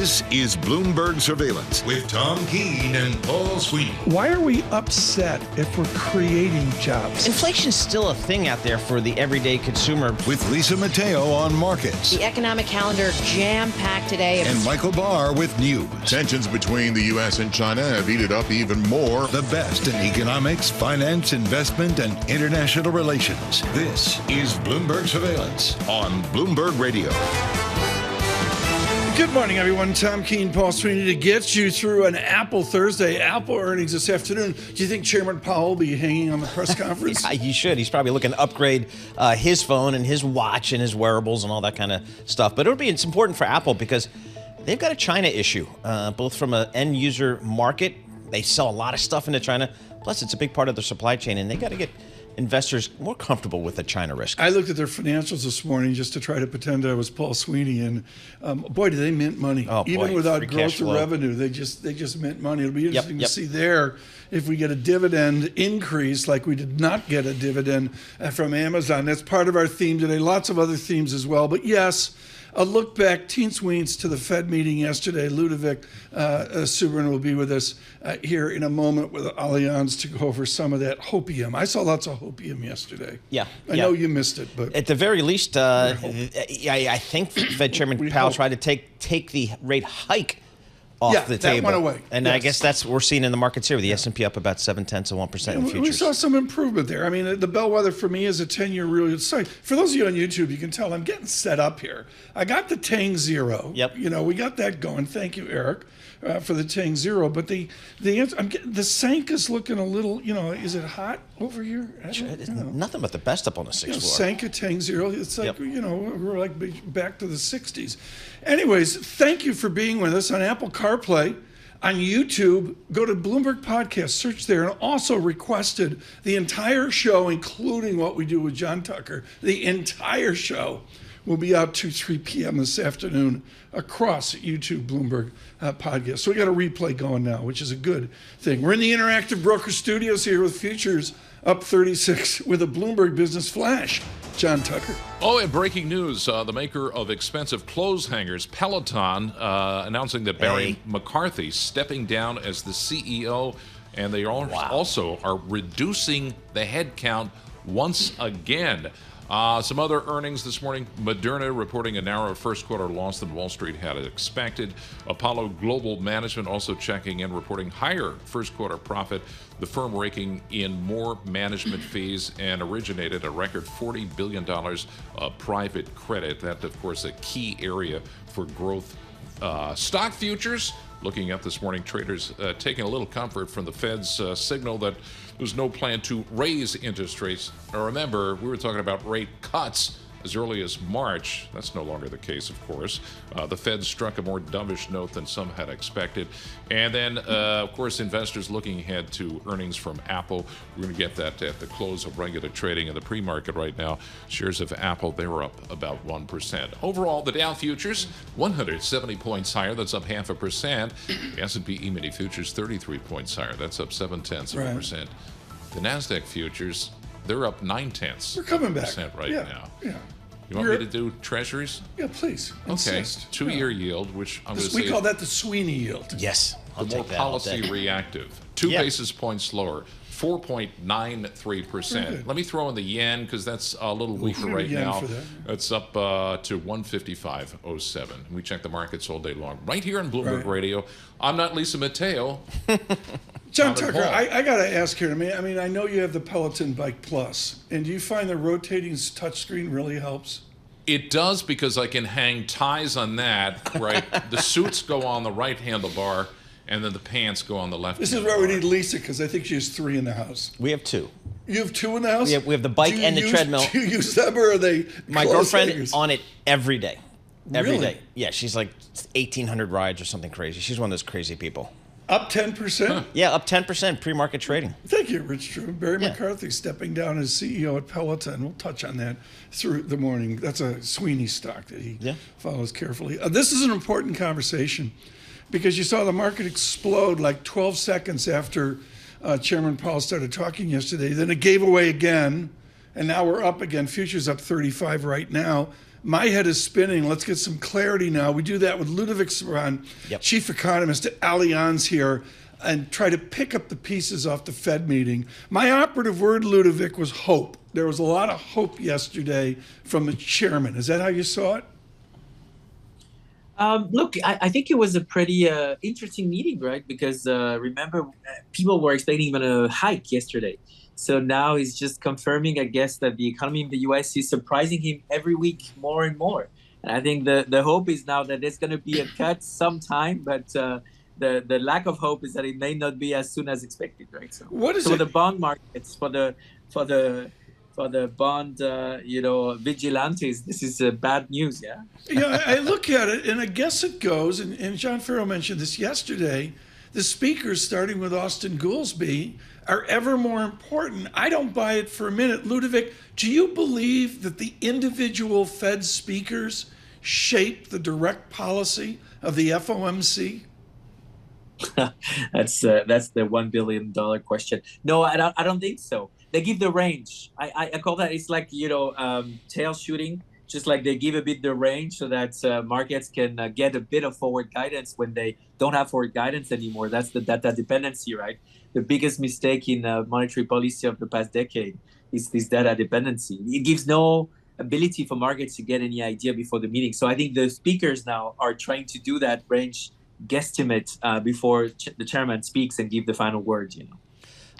This is Bloomberg Surveillance with Tom Keene and Paul Sweeney. Why are we upset if we're creating jobs? Inflation's still a thing out there for the everyday consumer. With Lisa Mateo on markets. The economic calendar jam-packed today. And Michael Barr with news. Tensions between the U.S. and China have heated up even more. The best in economics, finance, investment, and international relations. This is Bloomberg Surveillance on Bloomberg Radio. Good morning, everyone. Tom Keene, Paul Sweeney, to get you through an Apple Thursday. Apple earnings this afternoon. Do you think Chairman Powell will be hanging on the press conference? Yeah, he should. He's probably looking to upgrade his phone and his watch and his wearables and all that kind of stuff. But it's important for Apple because they've got a China issue, both from an end user market. They sell a lot of stuff into China. Plus, it's a big part of their supply chain, and they got to get investors more comfortable with the China risk. I looked at their financials this morning just to try to pretend I was Paul Sweeney, and boy, do they mint money. Oh, boy. Even without Free growth cash or flow. revenue, they just mint money. It'll be interesting Yep. to see there if we get a dividend increase like we did not get a dividend from Amazon. That's part of our theme today. Lots of other themes as well. But yes, a look back, teens weens to the Fed meeting yesterday. Ludovic Subrin will be with us here in a moment with Allianz to go over some of that hopium. I saw lots of hopium yesterday. Yeah. I know you missed it, but at the very least, I think Fed Chairman Powell tried to take the rate hike off the table. That went away. And I guess that's what we're seeing in the markets here with the S&P up about 0.7% in futures. We saw some improvement there. I mean, the bellwether for me is a 10-year real. Sorry, for those of you on YouTube, you can tell I'm getting set up here. I got the Tang Zero. Yep. We got that going. Thank you, Eric, for the Tang Zero. But the Sank is looking a little. Is it hot over here? Nothing but the best up on the sixth floor. Sanka Tang Zero. It's like we're like back to the 60s. Anyways, thank you for being with us on Apple CarPlay. On YouTube, go to Bloomberg Podcast, search there, and also requested the entire show, including what we do with John Tucker. The entire show will be out 3 p.m. this afternoon across YouTube Bloomberg Podcast. So we got a replay going now, which is a good thing. We're in the Interactive Broker Studios here with futures up 36 with a Bloomberg Business Flash. John Tucker. Oh, and breaking news, the maker of expensive clothes hangers, Peloton, announcing that Barry McCarthy stepping down as the CEO, and they also are reducing the headcount once again. Some other earnings this morning. Moderna reporting a narrower first quarter loss than Wall Street had expected. Apollo Global Management also checking in, reporting higher first quarter profit. The firm raking in more management fees and originated a record $40 billion of private credit. That, of course, a key area for growth. Stock futures, looking up this morning, traders taking a little comfort from the Fed's signal that there's no plan to raise interest rates. Now remember, we were talking about rate cuts as early as March. That's no longer the case, of course. The Fed struck a more dovish note than some had expected. And then, of course, investors looking ahead to earnings from Apple. We're going to get that at the close of regular trading in the pre-market right now. Shares of Apple, they were up about 1%. Overall, the Dow futures, 170 points higher. That's up 0.5%. The S&P E-mini futures, 33 points higher. That's up 0.7%. The NASDAQ futures, they're up 0.9%. We're coming back right now. Yeah. You want me to do treasuries? Yeah, please. Okay. Insist. 2-year yield, which I'm going to say. We call that the Sweeney yield. Yes. I'll the more take that all policy day. reactive. 2 basis points lower. 4.93%. Let me throw in the yen because that's a little weaker right now. It's up to 155.07. We check the markets all day long. Right here on Bloomberg Radio. I'm not Lisa Mateo. John Tucker, I got to ask here. I mean, I know you have the Peloton Bike Plus, and do you find the rotating touchscreen really helps? It does, because I can hang ties on that, right? The suits go on the right handlebar, and then the pants go on the left. This is where we need Lisa, because I think she has 3 in the house. We have 2. You have 2 in the house? We have the bike and the treadmill. Do you use them, or are they My girlfriend on it every day. Every day. Yeah, she's like 1,800 rides or something crazy. She's one of those crazy people. Up 10%? Huh. Yeah, up 10% pre-market trading. Thank you, Rich Drew. Barry McCarthy stepping down as CEO at Peloton. We'll touch on that through the morning. That's a Sweeney stock that he follows carefully. This is an important conversation because you saw the market explode like 12 seconds after Chairman Powell started talking yesterday. Then it gave away again. and now we're up again. Futures up 35 right now. My head is spinning. Let's get some clarity now. We do that with Ludovic Saran, Chief Economist at Allianz here, and try to pick up the pieces off the Fed meeting. My operative word, Ludovic, was hope. There was a lot of hope yesterday from the chairman. Is that how you saw it? Look, I think it was a pretty interesting meeting, right? Because remember, people were expecting even a hike yesterday. So now he's just confirming, I guess, that the economy in the U.S. is surprising him every week more and more. And I think the hope is now that there's going to be a cut sometime, but the lack of hope is that it may not be as soon as expected, right? So, what is for the bond markets, for the bond, vigilantes, this is bad news, yeah? Yeah, I look at it, and I guess it goes, and John Farrell mentioned this yesterday, the speakers, starting with Austin Goolsbee, are ever more important. I don't buy it for a minute. Ludovic, do you believe that the individual Fed speakers shape the direct policy of the FOMC? That's the $1 billion question. No, I don't think so. They give the range. I call that, it's like, tail shooting, just like they give a bit the range so that markets can get a bit of forward guidance when they don't have forward guidance anymore. That's the data dependency, right? The biggest mistake in monetary policy of the past decade is this data dependency. It gives no ability for markets to get any idea before the meeting. So I think the speakers now are trying to do that range guesstimate before the chairman speaks and give the final word.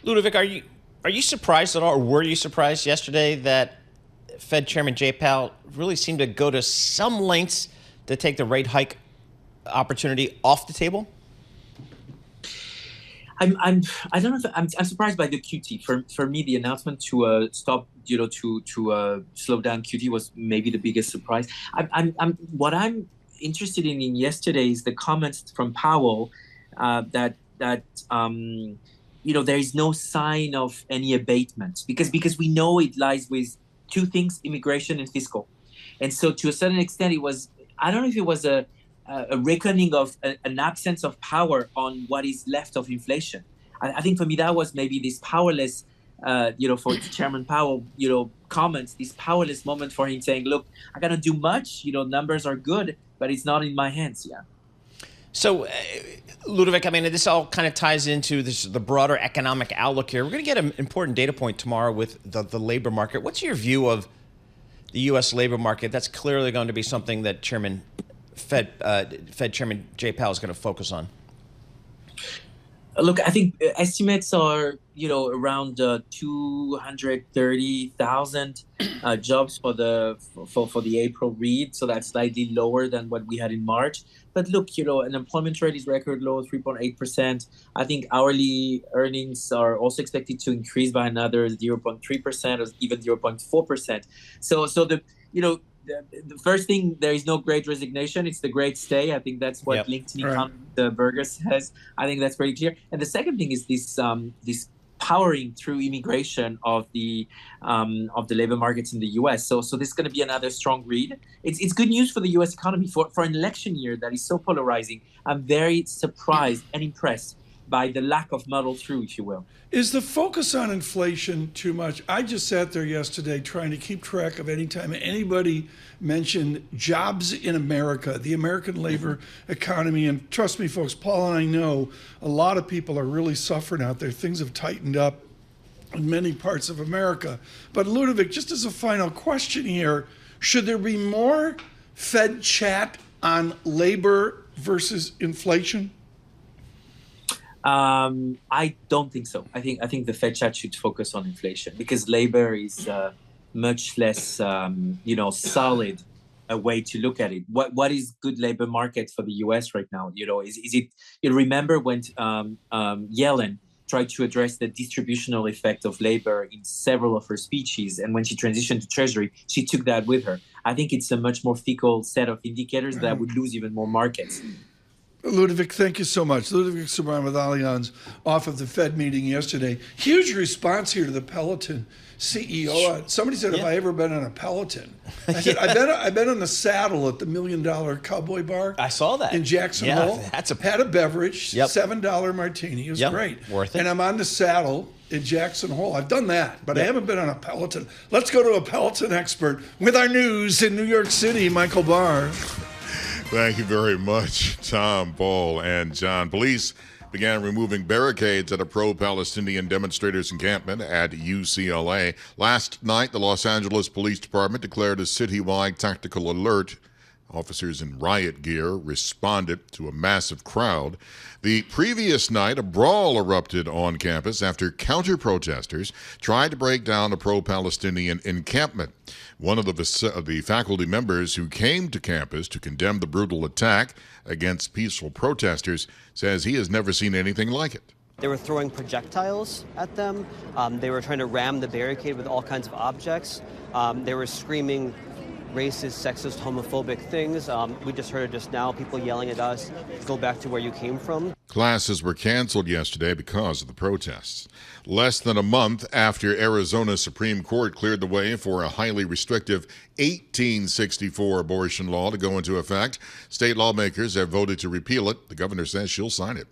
Ludovic, are you surprised at all, or were you surprised yesterday that Fed Chairman Jay Powell really seemed to go to some lengths to take the rate hike opportunity off the table? I don't know if I'm surprised by the QT. For me, the announcement to stop, to slow down QT was maybe the biggest surprise. What I'm interested in yesterday is the comments from Powell that there is no sign of any abatement because we know it lies with two things: immigration and fiscal. And so, to a certain extent, it was, I don't know if it was a reckoning of an absence of power on what is left of inflation. I think for me that was maybe this powerless, for Chairman Powell, comments, this powerless moment for him saying, "Look, I cannot do much. Numbers are good, but it's not in my hands." Yeah. So, Ludovic, I mean, this all kind of ties into the broader economic outlook here. We're going to get an important data point tomorrow with the labor market. What's your view of the U.S. labor market? That's clearly going to be something that Fed Chairman Jay Powell is going to focus on. Look, I think estimates are, around 230,000 jobs for the April read. So that's slightly lower than what we had in March. But look, unemployment rate is record low, 3.8%. I think hourly earnings are also expected to increase by another 0.3% or even 0.4%. So the first thing, there is no great resignation. It's the great stay. I think that's what LinkedIn economist Berger says. I think that's pretty clear. And the second thing is this powering through immigration of the labor markets in the U.S. So this is going to be another strong read. It's good news for the U.S. economy for an election year that is so polarizing. I'm very surprised and impressed by the lack of muddle through, if you will. Is the focus on inflation too much? I just sat there yesterday trying to keep track of any time anybody mentioned jobs in America, the American labor economy. And trust me, folks, Paul and I know a lot of people are really suffering out there. Things have tightened up in many parts of America. But Ludovic, just as a final question here, should there be more Fed chat on labor versus inflation? I don't think so. I think the Fed chat should focus on inflation because labor is much less, solid a way to look at it. What is good labor market for the U.S. right now? Is it? You remember when Yellen tried to address the distributional effect of labor in several of her speeches, and when she transitioned to Treasury, she took that with her. I think it's a much more fickle set of indicators that would lose even more markets. Ludovic, thank you so much. Ludovic Subran with Allianz off of the Fed meeting yesterday. Huge response here to the Peloton CEO. Somebody said, have I ever been on a Peloton? I said, I've been on the saddle at the $1 Million Cowboy Bar. I saw that. In Jackson Hole. Had a beverage, $7 martini. It was great. Worth it. And I'm on the saddle in Jackson Hole. I've done that, but I haven't been on a Peloton. Let's go to a Peloton expert with our news in New York City, Michael Barr. Thank you very much, Tom, Paul, and John. Police began removing barricades at a pro-Palestinian demonstrators' encampment at UCLA. Last night, the Los Angeles Police Department declared a citywide tactical alert. Officers in riot gear responded to a massive crowd. The previous night, a brawl erupted on campus after counter-protesters tried to break down a pro-Palestinian encampment. One of the faculty members who came to campus to condemn the brutal attack against peaceful protesters says he has never seen anything like it. They were throwing projectiles at them. They were trying to ram the barricade with all kinds of objects. They were screaming racist, sexist, homophobic things. We just heard it just now, people yelling at us, go back to where you came from. Classes were canceled yesterday because of the protests. Less than a month after Arizona's Supreme Court cleared the way for a highly restrictive 1864 abortion law to go into effect, state lawmakers have voted to repeal it. The governor says she'll sign it.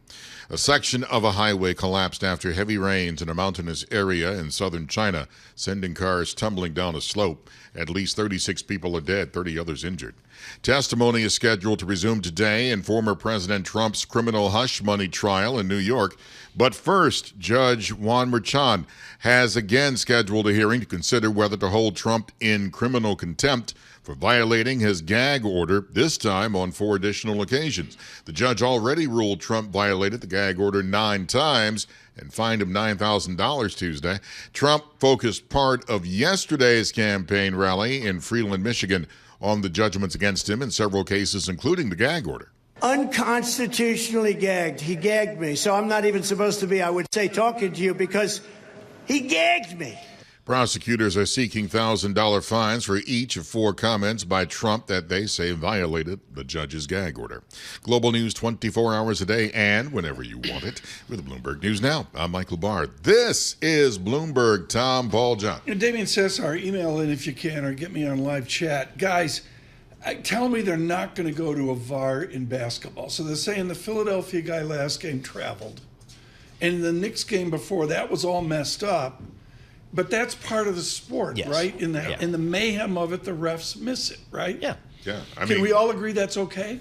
A section of a highway collapsed after heavy rains in a mountainous area in southern China, sending cars tumbling down a slope. At least 36 people are dead, 30 others injured. Testimony is scheduled to resume today in former President Trump's criminal hush money trial in New York. But first, Judge Juan Merchan has again scheduled a hearing to consider whether to hold Trump in criminal contempt for violating his gag order, this time on 4 additional occasions. The judge already ruled Trump violated the gag order 9 times and fined him $9,000 Tuesday. Trump focused part of yesterday's campaign rally in Freeland, Michigan, on the judgments against him in several cases, including the gag order. Unconstitutionally gagged. He gagged me. So I'm not even supposed to be, I would say, talking to you because he gagged me. Prosecutors are seeking $1,000 fines for each of 4 comments by Trump that they say violated the judge's gag order. Global news 24 hours a day and whenever you want it with Bloomberg News Now. I'm Michael Barr. This is Bloomberg. Tom, Paul, John. Damien Cesar, email in if you can or get me on live chat. Guys, tell me they're not going to go to a VAR in basketball. So they're saying the Philadelphia guy last game traveled. And the Knicks game before that was all messed up. But that's part of the sport, right? In the mayhem of it, the refs miss it, right? Yeah. Can we all agree that's okay?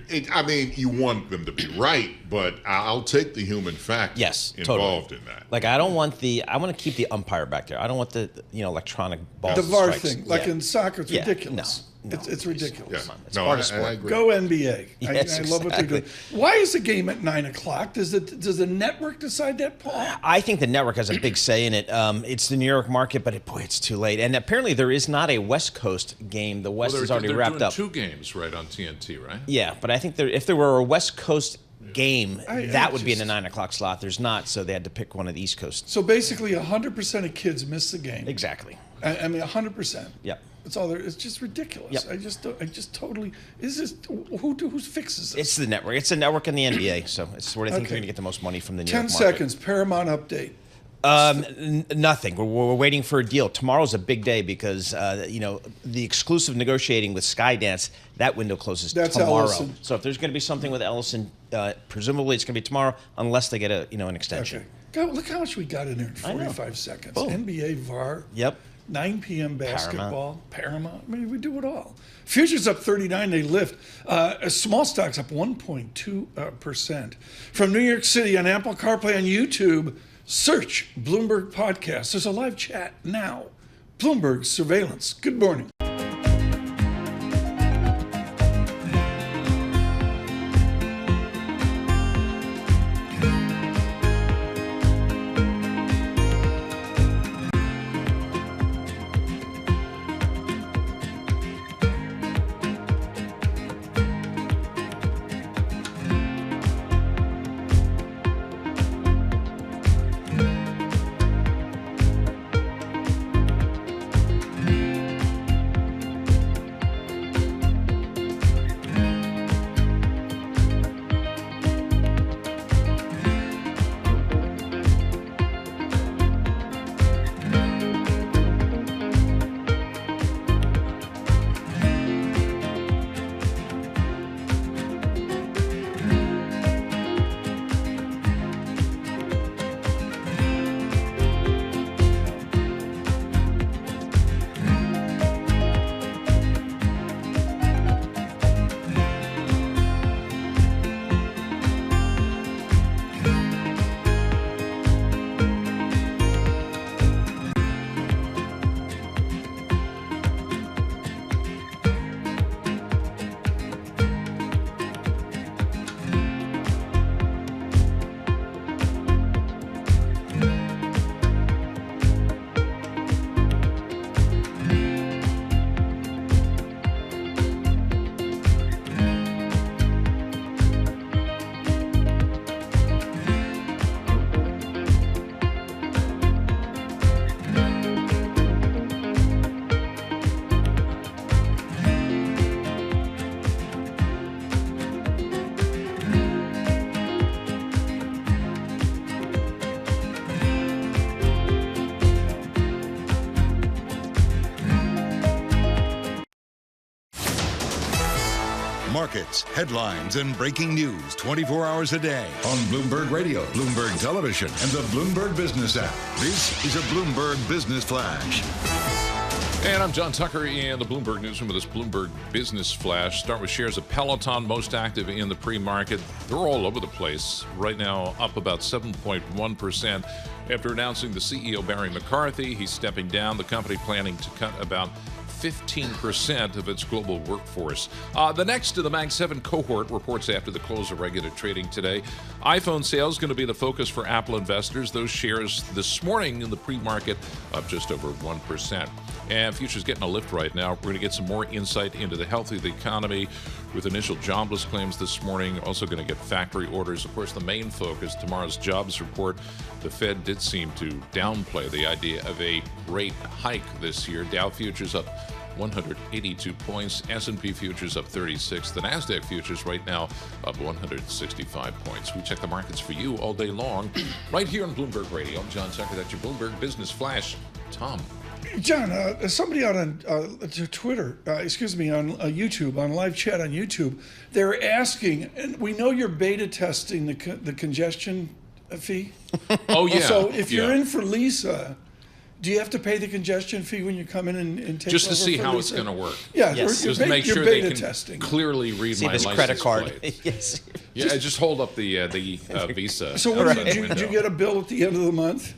You want them to be right, but I'll take the human factor involved in that. Like, I want to keep the umpire back there. I don't want the electronic ball The VAR strikes. thing, like in soccer, it's ridiculous. No, it's ridiculous. It's part of sport. I agree. Go NBA. Yes, I love what they're doing. Why is the game at 9 o'clock? Does the network decide that, Paul? I think the network has a big say in it. It's the New York market, but it's too late. And apparently there is not a West Coast game. The West is already wrapped up. They're doing 2 games right on TNT, right? Yeah, but I think if there were a West Coast game, that would be in the 9 o'clock slot. There's not, so they had to pick one of the East Coast. So basically 100% of kids miss the game. Exactly. I mean, 100%. Yep. It's all there. It's just ridiculous. Yep. I just totally. Is this who fixes this? It's the network. It's the network and the NBA. So it's where I think they're going to get the most money from the New York market. 10 seconds. Paramount update. Nothing. We're waiting for a deal. Tomorrow's a big day because the exclusive negotiating with Skydance, that window closes tomorrow. Ellison. So if there's going to be something with Ellison, presumably it's going to be tomorrow, unless they get an extension. Okay. God, look how much we got in there in 45 seconds. Boom. NBA VAR. Yep. 9 p.m. basketball, Paramount. I mean, we do it all. Futures up 39, they lift. Small stocks up 1.2%. From New York City on Apple CarPlay on YouTube, search Bloomberg Podcast. There's a live chat now. Bloomberg Surveillance. Good morning. markets, headlines, and breaking news 24 hours a day on Bloomberg Radio, Bloomberg Television, and the Bloomberg Business app. This is a Bloomberg Business Flash. And I'm John Tucker in the Bloomberg Newsroom with this Bloomberg Business Flash. Start with shares of Peloton, most active in the pre-market. They're all over the place. Right now, up about 7.1%. After announcing the CEO, Barry McCarthy, he's stepping down. The company planning to cut about 15% of its global workforce. The next to the Mag 7 cohort reports after the close of regular trading today. iPhone sales going to be the focus for Apple investors. Those shares this morning in the pre-market up just over 1%. And futures getting a lift right now. We're going to get some more insight into the health of the economy with initial jobless claims this morning. Also going to get factory orders. Of course, the main focus, tomorrow's jobs report. The Fed did seem to downplay the idea of a rate hike this year. Dow futures up 182 points. S&P futures up 36. The NASDAQ futures right now up 165 points. We check the markets for you all day long right here on Bloomberg Radio. I'm John Tucker. That's your Bloomberg Business Flash. Tom. John, somebody out on Twitter, on YouTube, on live chat on YouTube, they're asking, and we know you're beta testing the congestion fee. Oh, yeah. So if you're in for Lisa, do you have to pay the congestion fee when you come in and take just to over see for how Lisa? it's going to work? Yeah, yes. Just to make sure they can testing. clearly read see my his license credit card. plate. Yes. Yeah, just hold up the Visa. So what did you get a bill at the end of the month?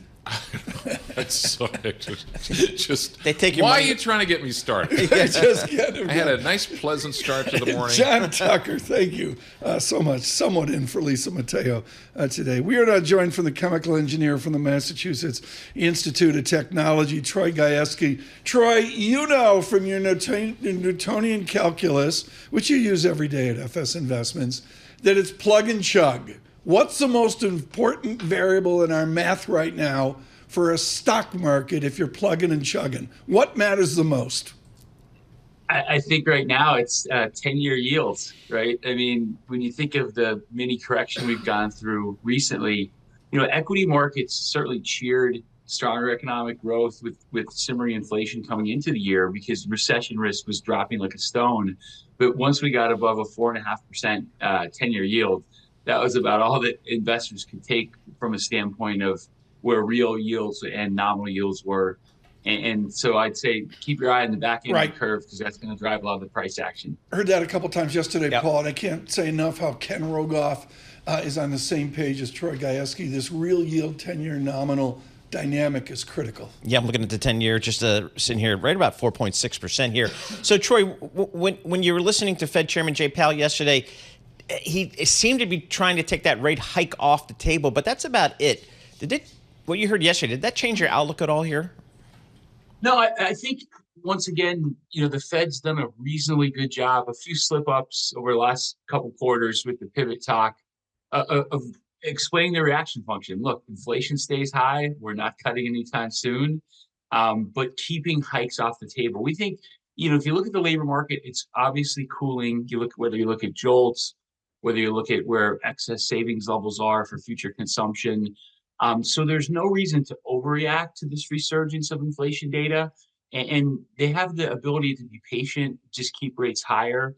That's so just they take your why money. Are you trying to get me started? I had a nice pleasant start to the morning. John Tucker, thank you so much. Somewhat in for Lisa Mateo today. We are now joined from the chemical engineer from the Massachusetts Institute of Technology, Troy Gajewski. Troy, you know from your Newtonian calculus, which you use every day at FS Investments, that it's plug and chug. What's the most important variable in our math right now for a stock market if you're plugging and chugging? What matters the most? I think right now it's 10-year yields, right? I mean, when you think of the mini correction we've gone through recently, equity markets certainly cheered stronger economic growth with simmering inflation coming into the year because recession risk was dropping like a stone. But once we got above a 4.5% 10-year yield, that was about all that investors could take from a standpoint of where real yields and nominal yields were. And so I'd say keep your eye on the back end of the curve because that's going to drive a lot of the price action. I heard that a couple times yesterday, Paul, and I can't say enough how Ken Rogoff is on the same page as Troy Gajewski. This real yield 10-year nominal dynamic is critical. Yeah, I'm looking at the 10-year, just sitting here right about 4.6% here. So, Troy, when you were listening to Fed Chairman Jay Powell yesterday, he seemed to be trying to take that rate hike off the table, but that's about it. What you heard yesterday, did that change your outlook at all here? No, I think, once again, the Fed's done a reasonably good job, a few slip-ups over the last couple quarters with the pivot talk of explaining the reaction function. Look, inflation stays high. We're not cutting anytime soon, but keeping hikes off the table. We think, if you look at the labor market, it's obviously cooling. Whether you look at JOLTS, whether you look at where excess savings levels are for future consumption. So there's no reason to overreact to this resurgence of inflation data. And they have the ability to be patient, just keep rates higher.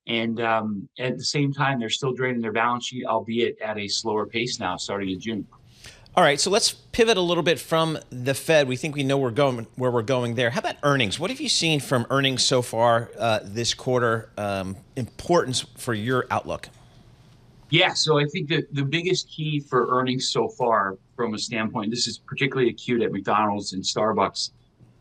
And at the same time, they're still draining their balance sheet, albeit at a slower pace now, starting in June. All right, so let's pivot a little bit from the Fed. We think we know where we're going there. How about earnings? What have you seen from earnings so far this quarter? Importance for your outlook? Yeah, so I think that the biggest key for earnings so far from a standpoint, this is particularly acute at McDonald's and Starbucks,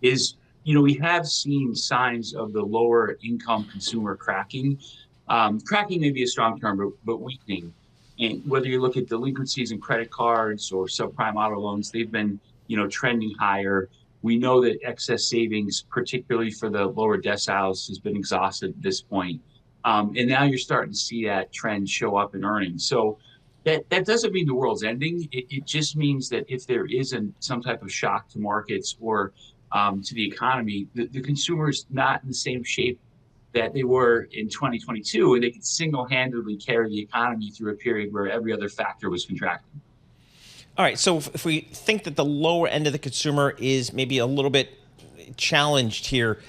is, we have seen signs of the lower income consumer cracking. Cracking may be a strong term, but weakening. And whether you look at delinquencies in credit cards or subprime auto loans, they've been, trending higher. We know that excess savings, particularly for the lower deciles, has been exhausted at this point. And now you're starting to see that trend show up in earnings. So that doesn't mean the world's ending. It just means that if there is some type of shock to markets or to the economy, the consumer is not in the same shape that they were in 2022, and they could single-handedly carry the economy through a period where every other factor was contracting. All right, so if we think that the lower end of the consumer is maybe a little bit challenged here,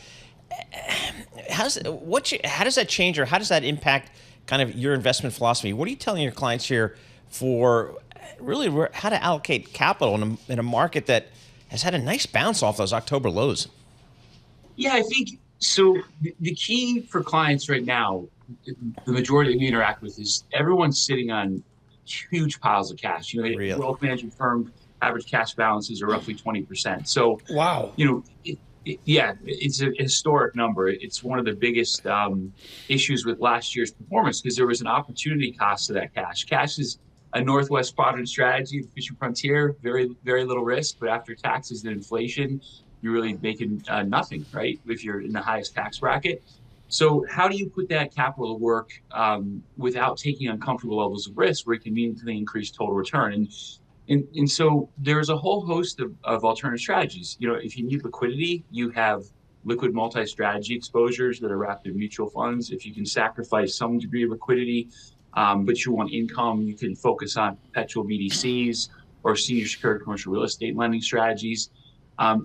how does that change, or how does that impact kind of your investment philosophy? What are you telling your clients here for really how to allocate capital in a market that has had a nice bounce off those October lows? Yeah, I think so. The key for clients right now, the majority that we interact with, is everyone's sitting on huge piles of cash. Wealth management firm average cash balances are roughly 20%. So, wow. It's a historic number. It's one of the biggest issues with last year's performance because there was an opportunity cost to that cash. Cash is a Northwest quadrant strategy, the fishing frontier, very, very little risk, but after taxes and inflation, you're really making nothing, right? If you're in the highest tax bracket. So how do you put that capital to work without taking uncomfortable levels of risk where it can meaningfully increase total return? And so there's a whole host of alternative strategies. If you need liquidity, you have liquid multi-strategy exposures that are wrapped in mutual funds. If you can sacrifice some degree of liquidity, but you want income, you can focus on perpetual BDCs or senior secured commercial real estate lending strategies.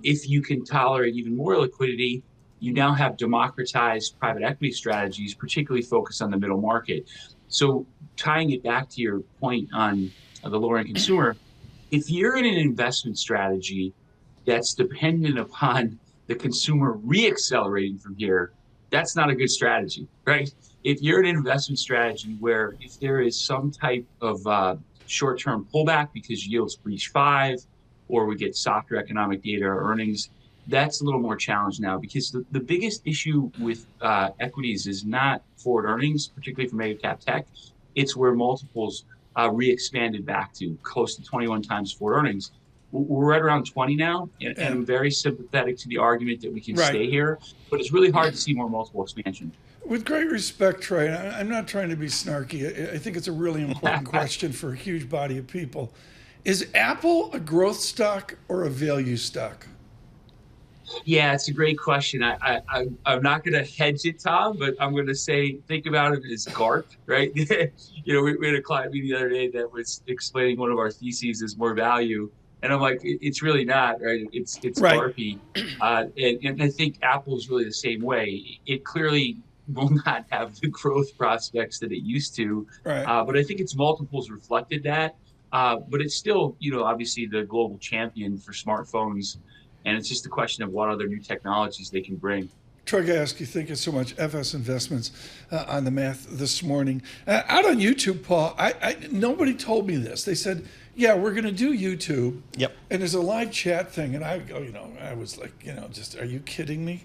If you can tolerate even more liquidity, you now have democratized private equity strategies, particularly focused on the middle market. So tying it back to your point on the lower-end consumer, if you're in an investment strategy that's dependent upon the consumer re-accelerating from here, that's not a good strategy, right? If you're in an investment strategy where if there is some type of short-term pullback because yields breach 5, or we get softer economic data or earnings, that's a little more challenged now because the biggest issue with equities is not forward earnings, particularly for mega cap tech. It's where multiples re-expanded back to close to 21 times forward earnings. We're right around 20 now, and I'm very sympathetic to the argument that we can stay here, but it's really hard to see more multiple expansion. With great respect, Trey, I'm not trying to be snarky. I think it's a really important question for a huge body of people. Is Apple a growth stock or a value stock? Yeah, it's a great question. I'm not going to hedge it, Tom, but I'm going to say think about it as GARP, right? We had a client meeting the other day that was explaining one of our theses as more value. And I'm like, it's really not, right? It's right. GARPy. And I think Apple is really the same way. It clearly will not have the growth prospects that it used to. Right. But I think its multiples reflected that. But it's still, obviously the global champion for smartphones. And it's just a question of what other new technologies they can bring. Troy Gayaski, thank you so much. FS Investments on the math this morning. Out on YouTube, Paul, nobody told me this. They said, yeah, we're going to do YouTube. Yep. And there's a live chat thing. And I was like, just, are you kidding me?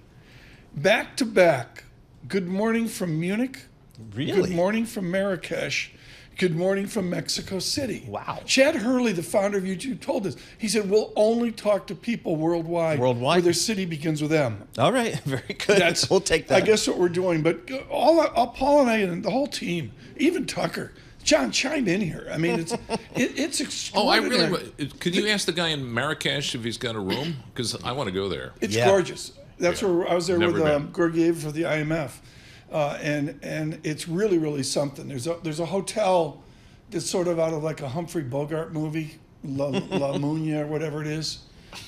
Back to back. Good morning from Munich. Really? Good morning from Marrakesh. Good morning from Mexico City. Wow. Chad Hurley, the founder of YouTube, told us. He said, we'll only talk to people worldwide where their city begins with M. All right. Very good. We'll take that. I guess what we're doing. But Paul and I and the whole team, even Tucker, John, chime in here. I mean, it's extraordinary. Could you ask the guy in Marrakesh if he's got a room? Because I want to go there. It's gorgeous. That's where I was there with Gorgiev for the IMF. And it's really, really something. There's a hotel that's sort of out of like a Humphrey Bogart movie, La Muña or whatever it is.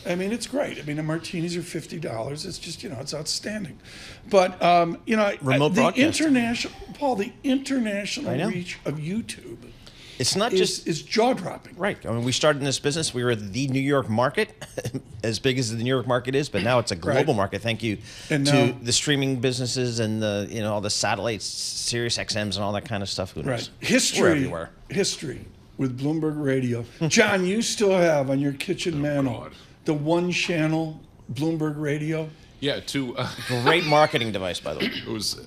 I mean, it's great. I mean, the martinis are $50. It's just, it's outstanding. But, the international reach of YouTube. It's not is jaw-dropping. Right. I mean, we started in this business. We were the New York market, as big as the New York market is, but now it's a global market. Thank you to the streaming businesses and the all the satellites, Sirius XMs and all that kind of stuff. Who knows? We're everywhere. History with Bloomberg Radio. John, you still have on your kitchen mantle the one-channel Bloomberg Radio. Yeah, great marketing device, by the way. It was.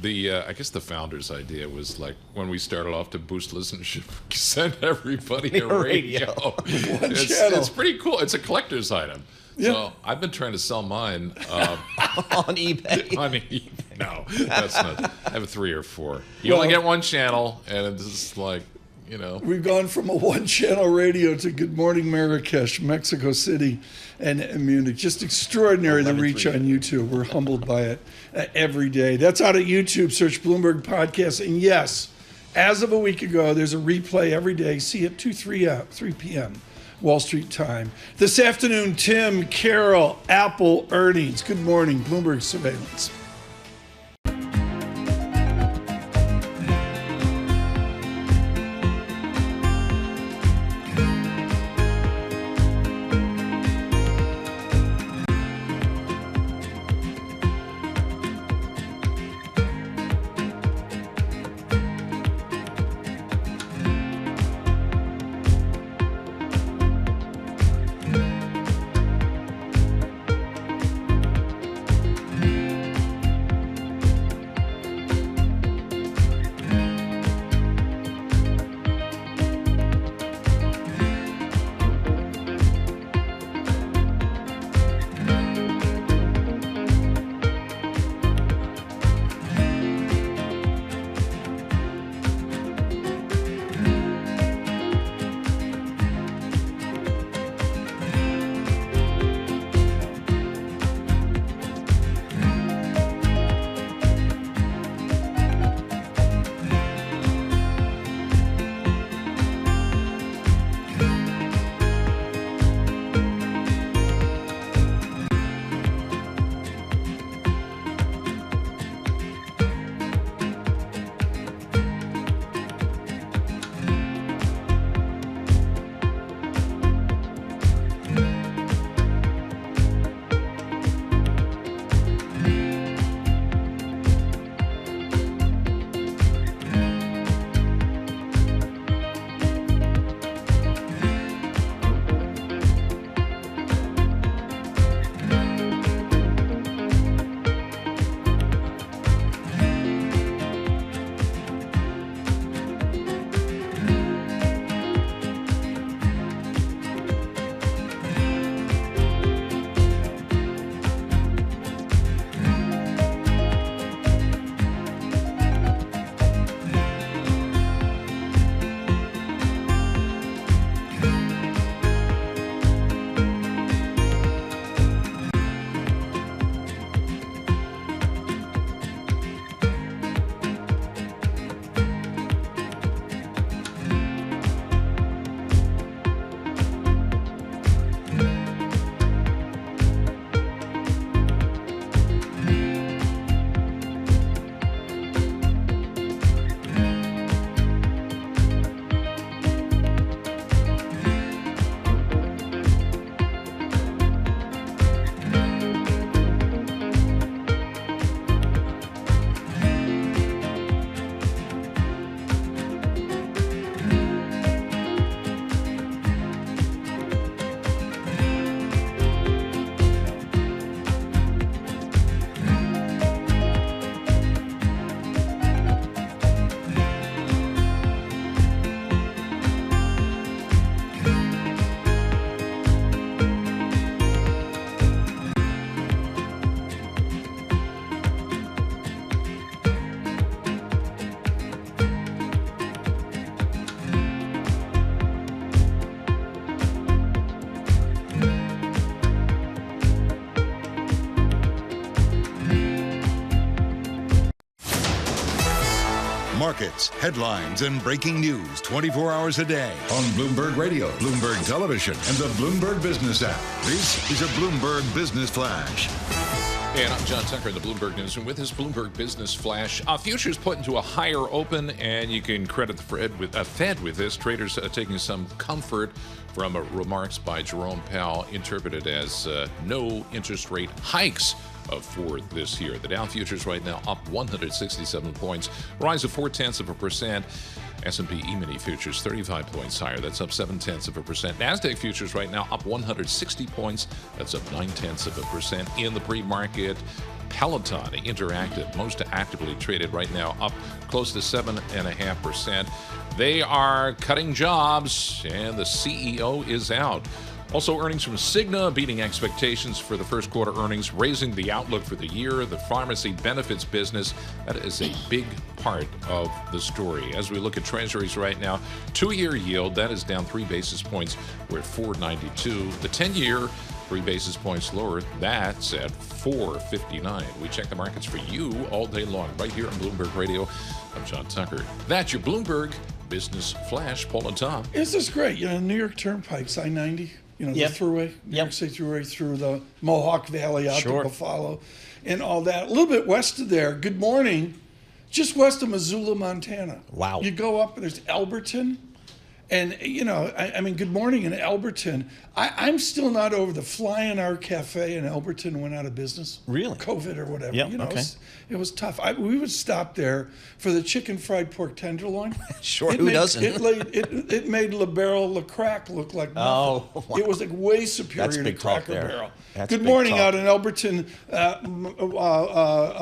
I guess the founder's idea was like when we started off to boost listenership, send everybody a radio. It's pretty cool. It's a collector's item. Yeah. So I've been trying to sell mine on eBay. On eBay. No, that's not. I have 3 or 4. You only get one channel, and it's just like, We've gone from a one-channel radio to Good Morning Marrakesh, Mexico City, and Munich. Just extraordinary, the reach on YouTube. We're humbled by it every day. That's out at YouTube. Search Bloomberg Podcast. And yes, as of a week ago, there's a replay every day. See it 3 p.m. Wall Street time. This afternoon, Tim Carroll, Apple earnings. Good morning, Bloomberg Surveillance. markets, headlines, and breaking news 24 hours a day on Bloomberg Radio, Bloomberg Television, and the Bloomberg Business app. This is a Bloomberg Business Flash. And I'm John Tucker in the Bloomberg Newsroom with his Bloomberg Business Flash. Futures put into a higher open, and you can credit the Fed with this. Traders taking some comfort from remarks by Jerome Powell, interpreted as no interest rate hikes for this year. The Dow futures right now up 167 points, rise of 0.4%. S&P E-mini futures 35 points higher. That's up 0.7%. NASDAQ futures right now up 160 points. That's up 0.9%. In the pre-market, Peloton Interactive, most actively traded right now, up close to 7.5%. They are cutting jobs, and the CEO is out. Also, earnings from Cigna beating expectations for the first quarter earnings, raising the outlook for the year. The pharmacy benefits business, that is a big part of the story. As we look at treasuries right now, 2-year yield, that is down 3 basis points. We're at 4.92. The 10-year, 3 basis points lower. That's at 4.59. We check the markets for you all day long, right here on Bloomberg Radio. I'm John Tucker. That's your Bloomberg Business Flash. Paul and Tom. This is great. New York Turnpike, I-90. The thruway, New York State thruway through the Mohawk Valley out to Buffalo and all that. A little bit west of there, good morning, just west of Missoula, Montana. Wow. You go up, there's Elberton. And, good morning in Elberton. I'm still not over the Flying R Cafe in Elberton went out of business. Really? COVID or whatever. Yep, okay. It was tough. We would stop there for the chicken fried pork tenderloin. Sure, who doesn't? It made La Barrel La Crack look like nothing. Oh, wow. It was like way superior to Cracker Barrel. Good morning out in Elberton,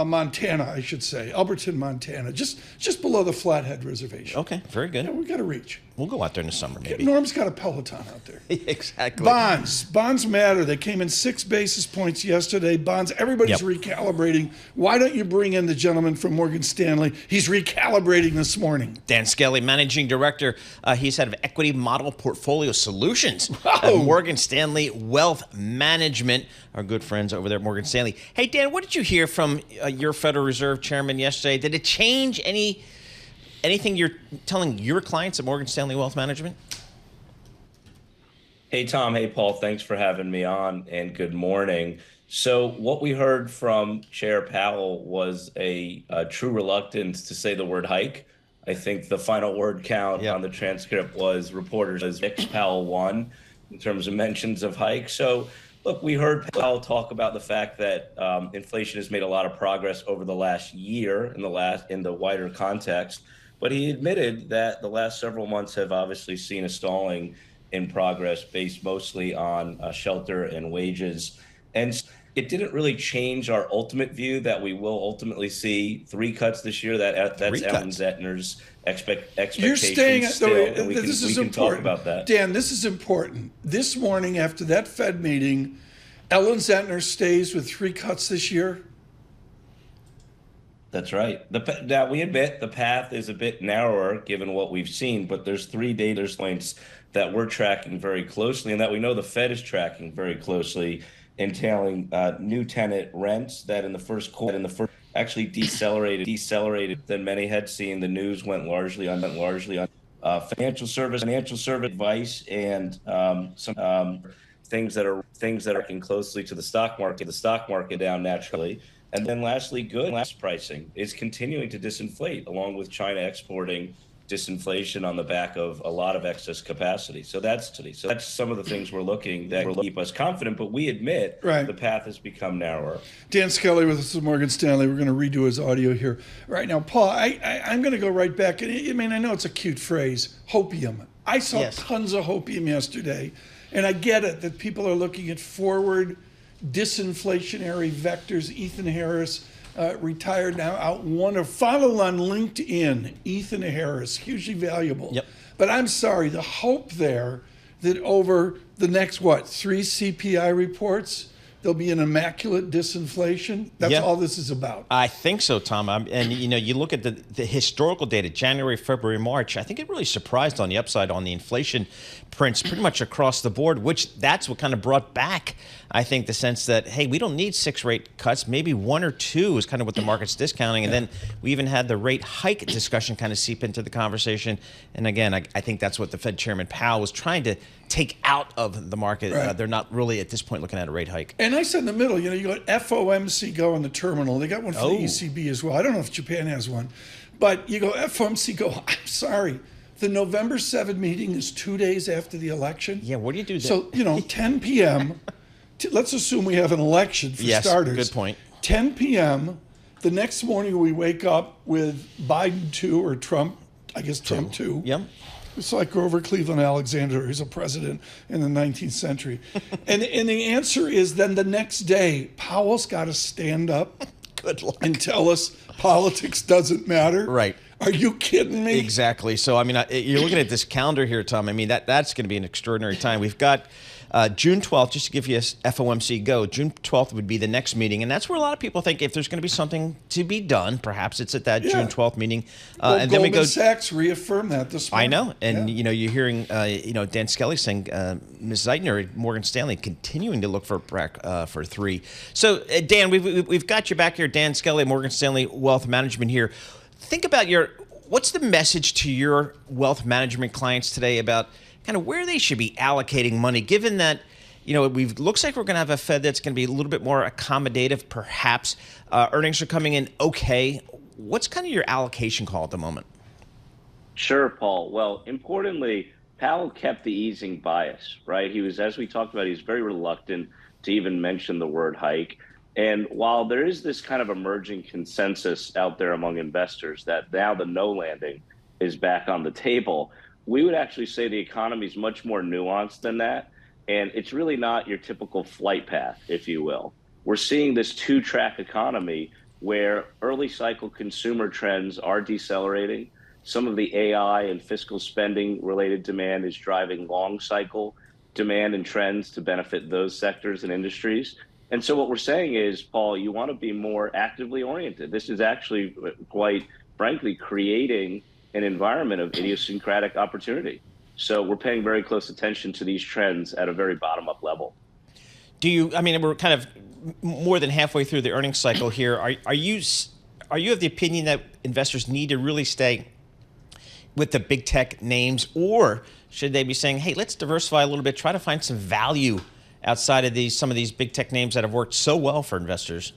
Montana, I should say. Elberton, Montana, just below the Flathead Reservation. Okay, very good. Yeah, we got to reach. We'll go out there in the summer, maybe. Norm's got a Peloton out there. Exactly. Bonds matter. They came in 6 basis points yesterday. Bonds, everybody's recalibrating. Why don't you bring in the gentleman from Morgan Stanley? He's recalibrating this morning. Dan Skelly, Managing Director. He's head of Equity Model Portfolio Solutions at Morgan Stanley Wealth Management. Our good friends over there at Morgan Stanley. Hey, Dan, what did you hear from your Federal Reserve Chairman yesterday? Did it change anything you're telling your clients at Morgan Stanley Wealth Management? Hey, Tom. Hey, Paul. Thanks for having me on, and good morning. So what we heard from Chair Powell was a true reluctance to say the word hike. I think the final word count on the transcript was reporters as Powell won in terms of mentions of hike. So, look, we heard Powell talk about the fact that inflation has made a lot of progress over the last year in the wider context. But he admitted that the last several months have obviously seen a stalling in progress based mostly on shelter and wages. And it didn't really change our ultimate view that we will ultimately see 3 cuts this year. That's Ellen Zettner's expectation. You're staying at this is important. Talk about that. Dan, this is important. This morning after that Fed meeting, Ellen Zettner stays with 3 cuts this year. That's right. Now, we admit the path is a bit narrower given what we've seen, but there's 3 data points that we're tracking very closely and that we know the Fed is tracking very closely, entailing new tenant rents that in the first quarter actually decelerated than many had seen. The news went largely on financial service advice and some things that are working closely to the stock market down naturally. And then lastly, goods pricing is continuing to disinflate, along with China exporting disinflation on the back of a lot of excess capacity. So that's some of the things we're looking that will keep us confident, but we admit the path has become narrower. Dan Skelly with us at Morgan Stanley. We're going to redo his audio here right now. Paul, I'm going to go right back. I mean, I know it's a cute phrase, hopium. I saw tons of hopium yesterday, and I get it that people are looking at forward disinflationary vectors. Ethan Harris, retired now, follow on LinkedIn, Ethan Harris, hugely valuable. Yep. But I'm sorry, the hope there that over the next, 3 CPI reports, there'll be an immaculate disinflation. That's all this is about. I think so, Tom. And you look at the historical data, January, February, March. I think it really surprised on the upside on the inflation prints pretty much across the board, which that's what kind of brought back, I think, the sense that, hey, we don't need 6 rate cuts. Maybe 1 or 2 is kind of what the market's discounting. And then we even had the rate hike discussion kind of seep into the conversation. And again, I think that's what the Fed Chairman Powell was trying to take out of the market. Right. They're not really at this point looking at a rate hike. And I said in the middle, you got FOMC go on the terminal. They got one for the ECB as well. I don't know if Japan has one. But you go FOMC go, I'm sorry. The November 7 meeting is 2 days after the election. Yeah, what do you do then? So, 10 p.m., let's assume we have an election for starters. Good point. 10 p.m., the next morning we wake up with Biden 2 or Trump, I guess Trump 2. Yep. It's like Grover Cleveland Alexander, who's a president in the 19th century. and the answer is then the next day, Powell's got to stand up Good luck. and tell us politics doesn't matter. Right. Are you kidding me? Exactly. So, I mean, you're looking at this calendar here, Tom. I mean, that's going to be an extraordinary time. We've got June 12th, just to give you a FOMC go, June 12th would be the next meeting. And that's where a lot of people think if there's going to be something to be done, perhaps it's at that June 12th meeting. Well, and then we Goldman go. Sachs reaffirmed that this morning. I know. And, you're hearing, Dan Skelly saying, Ms. Zeitner at Morgan Stanley continuing to look for 3. So, Dan, we've got you back here, Dan Skelly, Morgan Stanley Wealth Management here. Think about what's the message to your wealth management clients today about kind of where they should be allocating money, given that, looks like we're going to have a Fed that's going to be a little bit more accommodative, perhaps. Earnings are coming in okay. What's kind of your allocation call at the moment? Sure, Paul. Well, importantly, Powell kept the easing bias, right? He was, as we talked about, he's very reluctant to even mention the word hike. And while there is this kind of emerging consensus out there among investors that now the no landing is back on the table, we would actually say the economy is much more nuanced than that. And it's really not your typical flight path, if you will. We're seeing this 2-track economy where early cycle consumer trends are decelerating. Some of the AI and fiscal spending related demand is driving long cycle demand and trends to benefit those sectors and industries. And so what we're saying is, Paul, you want to be more actively oriented. This is actually, quite frankly, creating an environment of idiosyncratic opportunity. So we're paying very close attention to these trends at a very bottom-up level. We're kind of more than halfway through the earnings cycle here. Are you of the opinion that investors need to really stay with the big tech names, or should they be saying, hey, let's diversify a little bit, try to find some value outside of some of these big tech names that have worked so well for investors?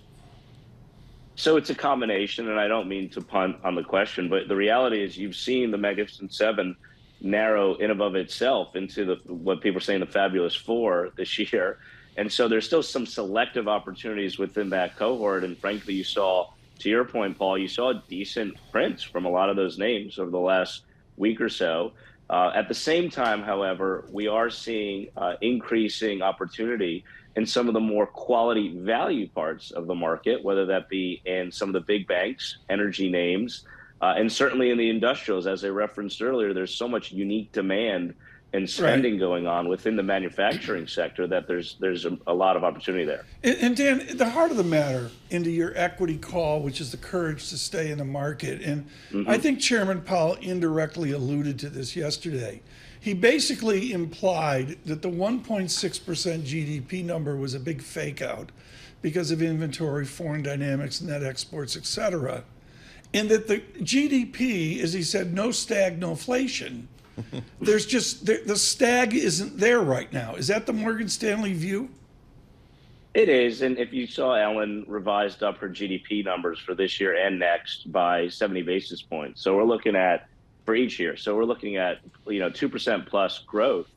So it's a combination, and I don't mean to punt on the question, but the reality is you've seen the Magnificent Seven narrow in above itself into what people are saying the Fabulous Four this year. And so there's still some selective opportunities within that cohort. And frankly, you saw, to your point, Paul, you saw decent prints from a lot of those names over the last week or so. At the same time, however, we are seeing increasing opportunity in some of the more quality value parts of the market, whether that be in some of the big banks, energy names, and certainly in the industrials. As I referenced earlier, there's so much unique demand and spending going on within the manufacturing sector that there's a lot of opportunity there. And Dan, the heart of the matter into your equity call, which is the courage to stay in the market. And I think Chairman Powell indirectly alluded to this yesterday. He basically implied that the 1.6% GDP number was a big fake out because of inventory, foreign dynamics, net exports, et cetera. And that the GDP, as he said, no stag, no inflation. There's just, the stag isn't there right now. Is that the Morgan Stanley view? It is. And if you saw, Ellen revised up her GDP numbers for this year and next by 70 basis points. So we're looking at, for each year, so we're looking at 2% plus growth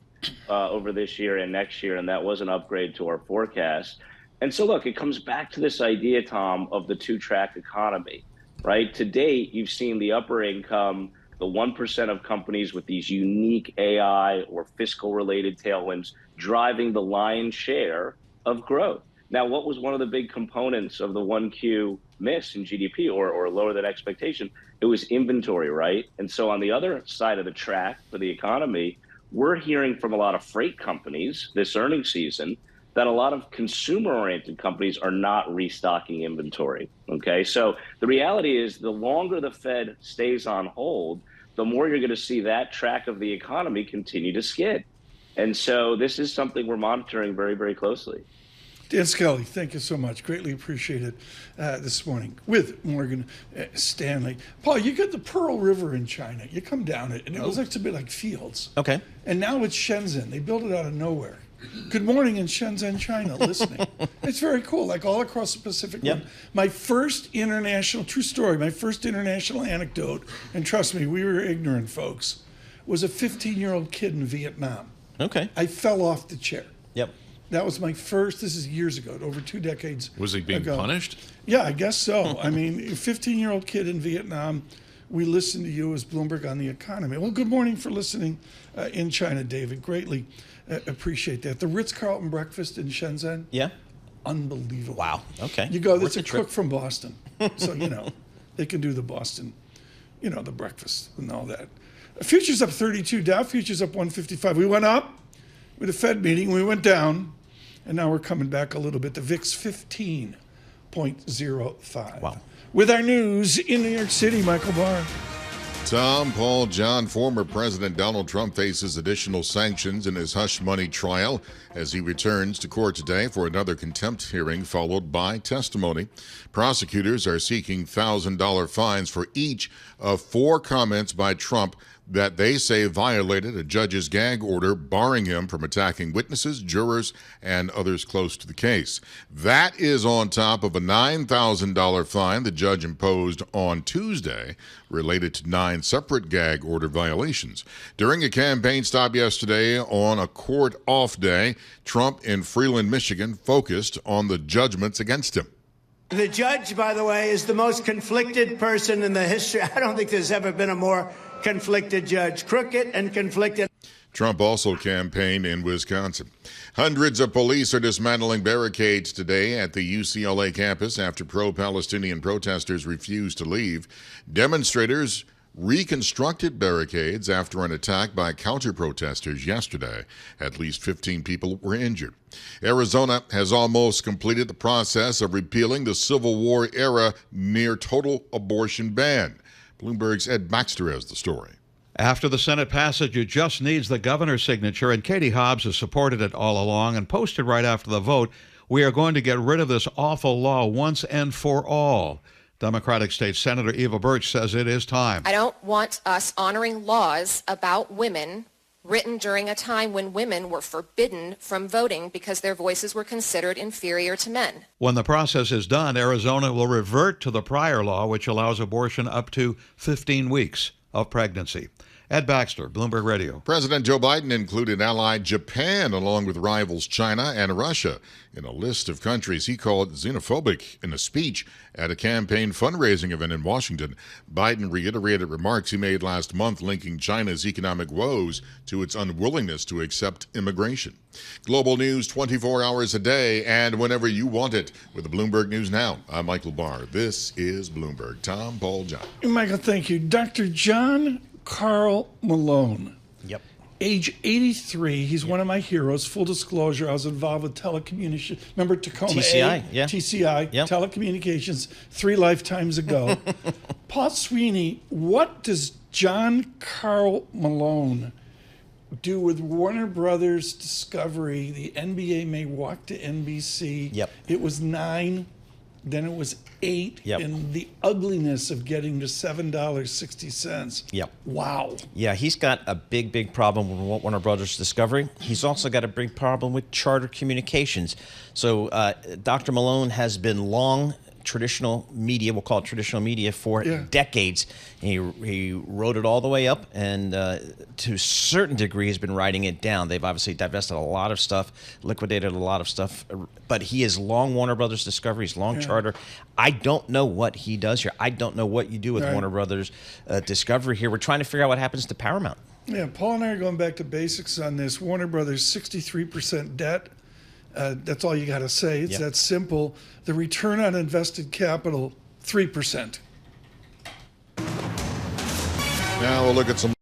over this year and next year. And that was an upgrade to our forecast. And so look, it comes back to this idea, Tom, of the 2-track economy, right? To date, you've seen the upper income, the 1% of companies with these unique AI or fiscal related tailwinds driving the lion's share of growth. Now, what was one of the big components of the 1Q miss in GDP or lower than expectation? It was inventory, right? And so on the other side of the track for the economy, we're hearing from a lot of freight companies this earnings season that a lot of consumer-oriented companies are not restocking inventory, okay? So the reality is the longer the Fed stays on hold, the more you're going to see that track of the economy continue to skid. And so this is something we're monitoring very, very closely. Dan Scully, thank you so much. Greatly appreciated this morning with Morgan Stanley. Paul, you got the Pearl River in China. You come down it, and it looks a bit like fields. Okay. And now it's Shenzhen. They built it out of nowhere. Good morning in Shenzhen, China, listening. It's very cool, like all across the Pacific. Yep. My first international, true story, my first international anecdote, and trust me, we were ignorant folks, was a 15-year-old kid in Vietnam. Okay. I fell off the chair. Yep. That was my first, this is years ago, over 2 decades Was he being ago. punished? Yeah, I guess so. I mean, a 15-year-old kid in Vietnam, we listen to you as Bloomberg on the economy. Well, good morning for listening in China, David. Greatly appreciate that. The Ritz-Carlton breakfast in Shenzhen. Yeah. Unbelievable. Wow. Okay. You go, there's Worth a the trip. cook from Boston. So, they can do the Boston, the breakfast and all that. Futures up 32, Dow futures up 155. We went up with a Fed meeting, we went down, and now we're coming back a little bit. The VIX 15.05. Wow. With our news in New York City, Michael Barr. Tom, Paul, John, former President Donald Trump faces additional sanctions in his hush money trial as he returns to court today for another contempt hearing followed by testimony. Prosecutors are seeking $1,000 fines for each of 4 comments by Trump that they say violated a judge's gag order barring him from attacking witnesses, jurors, and others close to the case. That is on top of a $9,000 fine the judge imposed on Tuesday related to 9 separate gag order violations. During a campaign stop yesterday on a court off day, Trump in Freeland, Michigan, focused on the judgments against him. The judge, by the way, is the most conflicted person in the history. I don't think there's ever been a more conflicted judge. Crooked and conflicted. Trump also campaigned in Wisconsin. Hundreds of police are dismantling barricades today at the UCLA campus after pro-Palestinian protesters refused to leave. Demonstrators reconstructed barricades after an attack by counter-protesters yesterday. At least 15 people were injured. Arizona has almost completed the process of repealing the Civil War era near total abortion ban. Bloomberg's Ed Baxter has the story. After the Senate passage, it just needs the governor's signature, and Katie Hobbs has supported it all along and posted right after the vote, "We are going to get rid of this awful law once and for all." Democratic State Senator Eva Birch says it is time. I don't want us honoring laws about women written during a time when women were forbidden from voting because their voices were considered inferior to men. When the process is done, Arizona will revert to the prior law, which allows abortion up to 15 weeks of pregnancy. Ed Baxter, Bloomberg Radio. President Joe Biden included ally Japan along with rivals China and Russia in a list of countries he called xenophobic in a speech at a campaign fundraising event in Washington. Biden reiterated remarks he made last month linking China's economic woes to its unwillingness to accept immigration. Global news 24 hours a day and whenever you want it with the Bloomberg News Now. I'm Michael Barr. This is Bloomberg. Tom, Paul, John. Michael, thank you. Dr. John Carl Malone. Yep. Age 83. He's one of my heroes. Full disclosure, I was involved with telecommunications. Remember Tacoma TCI, A? yeah. TCI, Yep. telecommunications, 3 lifetimes ago. Paul Sweeney, what does John Carl Malone do with Warner Brothers Discovery? The NBA may walk to NBC. Yep. It was 9. Then it was 8, Yep. and the ugliness of getting to $7.60. Yep. Wow. Yeah, he's got a big problem with Warner Brothers Discovery. He's also got a big problem with Charter Communications. So Dr. Malone has been long traditional media, we'll call it traditional media, for decades. He wrote it all the way up, and to a certain degree has been writing it down. They've obviously divested a lot of stuff, liquidated a lot of stuff, but he is long Warner Brothers Discovery, he's long Charter. I don't know what he does here. I don't know what you do with Warner Brothers Discovery here. We're trying to figure out what happens to Paramount. Yeah, Paul and I are going back to basics on this. Warner Brothers, 63% debt. That's all you got to say. It's that simple. The return on invested capital, 3%. Now we'll look at some.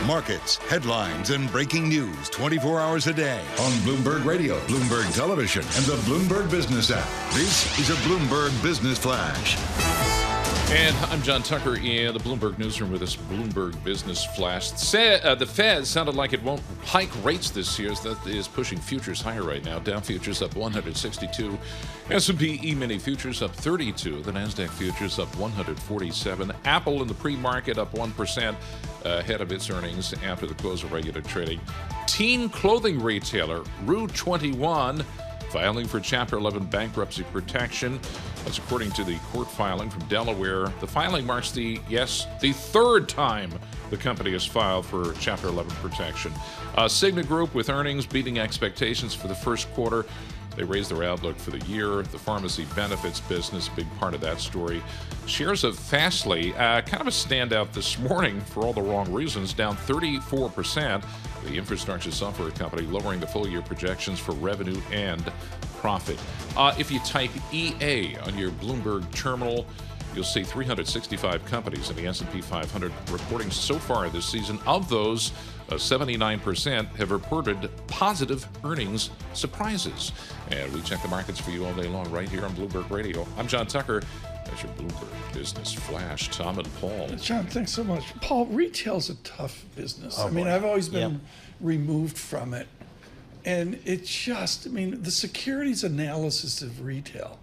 markets, headlines, and breaking news 24 hours a day on Bloomberg Radio, Bloomberg Television, and the Bloomberg Business app. This is a Bloomberg Business Flash. And I'm John Tucker in the Bloomberg newsroom with this Bloomberg Business Flash. The Fed sounded like it won't hike rates this year. That is pushing futures higher right now. Dow futures up 162. S&P E-mini futures up 32. The NASDAQ futures up 147. Apple in the pre-market up 1% ahead of its earnings after the close of regular trading. Teen clothing retailer Rue 21 filing for Chapter 11 bankruptcy protection. That's according to the court filing from Delaware. The filing marks the third time the company has filed for Chapter 11 protection. Cigna Group with earnings beating expectations for the first quarter. They raised their outlook for the year. The pharmacy benefits business, big part of that story. Shares of Fastly, kind of a standout this morning for all the wrong reasons, down 34%. The infrastructure software company lowering the full-year projections for revenue and profit. If you type EA on your Bloomberg terminal, you'll see 365 companies in the S&P 500 reporting so far this season. Of those, 79% have reported positive earnings surprises. And we check the markets for you all day long right here on Bloomberg Radio. I'm John Tucker. That's your Bloomberg Business Flash. Tom and Paul. John, thanks so much. Paul, retail's a tough business. I mean, I've always been removed from it. And it's just, the securities analysis of retail.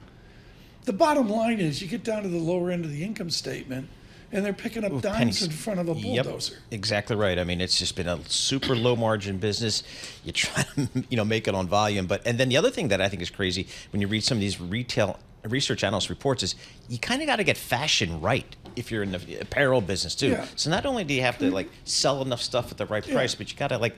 The bottom line is you get down to the lower end of the income statement, and they're picking up dimes pennies in front of a bulldozer. Yep, exactly right. I mean, it's just been a super low margin business. You try to, make it on volume, and then the other thing that I think is crazy when you read some of these retail research analyst reports is you kind of got to get fashion right if you're in the apparel business too. Yeah. So not only do you have to sell enough stuff at the right price, but you got to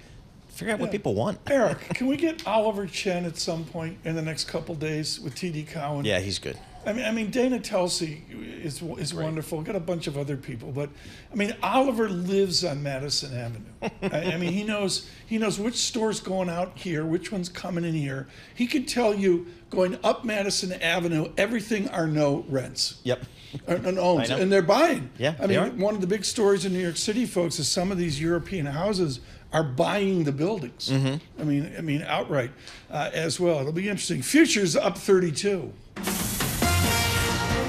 figure out what people want. Eric, can we get Oliver Chen at some point in the next couple days with TD Cowen? Yeah, he's good. I mean, Dana Telsey is wonderful. Got a bunch of other people, but Oliver lives on Madison Avenue. He knows which store's going out here, which one's coming in here. He could tell you going up Madison Avenue, everything Arnault rents. Yep. And owns, and they're buying. Yeah, one of the big stories in New York City, folks, is some of these European houses are buying the buildings. Mm-hmm. Outright as well. It'll be interesting. Futures up 32.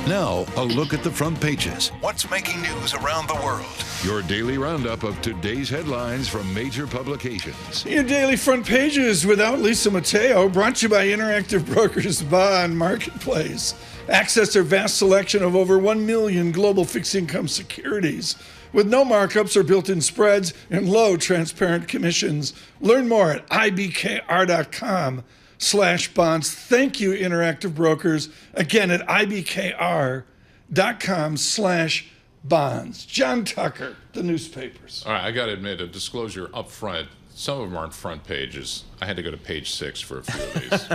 Now, a look at the front pages. What's making news around the world? Your daily roundup of today's headlines from major publications. Your daily front pages without Lisa Mateo, brought to you by Interactive Brokers Bond Marketplace. Access their vast selection of over 1 million global fixed income securities with no markups or built-in spreads and low transparent commissions. Learn more at ibkr.com/bonds. Thank you, Interactive Brokers. Again, at ibkr.com/bonds. John Tucker, the newspapers. All right, I got to admit, a disclosure up front. Some of them aren't front pages. I had to go to page 6 for a few of these.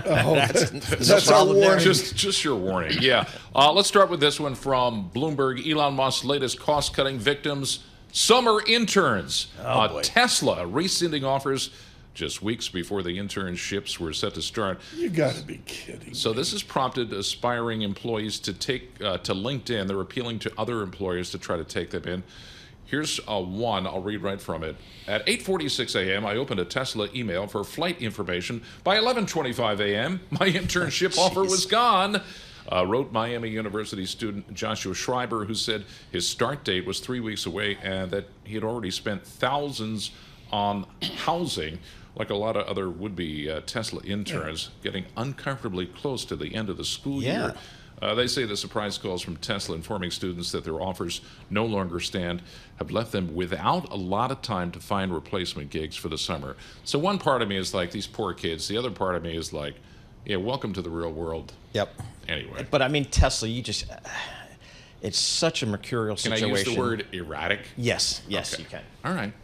That's our warning. Just your warning. Yeah. Let's start with this one from Bloomberg. Elon Musk's latest cost-cutting victims, summer interns. Tesla rescinding offers just weeks before the internships were set to start. You got to be kidding. So this has prompted aspiring employees to take to LinkedIn. They're appealing to other employers to try to take them in. Here's one. I'll read right from it. At 8:46 a.m., I opened a Tesla email for flight information. By 11:25 a.m., my internship offer was gone. Wrote Miami University student Joshua Schreiber, who said his start date was 3 weeks away and that he had already spent thousands on housing. Like a lot of other would-be Tesla interns, getting uncomfortably close to the end of the school year. They say the surprise calls from Tesla informing students that their offers no longer stand have left them without a lot of time to find replacement gigs for the summer. So one part of me is like, these poor kids. The other part of me is like, yeah, welcome to the real world. Yep. Anyway. But Tesla, it's such a mercurial situation. Can I use the word erratic? Yes, okay. You can. All right.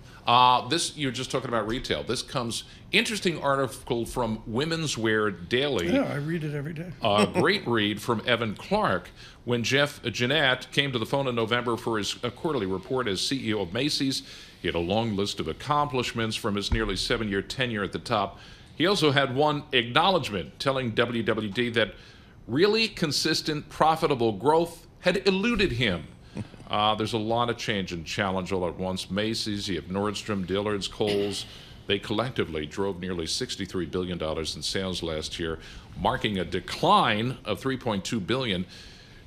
This, you're just talking about retail. This comes, interesting article from Women's Wear Daily. Yeah, I read it every day. Great read from Evan Clark. When Jeff Jeanette came to the phone in November for his quarterly report as CEO of Macy's, he had a long list of accomplishments from his nearly 7-year tenure at the top. He also had one acknowledgement telling WWD that really consistent, profitable growth had eluded him. There's a lot of change and challenge all at once. Macy's, you have Nordstrom, Dillard's, Kohl's. They collectively drove nearly $63 billion in sales last year, marking a decline of $3.2 billion.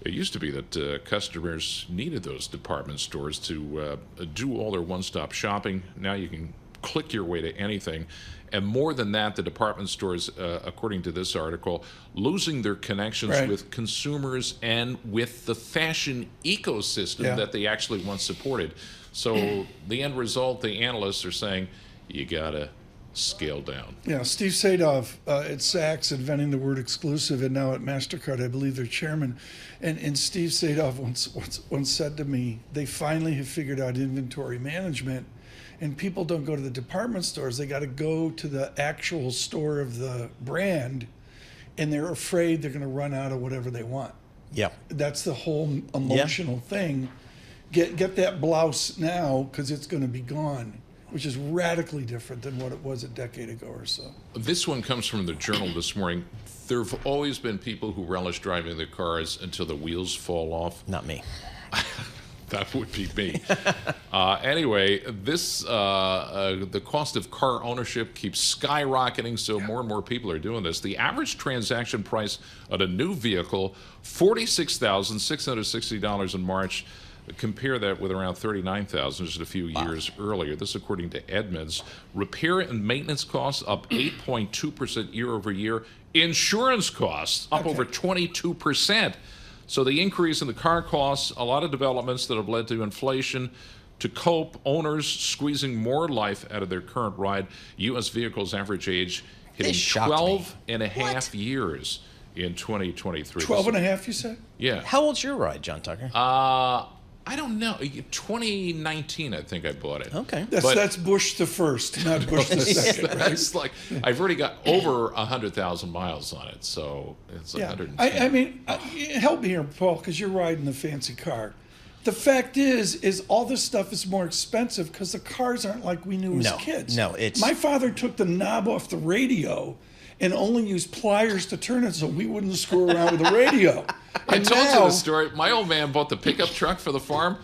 It used to be that customers needed those department stores to do all their one-stop shopping. Now you can click your way to anything. And more than that, the department stores, according to this article, losing their connections with consumers and with the fashion ecosystem that they actually once supported. So the end result, the analysts are saying, you got to scale down. Yeah, Steve Sadoff at Saks inventing the word exclusive, and now at MasterCard, I believe they're chairman. And Steve Sadoff once said to me, they finally have figured out inventory management, and people don't go to the department stores. They got to go to the actual store of the brand, and they're afraid they're going to run out of whatever they want. Yeah. That's the whole emotional thing. Get that blouse now because it's going to be gone, which is radically different than what it was a decade ago or so. This one comes from the Journal this morning. There have always been people who relish driving their cars until the wheels fall off. Not me. That would be me. Anyway, the cost of car ownership keeps skyrocketing, so more and more people are doing this. The average transaction price on a new vehicle, $46,660 in March. Compare that with around $39,000 just a few years earlier. This, according to Edmunds. Repair and maintenance costs up 8.2% year over year. Insurance costs up over 22%. So the increase in the car costs, a lot of developments that have led to inflation. To cope, owners squeezing more life out of their current ride. U.S. vehicles' average age hitting 12 and a half years in 2023. 12 and a half, you said? Yeah. How old's your ride, John Tucker? I don't know. 2019, I think I bought it. Okay. That's Bush the first, not Bush the second, right? That's like, I've already got over 100,000 miles on it, so it's 110. I mean, help me here, Paul, because you're riding the fancy car. The fact is all this stuff is more expensive because the cars aren't like we knew as kids. No, it's... My father took the knob off the radio and only used pliers to turn it so we wouldn't screw around with the radio. I told you the story. My old man bought the pickup truck for the farm.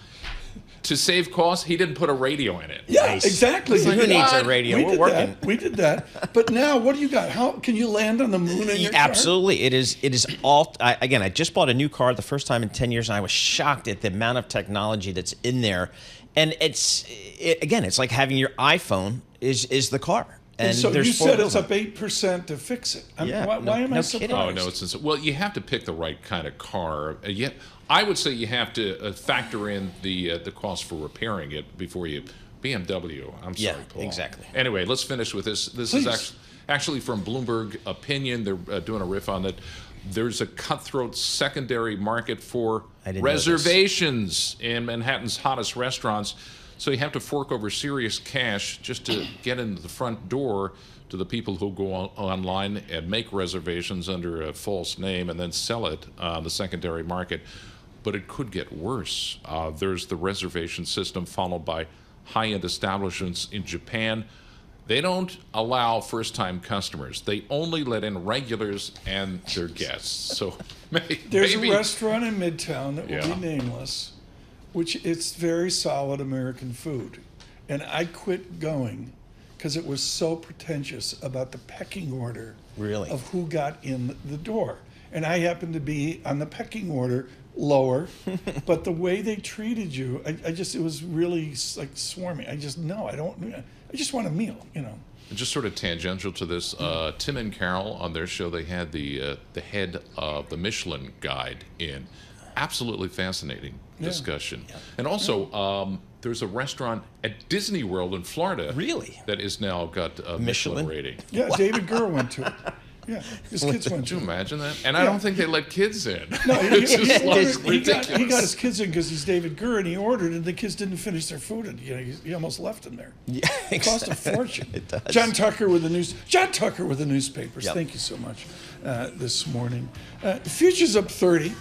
To save costs, he didn't put a radio in it. Yeah, exactly. Who needs a radio? We're working. We did that. But now, what do you got? How can you land on the moon in your car? Absolutely. It is all... I just bought a new car the first time in 10 years, and I was shocked at the amount of technology that's in there. And it's like having your iPhone is the car. And so you said it's up 8% to fix it. Why am I surprised? Oh, no, it's well, you have to pick the right kind of car. I would say you have to factor in the cost for repairing it before you BMW. I'm sorry, Paul. Exactly. Anyway, let's finish with this. This is actually from Bloomberg Opinion. They're doing a riff on it. There's a cutthroat secondary market for reservations in Manhattan's hottest restaurants. So you have to fork over serious cash just to get into the front door to the people who go online and make reservations under a false name and then sell it on the secondary market. But it could get worse. There's the reservation system followed by high-end establishments in Japan. They don't allow first-time customers. They only let in regulars and their guests. So there's a restaurant in Midtown that will be nameless, which it's very solid American food. And I quit going because it was so pretentious about the pecking order of who got in the door. And I happened to be on the pecking order lower, but the way they treated you, it was really like swarming. I just want a meal, Just sort of tangential to this, Tim and Carol on their show, they had the head of the Michelin guide in. Absolutely fascinating discussion. Yeah. And also, there's a restaurant at Disney World in Florida that is now got a Michelin rating. Yeah, David Gurr went to it. Yeah, his kids went to it. Could you imagine that? And I don't think they let kids in. No, he got his kids in because he's David Gurr, and he ordered, and the kids didn't finish their food, and he almost left them there. Yeah, it cost a fortune. It does. John Tucker with the newspapers. Thank you so much this morning. Futures up 30.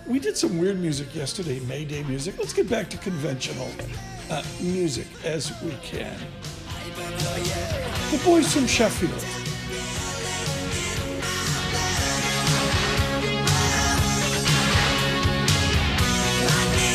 We did some weird music yesterday, May Day music. Let's get back to conventional music as we can. The boys from Sheffield. I need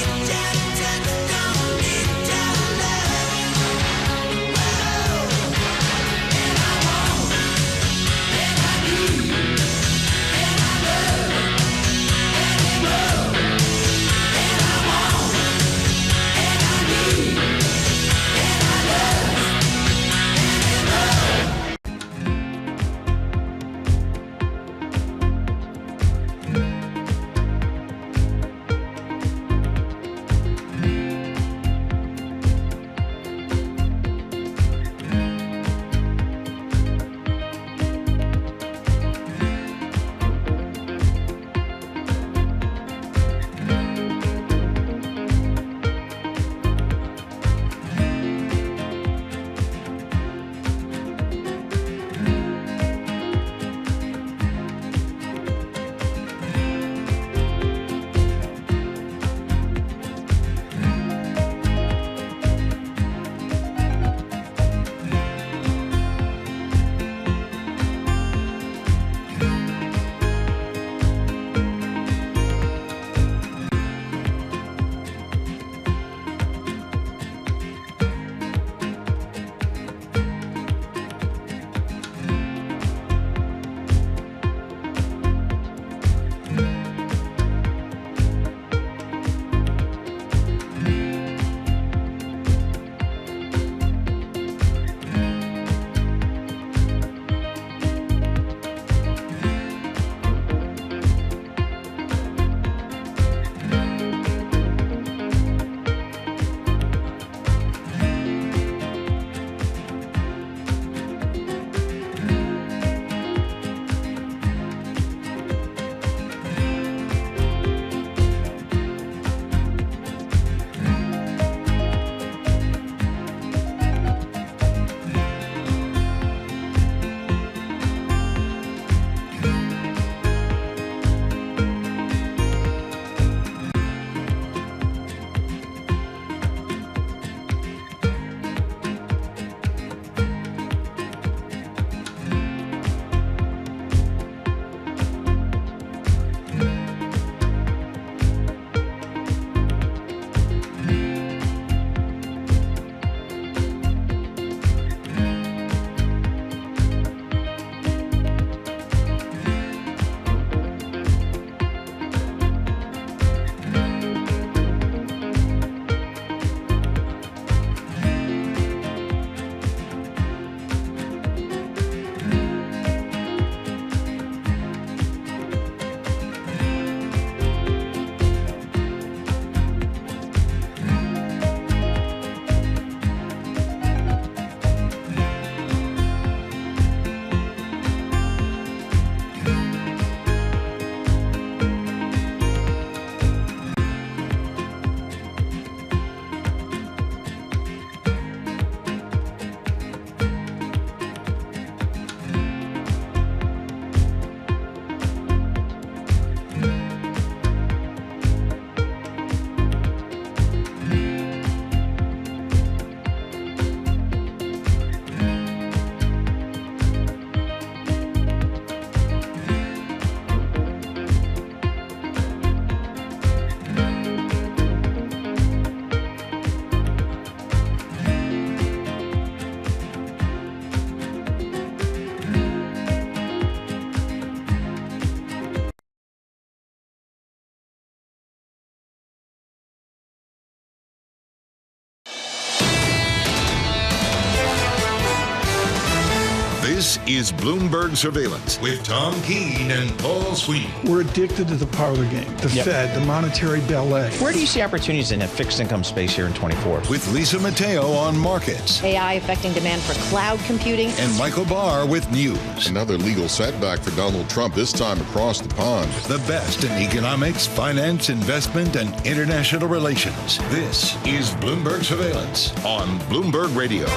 This is Bloomberg Surveillance with Tom Keene and Paul Sweeney. We're addicted to the parlor game, the Fed, the monetary ballet. Where do you see opportunities in a fixed income space here in 24? With Lisa Mateo on markets. AI affecting demand for cloud computing. And Michael Barr with news. Another legal setback for Donald Trump, this time across the pond. The best in economics, finance, investment, and international relations. This is Bloomberg Surveillance on Bloomberg Radio.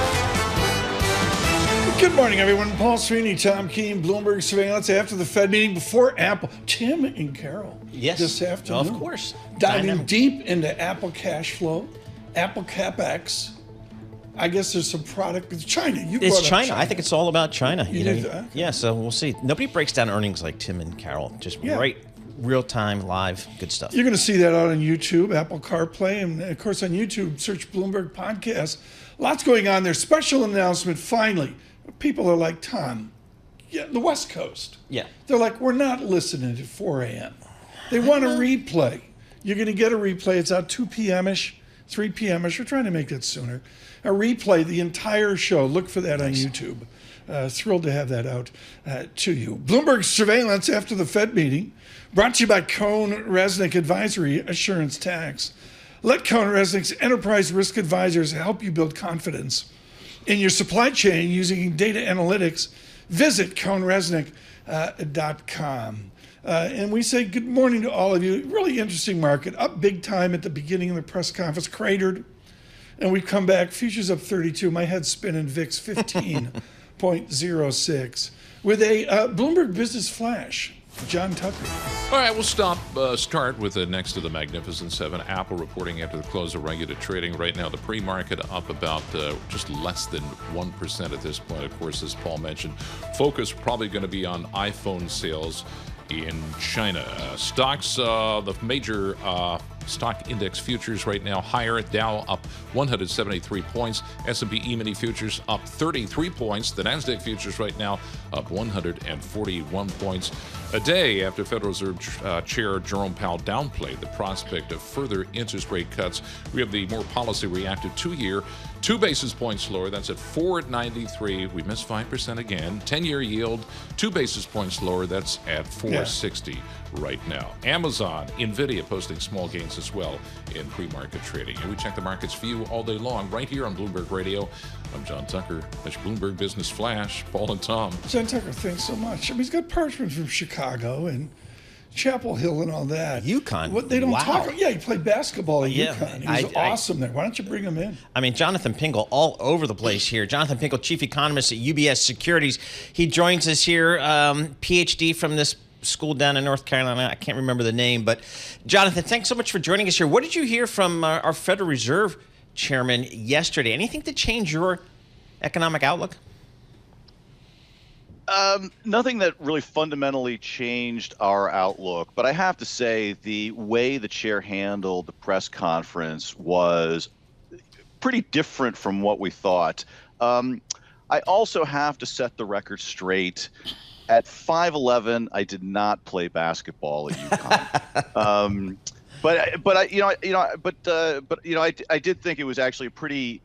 Good morning, everyone. Paul Sweeney, Tom Keene, Bloomberg Surveillance after the Fed meeting before Apple. Tim and Carol. Yes. This afternoon. Of course. Diving deep into Apple cash flow, Apple CapEx. I guess there's some product. It's China. It's China. I think it's all about China. Okay. Yeah, so we'll see. Nobody breaks down earnings like Tim and Carol. Just right, real time, live, good stuff. You're going to see that out on YouTube, Apple CarPlay, and of course on YouTube, search Bloomberg Podcast. Lots going on there. Special announcement, finally. People are like, Tom, the West Coast. Yeah. They're like, we're not listening at 4 a.m. They want a replay. You're going to get a replay. It's out 2 p.m.-ish, 3 p.m.-ish. We're trying to make it sooner. A replay, the entire show. Look for that on YouTube. Thrilled to have that out to you. Bloomberg Surveillance after the Fed meeting, brought to you by Cohn-Resnick Advisory Assurance Tax. Let Cohn-Resnick's enterprise risk advisors help you build confidence in your supply chain using data analytics. Visit cohnresnick.com. And we say good morning to all of you. Really interesting market. Up big time at the beginning of the press conference. Cratered. And we come back. Futures up 32. My head's spinning. VIX 15.06. With a Bloomberg Business Flash. John Tucker. All right, we'll start with the next of the Magnificent Seven. Apple reporting after the close of regular trading. Right now, the pre-market up about just less than 1% at this point. Of course, as Paul mentioned, focus probably going to be on iPhone sales in China. Stocks, the major stock index futures right now higher. Dow up 173 points. S&P E-mini futures up 33 points. The Nasdaq futures right now up 141 points. A day after Federal Reserve Chair Jerome Powell downplayed the prospect of further interest rate cuts, we have the more policy-reactive 2-year, 2 basis points lower. That's at 4.93. We missed 5% again. 10-year yield, 2 basis points lower. That's at 4.60 right now. Amazon, Nvidia posting small gains as well in pre-market trading. And we check the markets for you all day long right here on Bloomberg Radio. I'm John Tucker. That's Bloomberg Business Flash. Paul and Tom. John Tucker, thanks so much. I mean, he's got parchment from Chicago and Chapel Hill and all that. UConn. What they don't talk about. Yeah, he played basketball at UConn. He was awesome there. Why don't you bring him in? I mean, Jonathan Pingle all over the place here. Jonathan Pingle, Chief Economist at UBS Securities. He joins us here, PhD from this school down in North Carolina. I can't remember the name. But, Jonathan, thanks so much for joining us here. What did you hear from our Federal Reserve Chairman yesterday? Anything to change your economic outlook? Nothing that really fundamentally changed our outlook, but I have to say the way the chair handled the press conference was pretty different from what we thought. I also have to set the record straight. At 5'11", I did not play basketball at UConn. I did think it was actually a pretty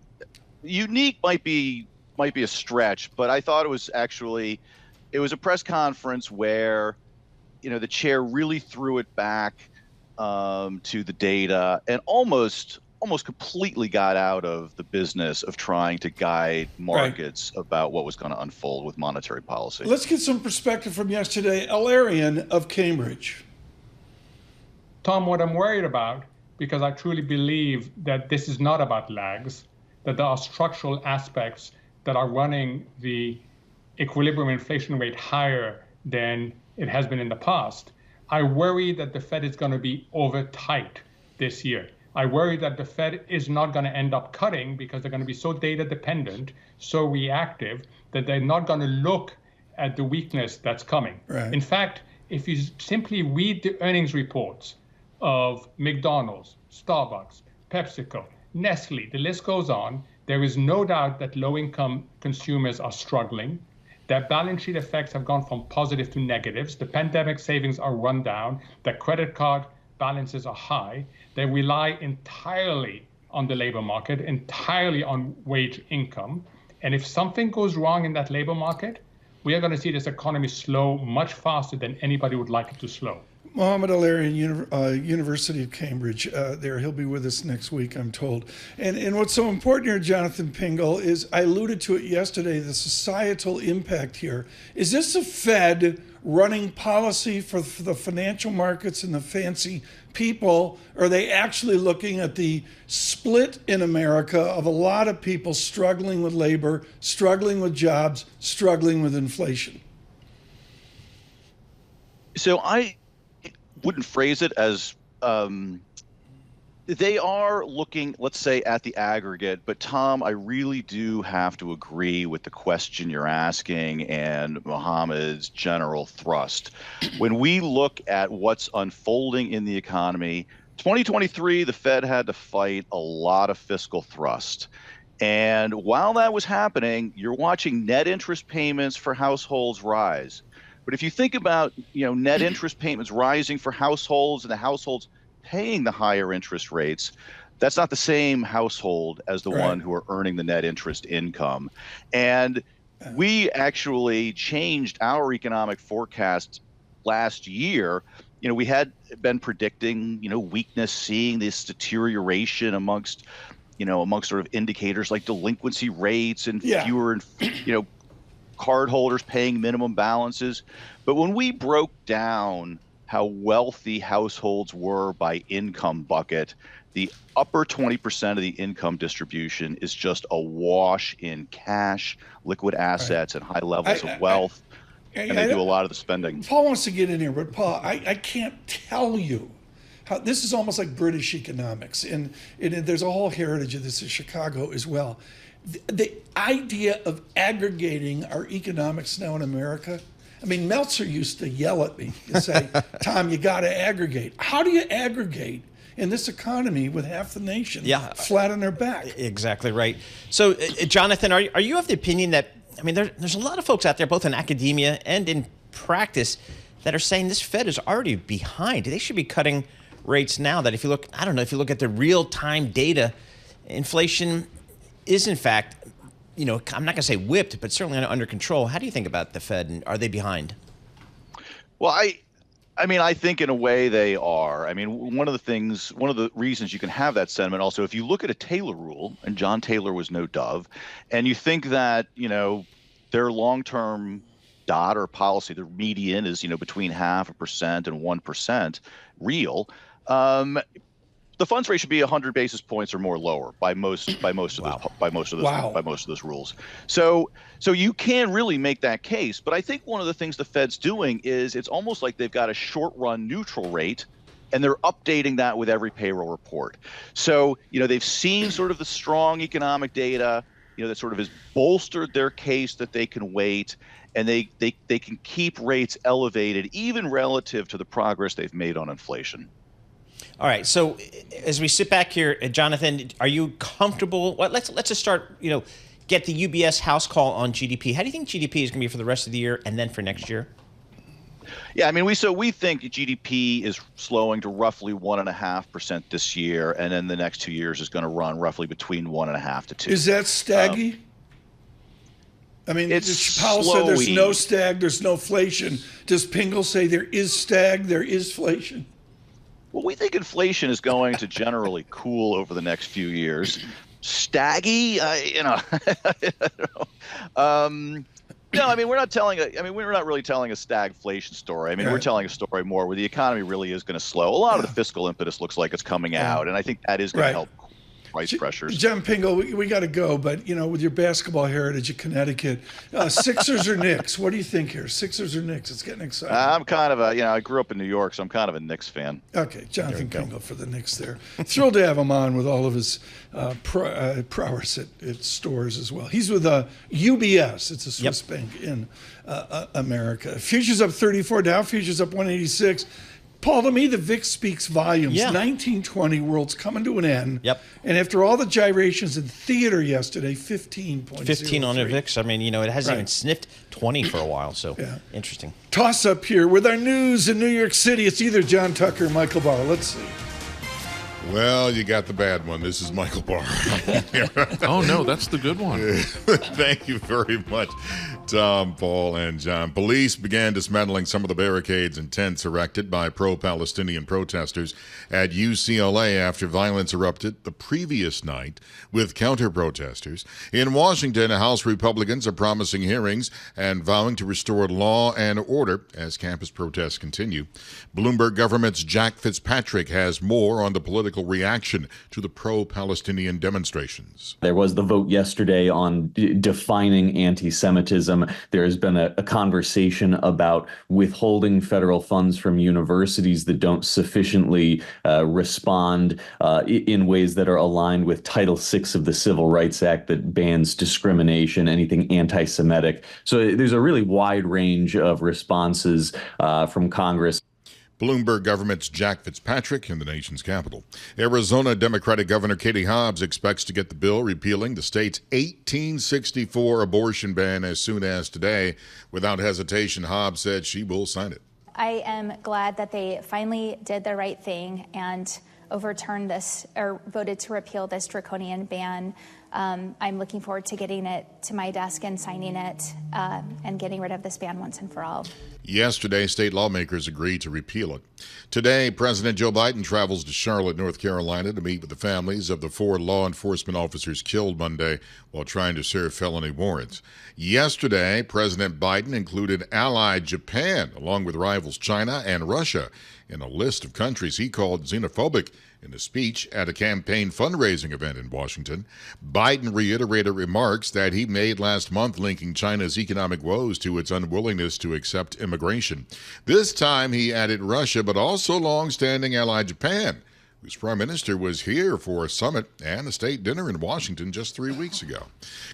unique. Might be a stretch, but I thought it was a press conference where, the chair really threw it back to the data and almost completely got out of the business of trying to guide markets about what was going to unfold with monetary policy. Let's get some perspective from yesterday. Alarian of Cambridge. Tom, what I'm worried about, because I truly believe that this is not about lags, that there are structural aspects that are running the equilibrium inflation rate higher than it has been in the past. I worry that the Fed is going to be over tight this year. I worry that the Fed is not going to end up cutting because they're going to be so data dependent, so reactive, that they're not going to look at the weakness that's coming. Right. In fact, if you simply read the earnings reports of McDonald's, Starbucks, PepsiCo, Nestle, the list goes on, there is no doubt that low-income consumers are struggling. Their balance sheet effects have gone from positive to negatives. The pandemic savings are run down. Their credit card balances are high. They rely entirely on the labor market, entirely on wage income. And if something goes wrong in that labor market, we are going to see this economy slow much faster than anybody would like it to slow. Mohammed Al-Arian, University of Cambridge, there. He'll be with us next week, I'm told. And what's so important here, Jonathan Pingle, is I alluded to it yesterday, the societal impact here. Is this a Fed running policy for the financial markets and the fancy people? Or are they actually looking at the split in America of a lot of people struggling with labor, struggling with jobs, struggling with inflation? So I wouldn't phrase it as they are looking, let's say, at the aggregate. But Tom, I really do have to agree with the question you're asking and Mohammed's general thrust. When we look at what's unfolding in the economy, 2023, the Fed had to fight a lot of fiscal thrust. And while that was happening, you're watching net interest payments for households rise. But if you think about, net interest payments rising for households and the households paying the higher interest rates, that's not the same household as the one who are earning the net interest income. And we actually changed our economic forecast last year. We had been predicting, weakness, seeing this deterioration amongst sort of indicators like delinquency rates and fewer and, cardholders paying minimum balances. But when we broke down how wealthy households were by income bucket, the upper 20% of the income distribution is just awash in cash, liquid assets, and high levels of wealth. And they do a lot of the spending. Paul wants to get in here, but Paul, I can't tell you how this is almost like British economics. And there's a whole heritage of this in Chicago as well. The idea of aggregating our economics now in America, I mean, Meltzer used to yell at me and say, Tom, you got to aggregate. How do you aggregate in this economy with half the nation flat on their back? Exactly right. So, Jonathan, are you of the opinion that, there's a lot of folks out there, both in academia and in practice, that are saying this Fed is already behind. They should be cutting rates now. That if you look at the real-time data, inflation is in fact, I'm not going to say whipped, but certainly under control. How do you think about the Fed, and are they behind? Well, I think in a way they are. One of the reasons you can have that sentiment also, if you look at a Taylor rule, and John Taylor was no dove, and you think that, their long-term dot or policy, their median is, between 0.5% and 1% real, the funds rate should be 100 basis points or more lower by most of those rules. So you can really make that case. But I think one of the things the Fed's doing is it's almost like they've got a short-run neutral rate, and they're updating that with every payroll report. So they've seen sort of the strong economic data, that sort of has bolstered their case that they can wait, and they can keep rates elevated even relative to the progress they've made on inflation. All right. So as we sit back here, Jonathan, are you comfortable? Well, let's just start, get the UBS house call on GDP. How do you think GDP is going to be for the rest of the year and then for next year? Yeah, we think GDP is slowing to roughly 1.5% this year, and then the next 2 years is going to run roughly between 1.5 to 2. Is that staggy? Powell said there's no stag, there's no inflation. Does Pingle say there is stag, there is inflation? Well, we think inflation is going to generally cool over the next few years. Staggy, I don't know. No, we're not really telling a stagflation story. We're telling a story more where the economy really is going to slow. A lot of the fiscal impetus looks like it's coming out, and I think that is going to help price pressures. John Pingle, we got to go, but with your basketball heritage at Connecticut, Sixers or Knicks? What do you think here? Sixers or Knicks? It's getting exciting. I'm kind of I grew up in New York, so I'm kind of a Knicks fan. Okay, Jonathan Pingle for the Knicks there. Thrilled to have him on with all of his prowess at stores as well. He's with UBS. It's a Swiss bank in America. Futures up 34, Dow futures up 186. Paul, to me, the VIX speaks volumes. 1920 world's coming to an end. Yep. And after all the gyrations in theater yesterday, 15.03. 15 on the VIX. It hasn't even sniffed 20 for a while, so interesting. Toss up here with our news in New York City. It's either John Tucker or Michael Barr. Let's see. Well, you got the bad one. This is Michael Barr. Oh, no, that's the good one. Thank you very much, Tom, Paul, and John. Police began dismantling some of the barricades and tents erected by pro-Palestinian protesters at UCLA after violence erupted the previous night with counter-protesters. In Washington, House Republicans are promising hearings and vowing to restore law and order as campus protests continue. Bloomberg government's Jack Fitzpatrick has more on the political reaction to the pro-Palestinian demonstrations. There was the vote yesterday on defining anti-Semitism. There has been a conversation about withholding federal funds from universities that don't sufficiently respond in ways that are aligned with Title VI of the Civil Rights Act that bans discrimination, anything anti-Semitic. So there's a really wide range of responses from Congress. Bloomberg government's Jack Fitzpatrick in the nation's capital. Arizona Democratic Governor Katie Hobbs expects to get the bill repealing the state's 1864 abortion ban as soon as today. Without hesitation, Hobbs said she will sign it. I am glad that they finally did the right thing and overturned this or voted to repeal this draconian ban. I'm looking forward to getting it to my desk and signing it and getting rid of this ban once and for all. Yesterday, state lawmakers agreed to repeal it. Today, President Joe Biden travels to Charlotte, North Carolina to meet with the families of the 4 law enforcement officers killed Monday while trying to serve felony warrants. Yesterday, President Biden included allied Japan, along with rivals China and Russia, in a list of countries he called xenophobic in a speech at a campaign fundraising event in Washington. Biden reiterated remarks that he made last month linking China's economic woes to its unwillingness to accept immigration. This time he added Russia, but also long-standing ally Japan, whose prime minister was here for a summit and a state dinner in Washington just 3 weeks ago.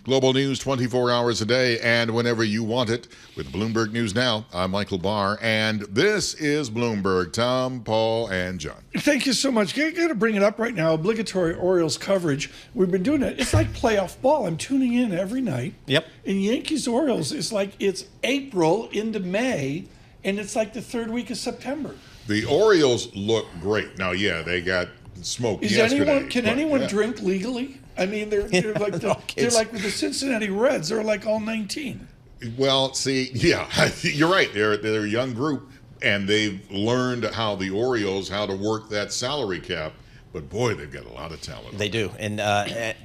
Global news 24 hours a day and whenever you want it. With Bloomberg News Now, I'm Michael Barr, and this is Bloomberg. Tom, Paul, and John. Thank you so much. I got to bring it up right now. Obligatory Orioles coverage. We've been doing it. It's like playoff ball. I'm tuning in every night. Yep. And Yankees-Orioles is like it's April into May, and it's like the third week of September. The Orioles look great. Now, yeah, they got smoked yesterday. Can anyone drink legally? I mean, they're like they're like with the Cincinnati Reds. They're like all 19. Well, see, yeah, you're right. They're a young group, and they've learned how to work that salary cap. But boy, they've got a lot of talent. They do, and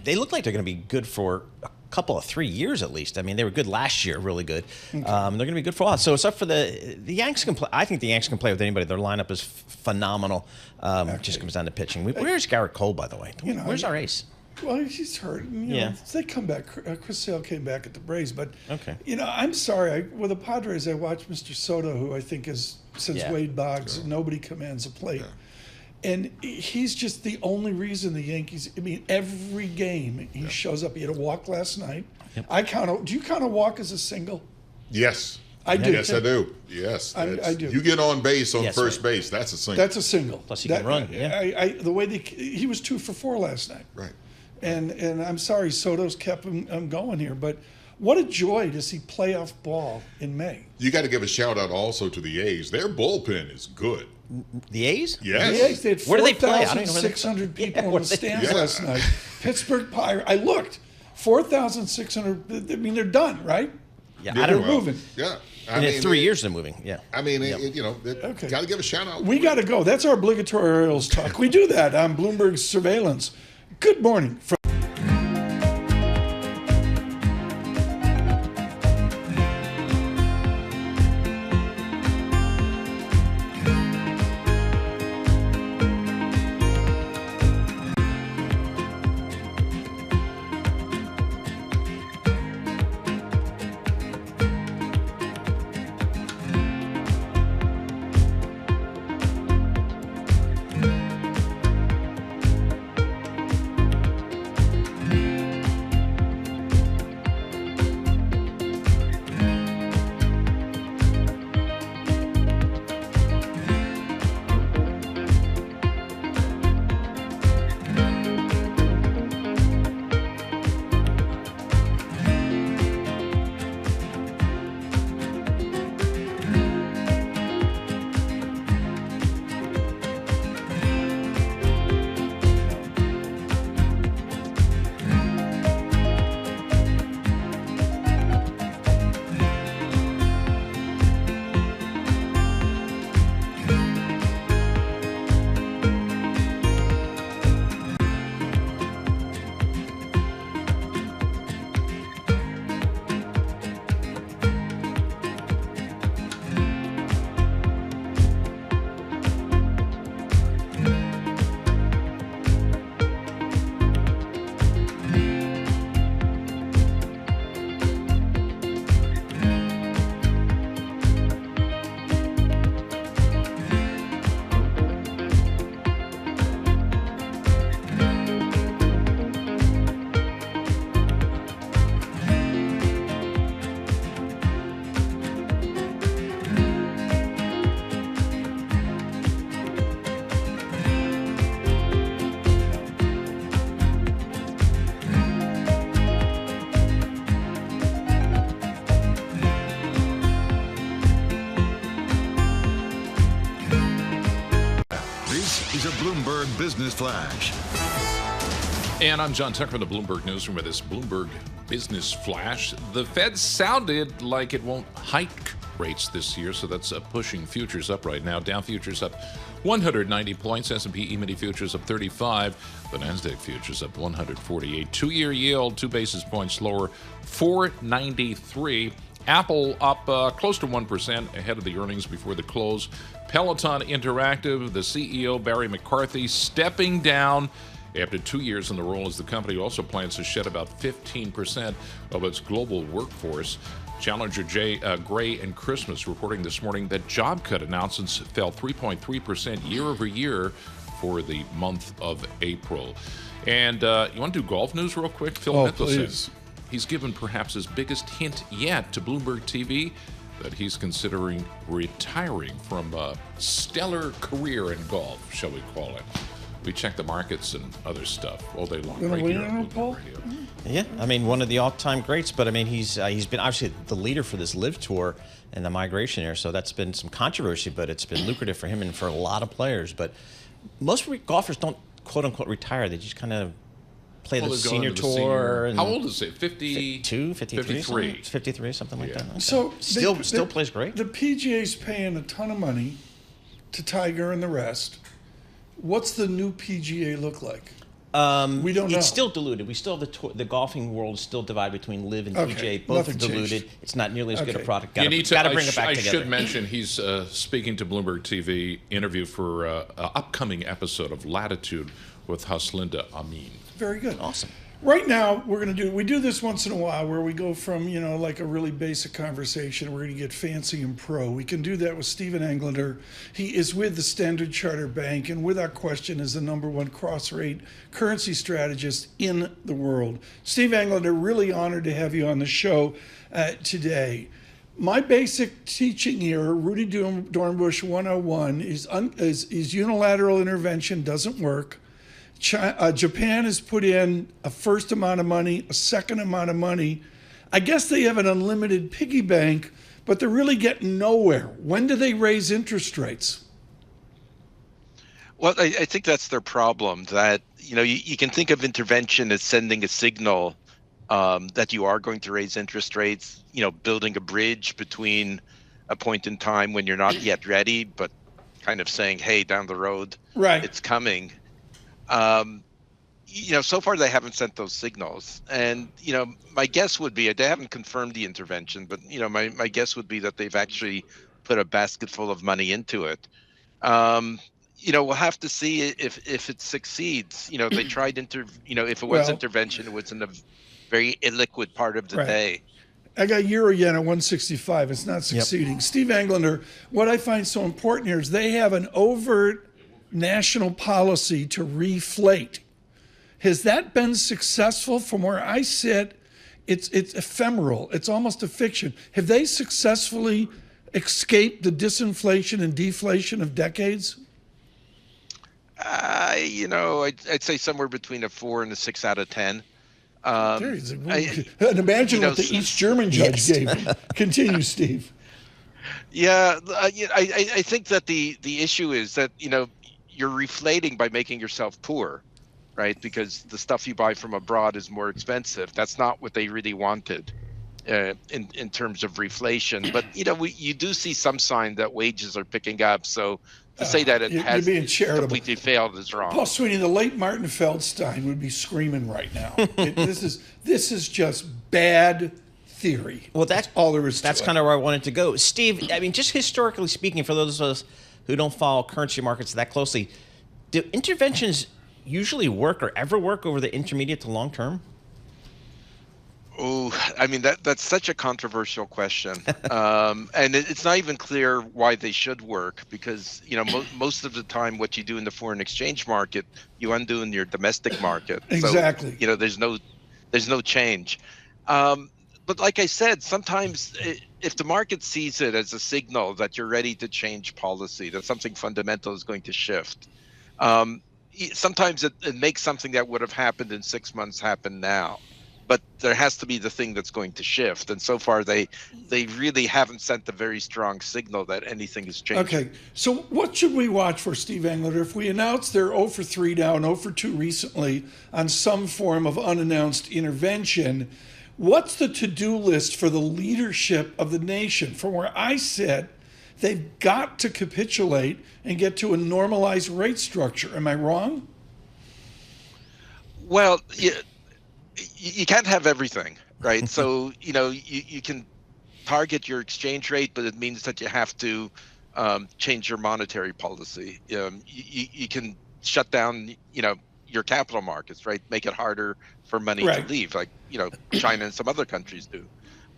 they look like they're going to be good for a couple of 3 years at least. I mean, they were good last year, really good. Okay. They're going to be good for a while. So it's up for the Yanks can play. I think the Yanks can play with anybody. Their lineup is phenomenal. It just comes down to pitching. Where's Garrett Cole, by the way? Where's our ace? Well, he's hurt. You know, they come back. Chris Sale came back at the Braves, but I'm sorry. With the Padres, I watched Mr. Soto, who I think is since Wade Boggs, nobody commands a plate. Yeah. And he's just the only reason the Yankees, I mean, every game he shows up. He had a walk last night. Yep. Do you count a walk as a single? Yes. I do. Yes, I do. Yes. I do. You get on base on first base, that's a single. That's a single. Plus he can run. The way he was 2 for 4 last night. Right. And I'm sorry, Soto's kept him going here, but what a joy to see playoff ball in May. You got to give a shout out also to the A's. Their bullpen is good. The A's? Yes. The A's, they had Where do they play? 4,600 people in the stands last night. Pittsburgh Pirates. I looked. 4,600. I mean, they're done, right? Yeah, they're moving. Yeah. In 3 years they're moving. Yeah. I mean, got to give a shout out. We got to go. That's our obligatory Orioles talk. We do that on Bloomberg Surveillance. Good morning. Business Flash. And I'm John Tucker in the Bloomberg Newsroom with this Bloomberg Business Flash. The Fed sounded like it won't hike rates this year, so that's pushing futures up right now. Dow futures up 190 points, S&P E-mini futures up 35, the Nasdaq futures up 148. Two-year yield 2 basis points lower, 493. Apple up close to 1% ahead of the earnings before the close. Peloton Interactive, the CEO Barry McCarthy stepping down after 2 years in the role, as the company also plans to shed about 15% of its global workforce. Challenger Gray and Christmas reporting this morning that job cut announcements fell 3.3% year over year for the month of April. And you want to do golf news real quick? Phil Mickelson. Please. He's given perhaps his biggest hint yet to Bloomberg TV that he's considering retiring from a stellar career in golf, shall we call it. We check the markets and other stuff all day long. Right here on Bloomberg Radio. Yeah, I mean, one of the all-time greats, but I mean, he's been obviously the leader for this live tour and the migration era, so that's been some controversy, but it's been lucrative for him and for a lot of players. But most golfers don't quote-unquote retire. They just kind of play the senior tour. How old is it? 52, 53? 53, something like that. Okay. So still plays great. The PGA's paying a ton of money to Tiger and the rest. What's the new PGA look like? We don't know. It's still diluted. We still have the golfing world is still divided between live and PGA. Both are diluted. Changed. It's not nearly as good a product. Got to bring it back together. I should mention he's speaking to Bloomberg TV interview for an upcoming episode of Latitude with Haslinda Amin. Very good. Awesome. Right now, we do this once in a while where we go from, like a really basic conversation, we're going to get fancy and pro. We can do that with Stephen Englander. He is with the Standard Chartered Bank, and with our question is the #1 cross-rate currency strategist in the world. Steve Englander, really honored to have you on the show today. My basic teaching here, Rudy Dornbush 101, is unilateral intervention doesn't work. Japan has put in a first amount of money, a second amount of money. I guess they have an unlimited piggy bank, but they're really getting nowhere. When do they raise interest rates? Well, I think that's their problem, that, you can think of intervention as sending a signal that you are going to raise interest rates, building a bridge between a point in time when you're not yet ready, but kind of saying, hey, down the road, right, it's coming. So far they haven't sent those signals, and my guess would be, they haven't confirmed the intervention, but my guess would be that they've actually put a basket full of money into it. We'll have to see if it succeeds. They tried if it was intervention, it was in a very illiquid part of the day. I got Euro Yen at 165. It's not succeeding. Yep. Steve Englander, what I find so important here is they have an overt national policy to reflate. Has that been successful? From where I sit, it's ephemeral. It's almost a fiction. Have they successfully escaped the disinflation and deflation of decades? I'd say somewhere between a 4 and a 6 out of 10. And imagine what the East German judge gave him. Continue, Steve. Yeah, I think that the issue is that you're reflating by making yourself poor, right? Because the stuff you buy from abroad is more expensive. That's not what they really wanted in terms of reflation. But you do see some sign that wages are picking up. So to say that it has completely failed is wrong. Paul Sweeney, the late Martin Feldstein would be screaming right now. This is just bad theory. Well, that's all there is to it. That's kind of where I wanted to go. Steve, I mean, just historically speaking, for those of us who don't follow currency markets that closely, do interventions usually work or ever work over the intermediate to long term? Oh, I mean, that's such a controversial question. And it's not even clear why they should work, because, most of the time what you do in the foreign exchange market, you undo in your domestic market. Exactly. So, there's no change. But like I said, sometimes if the market sees it as a signal that you're ready to change policy, that something fundamental is going to shift, sometimes it makes something that would have happened in 6 months happen now. but there has to be the thing that's going to shift. And so far, they really haven't sent a very strong signal that anything is changing. Okay, so what should we watch for, Steve Englander? If we announce they're 0 for 3 now and 0 for 2 recently on some form of unannounced intervention, what's the to-do list for the leadership of the nation? From where I sit, they've got to capitulate and get to a normalized rate structure. Am I wrong? Well, you can't have everything, right? So, you can target your exchange rate, but it means that you have to change your monetary policy. You can shut down, your capital markets, right? Make it harder for money to leave, like, China and some other countries do.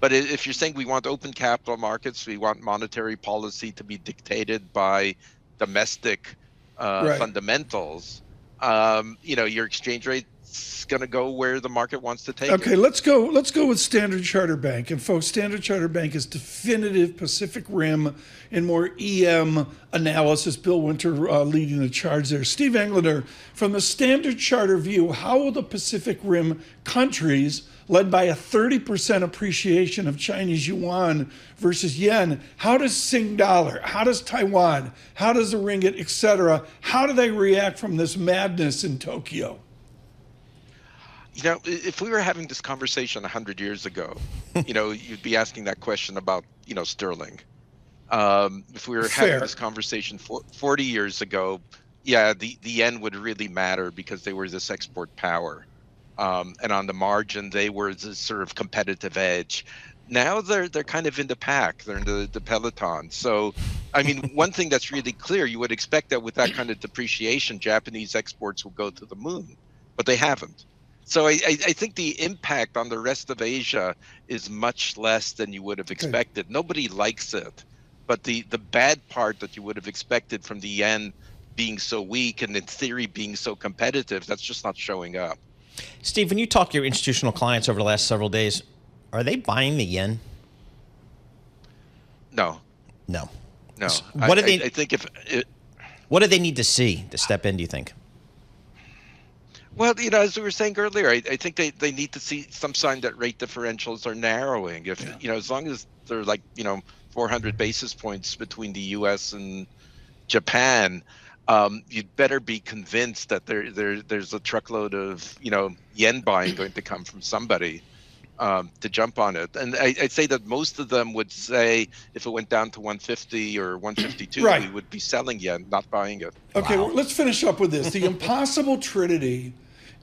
But if you're saying we want open capital markets, we want monetary policy to be dictated by domestic fundamentals, your exchange rate's going to go where the market wants to take it. Okay, let's go with Standard Chartered Bank. And folks, Standard Chartered Bank is definitive Pacific Rim and more EM analysis. Bill Winter leading the charge there. Steve Englander, from the Standard Chartered view, how will the Pacific Rim countries, led by a 30% appreciation of Chinese yuan versus yen, how does Sing dollar, how does Taiwan, how does the ringgit, et cetera, how do they react from this madness in Tokyo? If we were having this conversation 100 years ago, you'd be asking that question about, sterling. If we were having this conversation 40 years ago, the yen would really matter because they were this export power. And on the margin, they were this sort of competitive edge. Now they're kind of in the pack. They're in the peloton. So, one thing that's really clear, you would expect that with that kind of depreciation, Japanese exports will go to the moon, but they haven't. So I think the impact on the rest of Asia is much less than you would have expected. Nobody likes it, but the bad part that you would have expected from the yen being so weak and in theory being so competitive, that's just not showing up. Steve, when you talk to your institutional clients over the last several days, are they buying the yen? No. What do they? I think what do they need to see to step in, do you think? Well, as we were saying earlier, I think they need to see some sign that rate differentials are narrowing. If as long as they're 400 basis points between the U.S. and Japan, you'd better be convinced that there's a truckload of yen buying going to come from somebody to jump on it. And I'd say that most of them would say if it went down to 150 or 152, we would be selling yen, not buying it. Okay, well, let's finish up with this. The impossible trinity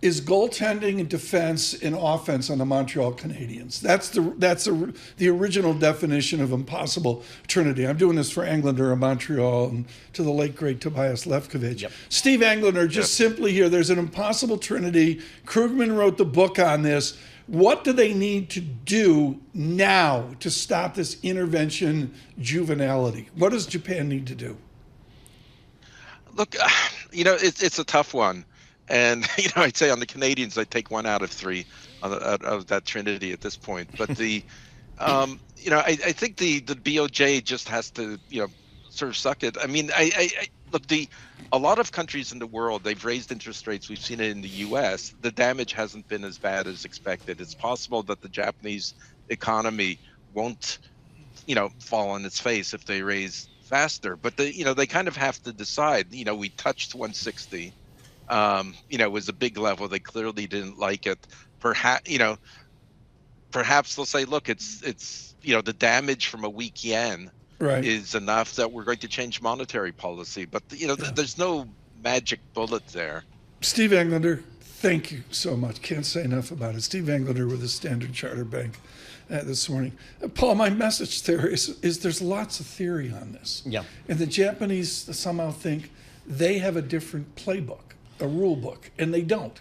is goaltending and defense and offense on the Montreal Canadiens. That's the original definition of impossible trinity. I'm doing this for Englander of Montreal and to the late great Tobias Lefkovich. Yep. Steve Englander, just simply here, there's an impossible trinity. Krugman wrote the book on this. What do they need to do now to stop this intervention juvenility? What does Japan need to do? Look, it's a tough one. And, I'd say on the Canadians, I'd take 1 out of 3 out of that trinity at this point. But I think the BOJ just has to, sort of suck it. Look, a lot of countries in the world, they've raised interest rates. We've seen it in the U.S. The damage hasn't been as bad as expected. It's possible that the Japanese economy won't, fall on its face if they raise faster. But they kind of have to decide. We touched 160. Was a big level. They clearly didn't like it. Perhaps they'll say, look, it's the damage from a weak yen is enough that we're going to change monetary policy. But there's no magic bullet there. Steve Englander, thank you so much. Can't say enough about it. Steve Englander with the Standard Chartered Bank this morning. Paul, my message there is there's lots of theory on this. Yeah. And the Japanese somehow think they have a different playbook, a rule book, and they don't.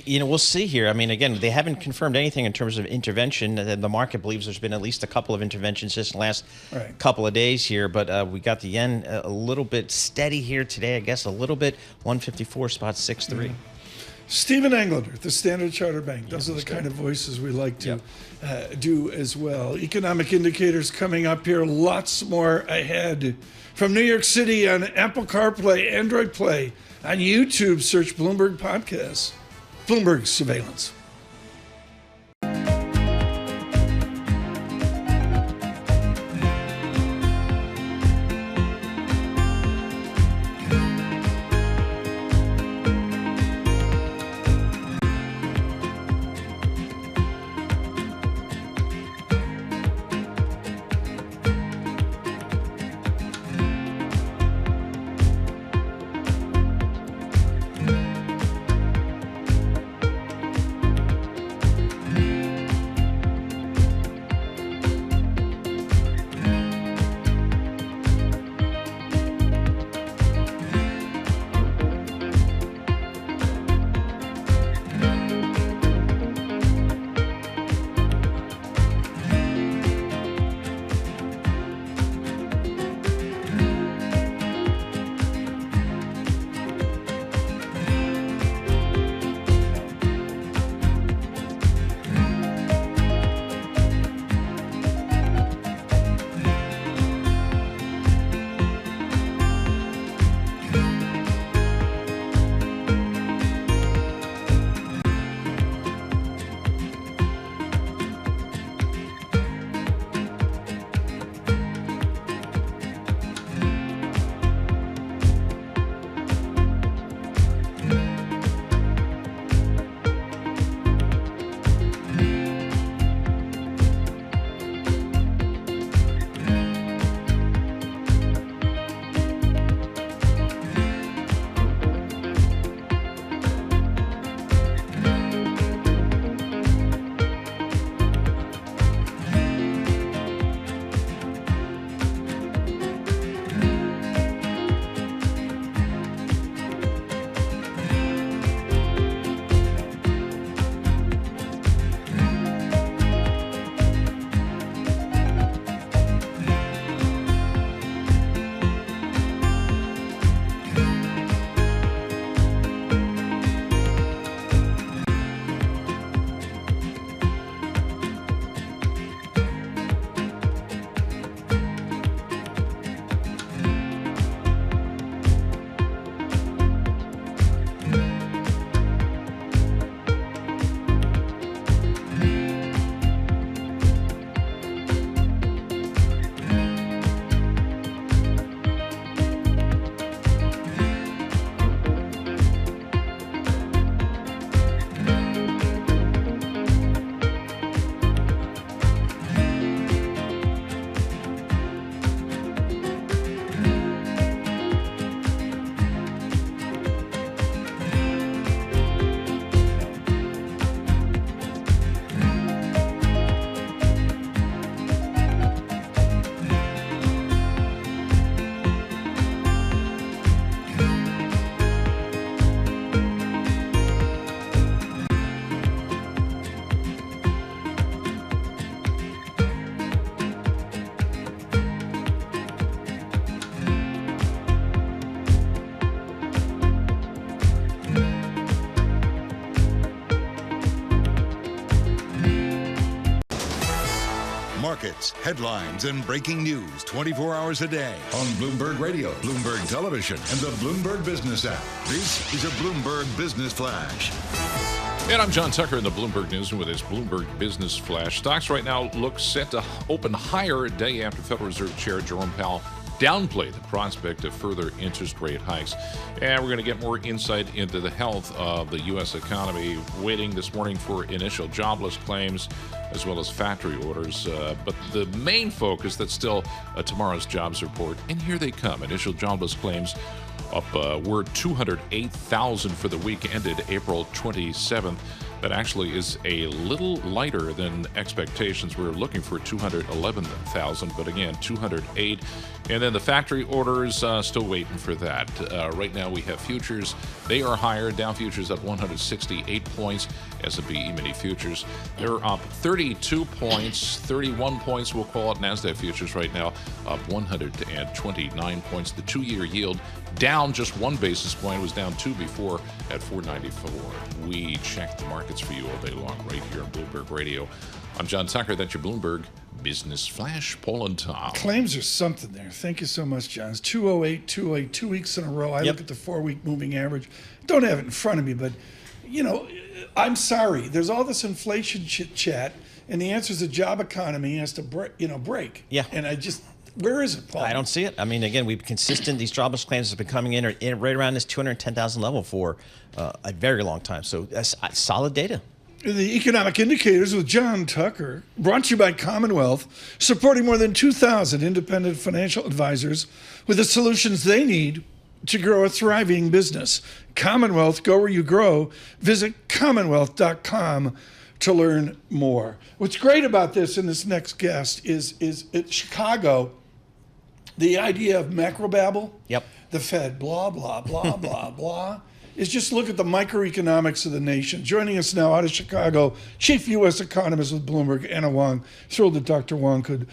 We'll see here. Again, they haven't confirmed anything in terms of intervention. The market believes there's been at least a couple of interventions just in the last couple of days here, but we got the yen a little bit steady here today, I guess, a little bit, 154.63. Stephen Englander, the Standard Chartered Bank. Those are the kind of voices we like to do as well. Economic indicators coming up here, lots more ahead. From New York City on Apple CarPlay, Android Play, on YouTube, search Bloomberg Podcasts. Bloomberg Surveillance. markets, headlines, and breaking news 24 hours a day on Bloomberg Radio, Bloomberg Television, and the Bloomberg Business app. This is a Bloomberg Business Flash. And I'm John Tucker in the Bloomberg Newsroom with his Bloomberg Business Flash. Stocks right now look set to open higher a day after Federal Reserve Chair Jerome Powell downplayed the prospect of further interest rate hikes. And we're going to get more insight into the health of the U.S. economy, waiting this morning for initial jobless claims as well as factory orders. But the main focus, that's still tomorrow's jobs report. And here they come. Initial jobless claims up were 208,000 for the week ended April 27th. That actually is a little lighter than expectations. We were looking for 211,000, but again, 208. And then the factory orders, still waiting for that. Right now we have futures. They are higher. Dow futures up 168 points. S&P E-mini futures, they're up 32 points, 31 points we'll call it. NASDAQ futures right now up 129 points. The 2-year yield down just 1 basis point. It was down 2 before at 494. We check the markets for you all day long right here on Bloomberg Radio. I'm John Tucker. That's your Bloomberg Business Flash. Paul and Tom. Claims are something there. Thank you so much, John. It's 208, 208, 2 weeks in a row. I look at the 4-week moving average. Don't have it in front of me, but, you know, I'm sorry. There's all this inflation chit-chat, and the answer is the job economy has to break. Yeah. And where is it, Paul? I don't see it. I mean, again, we've consistent. These jobless claims have been coming in right around this 210,000 level for a very long time. So that's solid data. The Economic Indicators with John Tucker, brought to you by Commonwealth, supporting more than 2,000 independent financial advisors with the solutions they need to grow a thriving business. Commonwealth, go where you grow. Visit commonwealth.com to learn more. What's great about this and this next guest is at Chicago, the idea of macrobabble, the Fed, blah, blah, blah, blah, blah, is just look at the microeconomics of the nation. Joining us now out of Chicago, Chief U.S. Economist with Bloomberg, Anna Wong. Thrilled that Dr. Wong could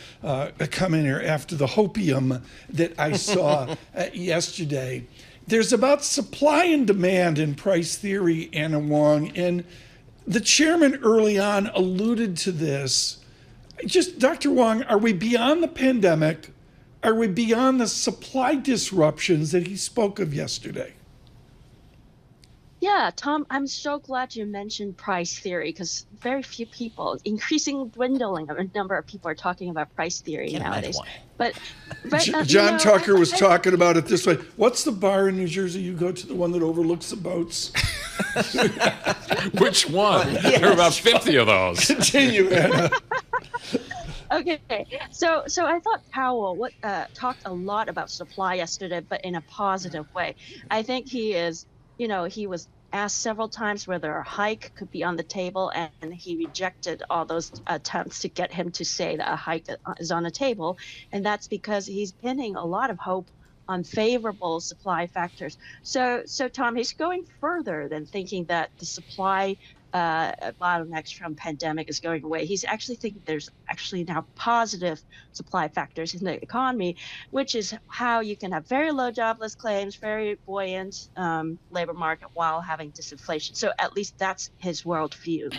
come in here after the hopium that I saw yesterday. There's about supply and demand in price theory, Anna Wong, and the chairman early on alluded to this. Just, Dr. Wong, are we beyond the pandemic? Are we beyond the supply disruptions that he spoke of yesterday? Yeah, Tom, I'm so glad you mentioned price theory because very few people, increasing dwindling of a number of people are talking about price theory nowadays. But John Tucker was talking about it this way. What's the bar in New Jersey you go to, the one that overlooks the boats? Which one? There are about 50 of those. Continue, Anna. Okay, so I thought Powell talked a lot about supply yesterday, but in a positive way. I think he is, he was asked several times whether a hike could be on the table, and he rejected all those attempts to get him to say that a hike is on the table. And that's because he's pinning a lot of hope on favorable supply factors. So Tom, he's going further than thinking that the supply bottlenecks from pandemic is going away. He's actually thinking there's actually now positive supply factors in the economy, which is how you can have very low jobless claims, very buoyant labor market while having disinflation. So at least that's his worldview.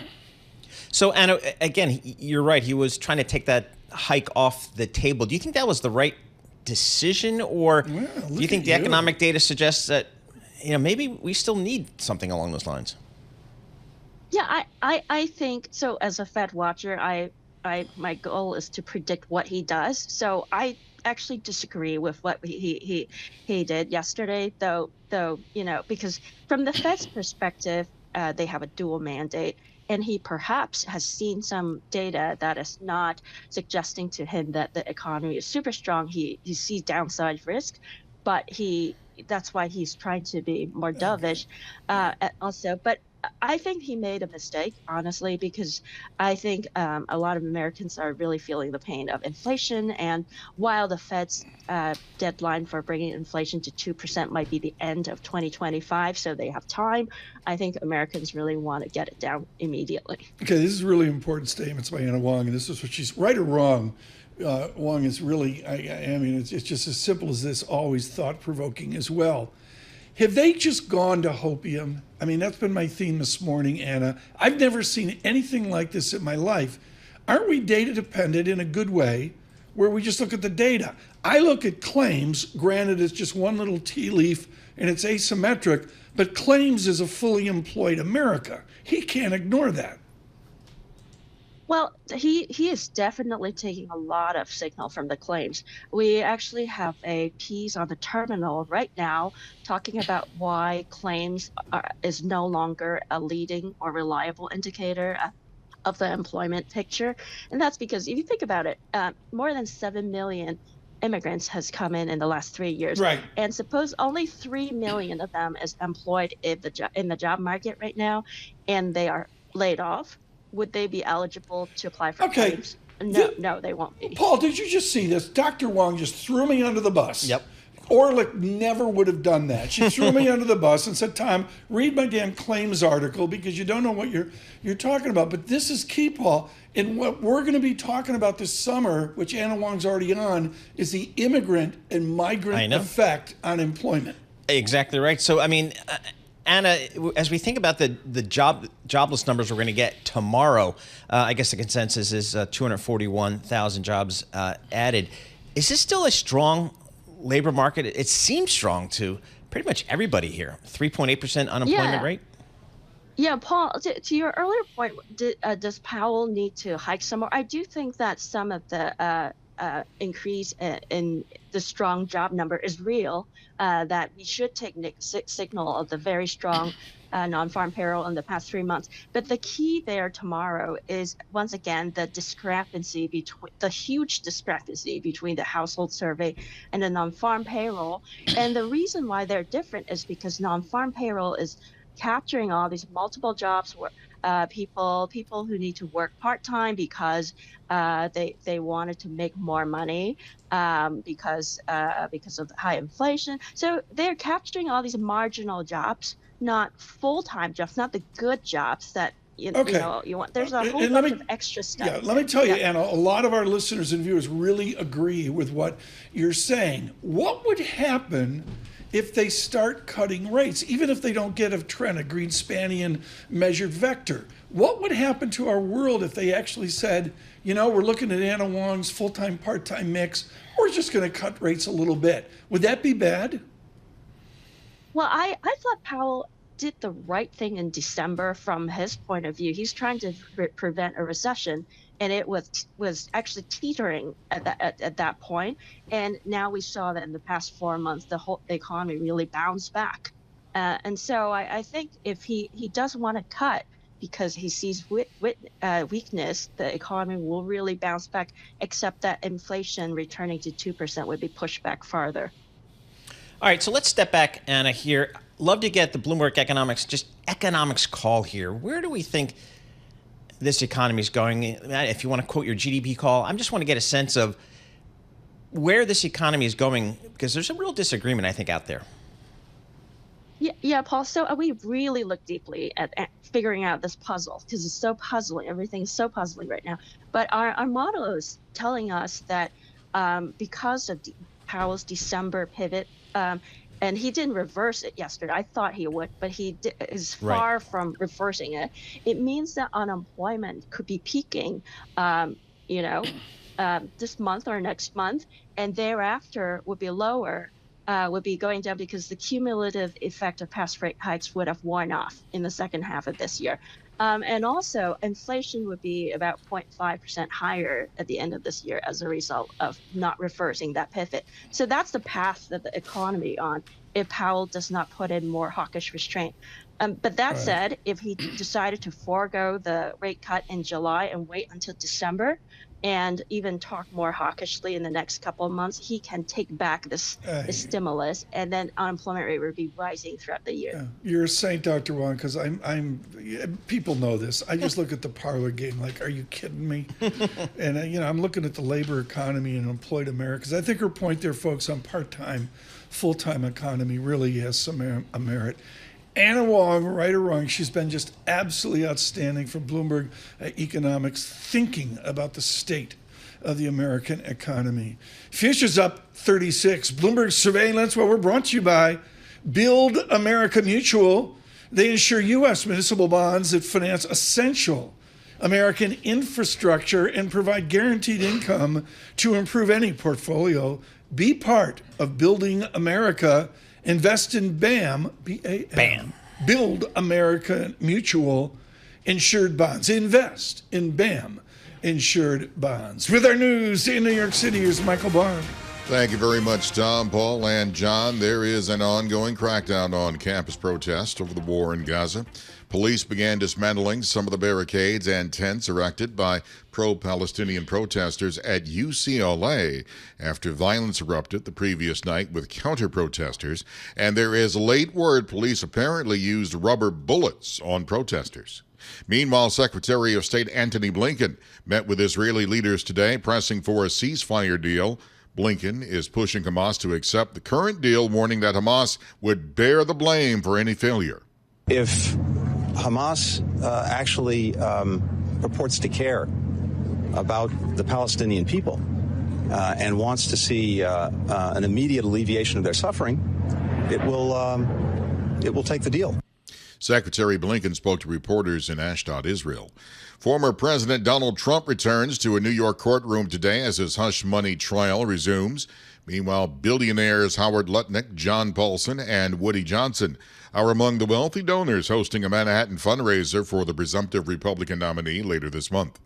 So, Anna, again, you're right. He was trying to take that hike off the table. Do you think that was the right decision, or do you think the economic data suggests that maybe we still need something along those lines? Yeah, I think so. As a Fed watcher, my goal is to predict what he does. So I actually disagree with what he did yesterday, though because from the Fed's perspective, they have a dual mandate, and he perhaps has seen some data that is not suggesting to him that the economy is super strong. He sees downside risk, but that's why he's trying to be more dovish also. But I think he made a mistake, honestly, because I think a lot of Americans are really feeling the pain of inflation. And while the Fed's deadline for bringing inflation to 2% might be the end of 2025, so they have time, I think Americans really want to get it down immediately. Okay, this is really important statements by Anna Wong, and this is what she's right or wrong. Wong is really, I mean, it's just as simple as this, always thought-provoking as well. Have they just gone to hopium? I mean, that's been my theme this morning, Anna. I've never seen anything like this in my life. Aren't we data dependent in a good way where we just look at the data? I look at claims, granted it's just one little tea leaf and it's asymmetric, but claims is a fully employed America. He can't ignore that. Well, he is definitely taking a lot of signal from the claims. We actually have a piece on the terminal right now talking about why claims is no longer a leading or reliable indicator of the employment picture. And that's because if you think about it, more than 7 million immigrants has come in the last 3 years. Right. And suppose only 3 million of them is employed in the job market right now, and they are laid off. Would they be eligible to apply for claims? No, they won't be. Paul, did you just see this? Dr. Wong just threw me under the bus. Yep. Orlick never would have done that. She threw me under the bus and said, Tom, read my damn claims article because you don't know what you're talking about. But this is key, Paul. And what we're going to be talking about this summer, which Anna Wong's already on, is the immigrant and migrant effect on employment. Exactly right. So, I mean, Anna, as we think about the jobless numbers we're going to get tomorrow, I guess the consensus is 241,000 jobs added. Is this still a strong labor market? It seems strong to pretty much everybody here. 3.8% unemployment rate. Yeah, Paul, to your earlier point, does Powell need to hike some more? I do think that some of the increase in the strong job number is real, that we should take signal of the very strong non-farm payroll in the past 3 months. But the key there tomorrow is, once again, the huge discrepancy between the household survey and the non-farm payroll. And the reason why they're different is because non-farm payroll is capturing all these multiple jobs where people who need to work part-time because they wanted to make more money because of the high inflation. So they're capturing all these marginal jobs, not full-time jobs, not the good jobs that you want. There's a whole bunch of extra stuff. Yeah, let me tell you, Anna, a lot of our listeners and viewers really agree with what you're saying. What would happen if they start cutting rates, even if they don't get a trend, a Greenspanian measured vector? What would happen to our world if they actually said, we're looking at Anna Wong's full-time, part-time mix, we're just going to cut rates a little bit? Would that be bad? Well, I thought Powell did the right thing in December from his point of view. He's trying to prevent a recession, and it was actually teetering at that point. And now we saw that in the past 4 months, the whole economy really bounced back. And so I think if he does want to cut because he sees weakness, the economy will really bounce back, except that inflation returning to 2% would be pushed back farther. All right, so let's step back, Anna, here. Love to get the Bloomberg economics call here. Where do we think this economy is going? If you want to quote your GDP call, I just want to get a sense of where this economy is going, because there's a real disagreement, I think, out there. Yeah, Paul. So we really look deeply at figuring out this puzzle because it's so puzzling. Everything's so puzzling right now. But our model is telling us that because of Powell's December pivot, and he didn't reverse it yesterday. I thought he would, but he is far from reversing it. It means that unemployment could be peaking, this month or next month, and thereafter would be lower, would be going down because the cumulative effect of past rate hikes would have worn off in the second half of this year. And also, inflation would be about 0.5% higher at the end of this year as a result of not reversing that pivot. So that's the path that the economy on if Powell does not put in more hawkish restraint. But that said, if he decided to forego the rate cut in July and wait until December and even talk more hawkishly in the next couple of months, he can take back this stimulus, and then unemployment rate will be rising throughout the year. Yeah. You're a saint, Dr. Wong, because I'm people know this. I just look at the parlor game like, are you kidding me? And I'm looking at the labor economy and employed Americans. I think her point there, folks, on part-time, full-time economy really has some merit. Anna Wong, right or wrong, she's been just absolutely outstanding for Bloomberg Economics, thinking about the state of the American economy. Futures up 36. Bloomberg Surveillance, well, we're brought to you by Build America Mutual. They insure U.S. municipal bonds that finance essential American infrastructure and provide guaranteed income to improve any portfolio. Be part of building America. Invest in BAM, B-A-M. BAM. Build America Mutual Insured Bonds. Invest in BAM Insured Bonds. With our news in New York City, here's Michael Barr. Thank you very much, Tom, Paul, and John. There is an ongoing crackdown on campus protests over the war in Gaza. Police began dismantling some of the barricades and tents erected by pro-Palestinian protesters at UCLA after violence erupted the previous night with counter-protesters. And there is late word police apparently used rubber bullets on protesters. Meanwhile, Secretary of State Antony Blinken met with Israeli leaders today, pressing for a ceasefire deal. Blinken is pushing Hamas to accept the current deal, warning that Hamas would bear the blame for any failure. If Hamas actually purports to care about the Palestinian people and wants to see an immediate alleviation of their suffering, it will take the deal. Secretary Blinken spoke to reporters in Ashdod, Israel. Former President Donald Trump returns to a New York courtroom today as his hush money trial resumes. Meanwhile, billionaires Howard Lutnick, John Paulson, and Woody Johnson are among the wealthy donors hosting a Manhattan fundraiser for the presumptive Republican nominee later this month.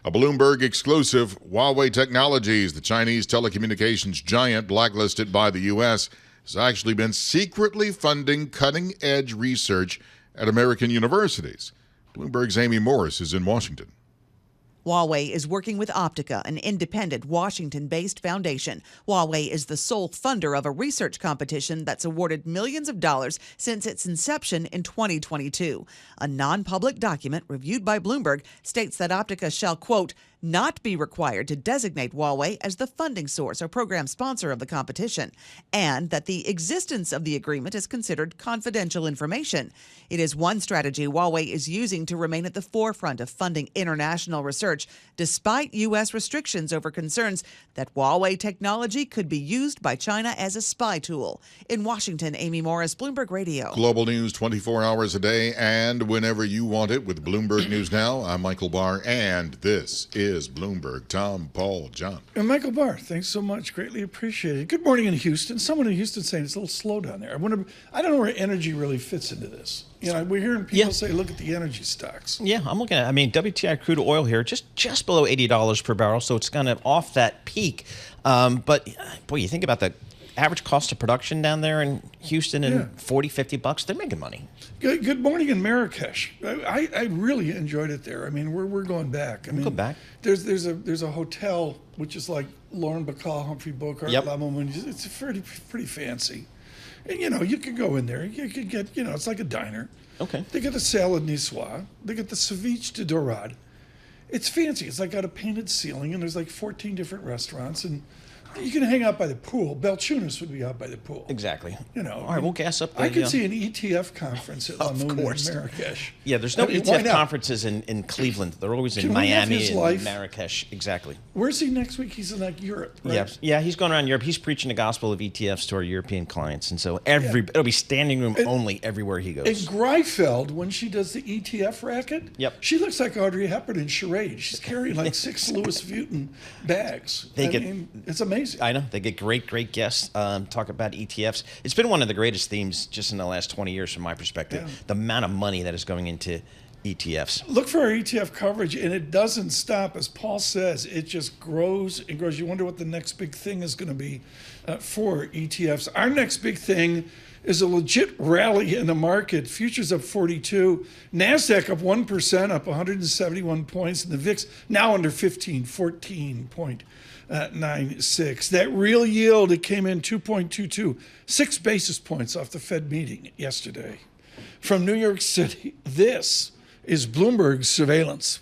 A Bloomberg exclusive, Huawei Technologies, the Chinese telecommunications giant blacklisted by the U.S., has actually been secretly funding cutting-edge research at American universities. Bloomberg's Amy Morris is in Washington. Huawei is working with Optica, an independent Washington-based foundation. Huawei is the sole funder of a research competition that's awarded millions of dollars since its inception in 2022. A non-public document reviewed by Bloomberg states that Optica shall, quote, not be required to designate Huawei as the funding source or program sponsor of the competition, and that the existence of the agreement is considered confidential information. It is one strategy Huawei is using to remain at the forefront of funding international research, despite U.S. restrictions over concerns that Huawei technology could be used by China as a spy tool. In Washington, Amy Morris, Bloomberg Radio. Global news 24 hours a day and whenever you want it with Bloomberg News Now. I'm Michael Barr, and this is Bloomberg. Tom, Paul, John. And Michael Barr, thanks so much. Greatly appreciated. Good morning in Houston. Someone in Houston saying it's a little slow down there. I don't know where energy really fits into this. You know, we're hearing people say, look at the energy stocks. Yeah, I'm looking at WTI crude oil here, just below $80 per barrel, so it's kind of off that peak. But, boy, you think about the average cost of production down there in Houston and $40-50, they're making money. Good morning in Marrakesh. I really enjoyed it there. I mean, we're going back. Go back. There's a hotel which is like Lauren Bacall, Humphrey Bogart, La Moon. It's pretty fancy. And, you know, you could go in there. You could get, you know, it's like a diner. Okay. They get a salad niçoise. They get the ceviche de dorade. It's fancy. It's like got a painted ceiling, and there's like 14 different restaurants, and you can hang out by the pool. Belchunas would be out by the pool. Exactly. You know. All right, we'll gas up. I could see an ETF conference at La Moon in Marrakesh. Yeah, there's no ETF conferences in Cleveland. They're always in Miami and Marrakesh. Exactly. Where's he next week? He's in like Europe, right? Yeah, he's going around Europe. He's preaching the gospel of ETFs to our European clients, and so it'll be standing room only everywhere he goes. And Greifeld, when she does the ETF racket, she looks like Audrey Hepburn in Charade. She's carrying like 6 Louis Vuitton bags. It's amazing. I know. They get great guests talk about ETFs. It's been one of the greatest themes just in the last 20 years from my perspective, the amount of money that is going into ETFs. Look for our ETF coverage, and it doesn't stop. As Paul says, it just grows and grows. You wonder what the next big thing is going to be for ETFs. Our next big thing is a legit rally in the market. Futures up 42. NASDAQ up 1%, up 171 points. And the VIX now under 15, 14.96. That real yield, it came in 2.22, 6 basis points off the Fed meeting yesterday. From New York City, this is Bloomberg Surveillance.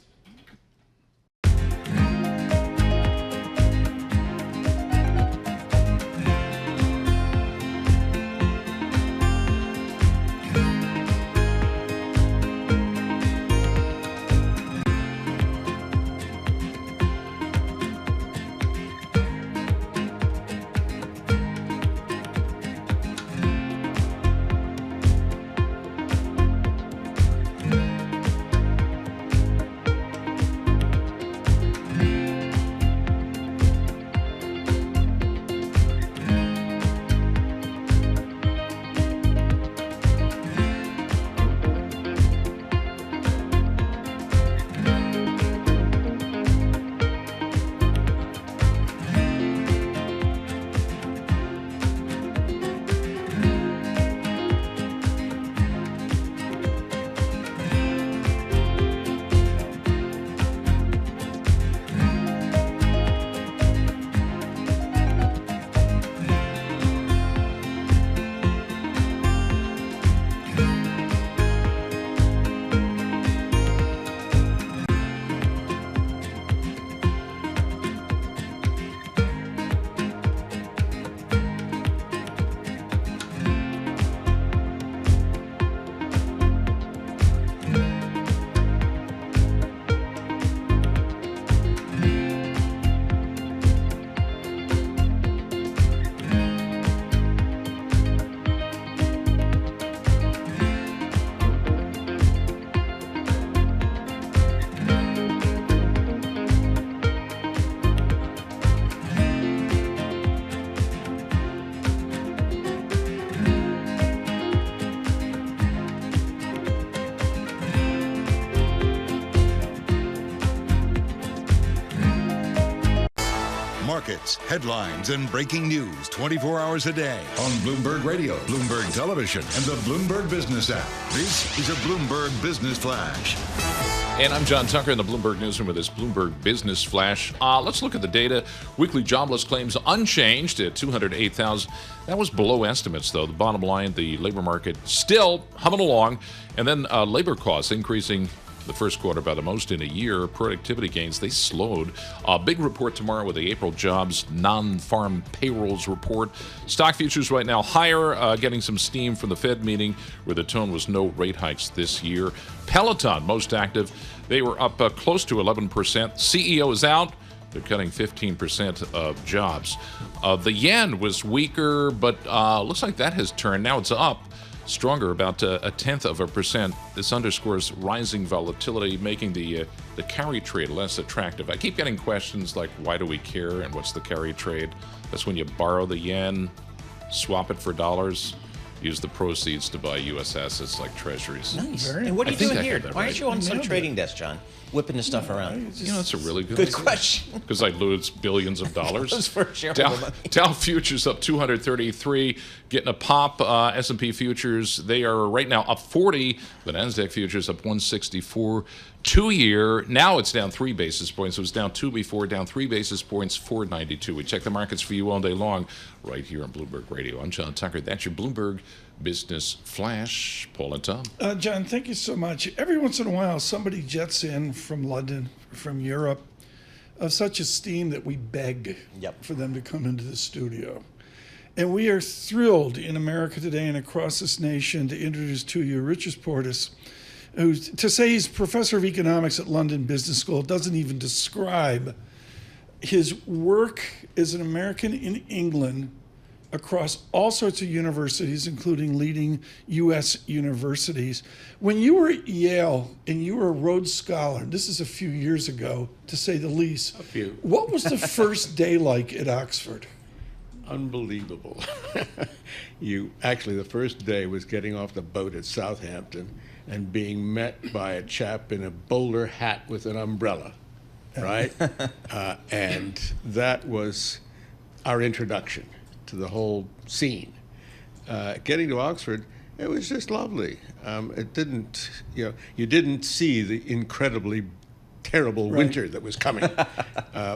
markets, headlines, and breaking news 24 hours a day on Bloomberg Radio, Bloomberg Television, and the Bloomberg Business app. This is a Bloomberg Business Flash. And I'm John Tucker in the Bloomberg Newsroom with this Bloomberg Business Flash. Let's look at the data. Weekly jobless claims unchanged at 208,000. That was below estimates, though. The bottom line, the labor market still humming along. And then labor costs increasing the first quarter by the most in a year. Productivity gains, they slowed. A big report tomorrow with the April jobs non-farm payrolls report. Stock futures right now higher, getting some steam from the Fed meeting where the tone was no rate hikes this year. Peloton, most active. They were up close to 11%. CEO is out. They're cutting 15% of jobs. The yen was weaker, but looks like that has turned. Now it's up. Stronger, about 0.1%. This underscores rising volatility, making the carry trade less attractive. I keep getting questions like, why do we care, and what's the carry trade? That's when you borrow the yen, swap it for dollars, use the proceeds to buy U.S. assets like treasuries. Nice. And what are you doing here? Why aren't you on some trading desk, John? Whipping the stuff around. That's a really good question. Because I lose billions of dollars. Those for shareholder money. Dow futures up 233, getting a pop. S&P futures, they are right now up 40. The NASDAQ futures up 164. 2-year, now it's down 3 basis points. It was down 2 before, down 3 basis points, 492. We check the markets for you all day long right here on Bloomberg Radio. I'm John Tucker. That's your Bloomberg Business Flash. Paul and Tom. John, thank you so much. Every once in a while, somebody jets in from London, from Europe, of such esteem that we beg for them to come into the studio. And we are thrilled in America today and across this nation to introduce to you Richard Portis, who, to say he's professor of economics at London Business School doesn't even describe his work as an American in England across all sorts of universities, including leading US universities. When you were at Yale and you were a Rhodes Scholar, this is a few years ago, to say the least, what was the first day like at Oxford? Unbelievable. The first day was getting off the boat at Southampton and being met by a chap in a bowler hat with an umbrella, right? And that was our introduction to the whole scene. Getting to Oxford, it was just lovely. It didn't, you didn't see the incredibly terrible winter that was coming,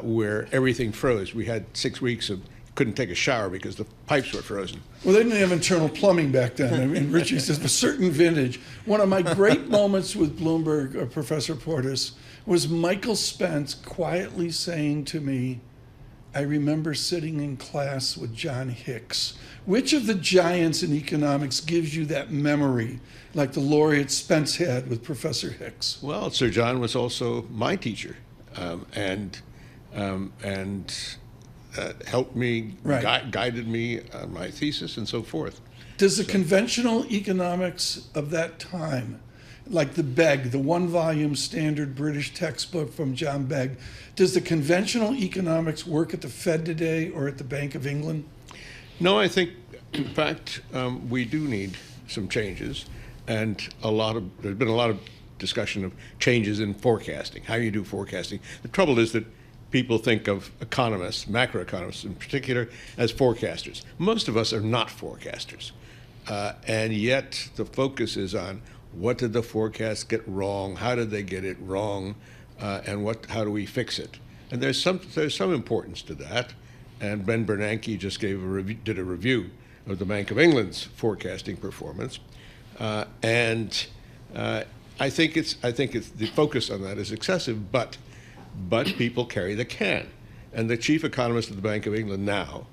where everything froze. We had 6 weeks of couldn't take a shower because the pipes were frozen. Well, they didn't have internal plumbing back then. I mean, Richie says a certain vintage. One of my great moments with Bloomberg, Professor Portis, was Michael Spence quietly saying to me, I remember sitting in class with John Hicks. Which of the giants in economics gives you that memory, like the laureate Spence had with Professor Hicks? Well, Sir John was also my teacher, and helped me, guided me on my thesis and so forth. Does the conventional economics of that time, like the Begg, the one-volume standard British textbook from John Begg, does the conventional economics work at the Fed today or at the Bank of England? No, I think, in fact, we do need some changes, and there's been a lot of discussion of changes in forecasting, how you do forecasting. The trouble is that people think of economists, macroeconomists in particular, as forecasters. Most of us are not forecasters, and yet the focus is on what did the forecast get wrong, how did they get it wrong, and how do we fix it? And there's some importance to that. And Ben Bernanke just did a review of the Bank of England's forecasting performance, and I think it's the focus on that is excessive, but people carry the can. And the chief economist of the Bank of England now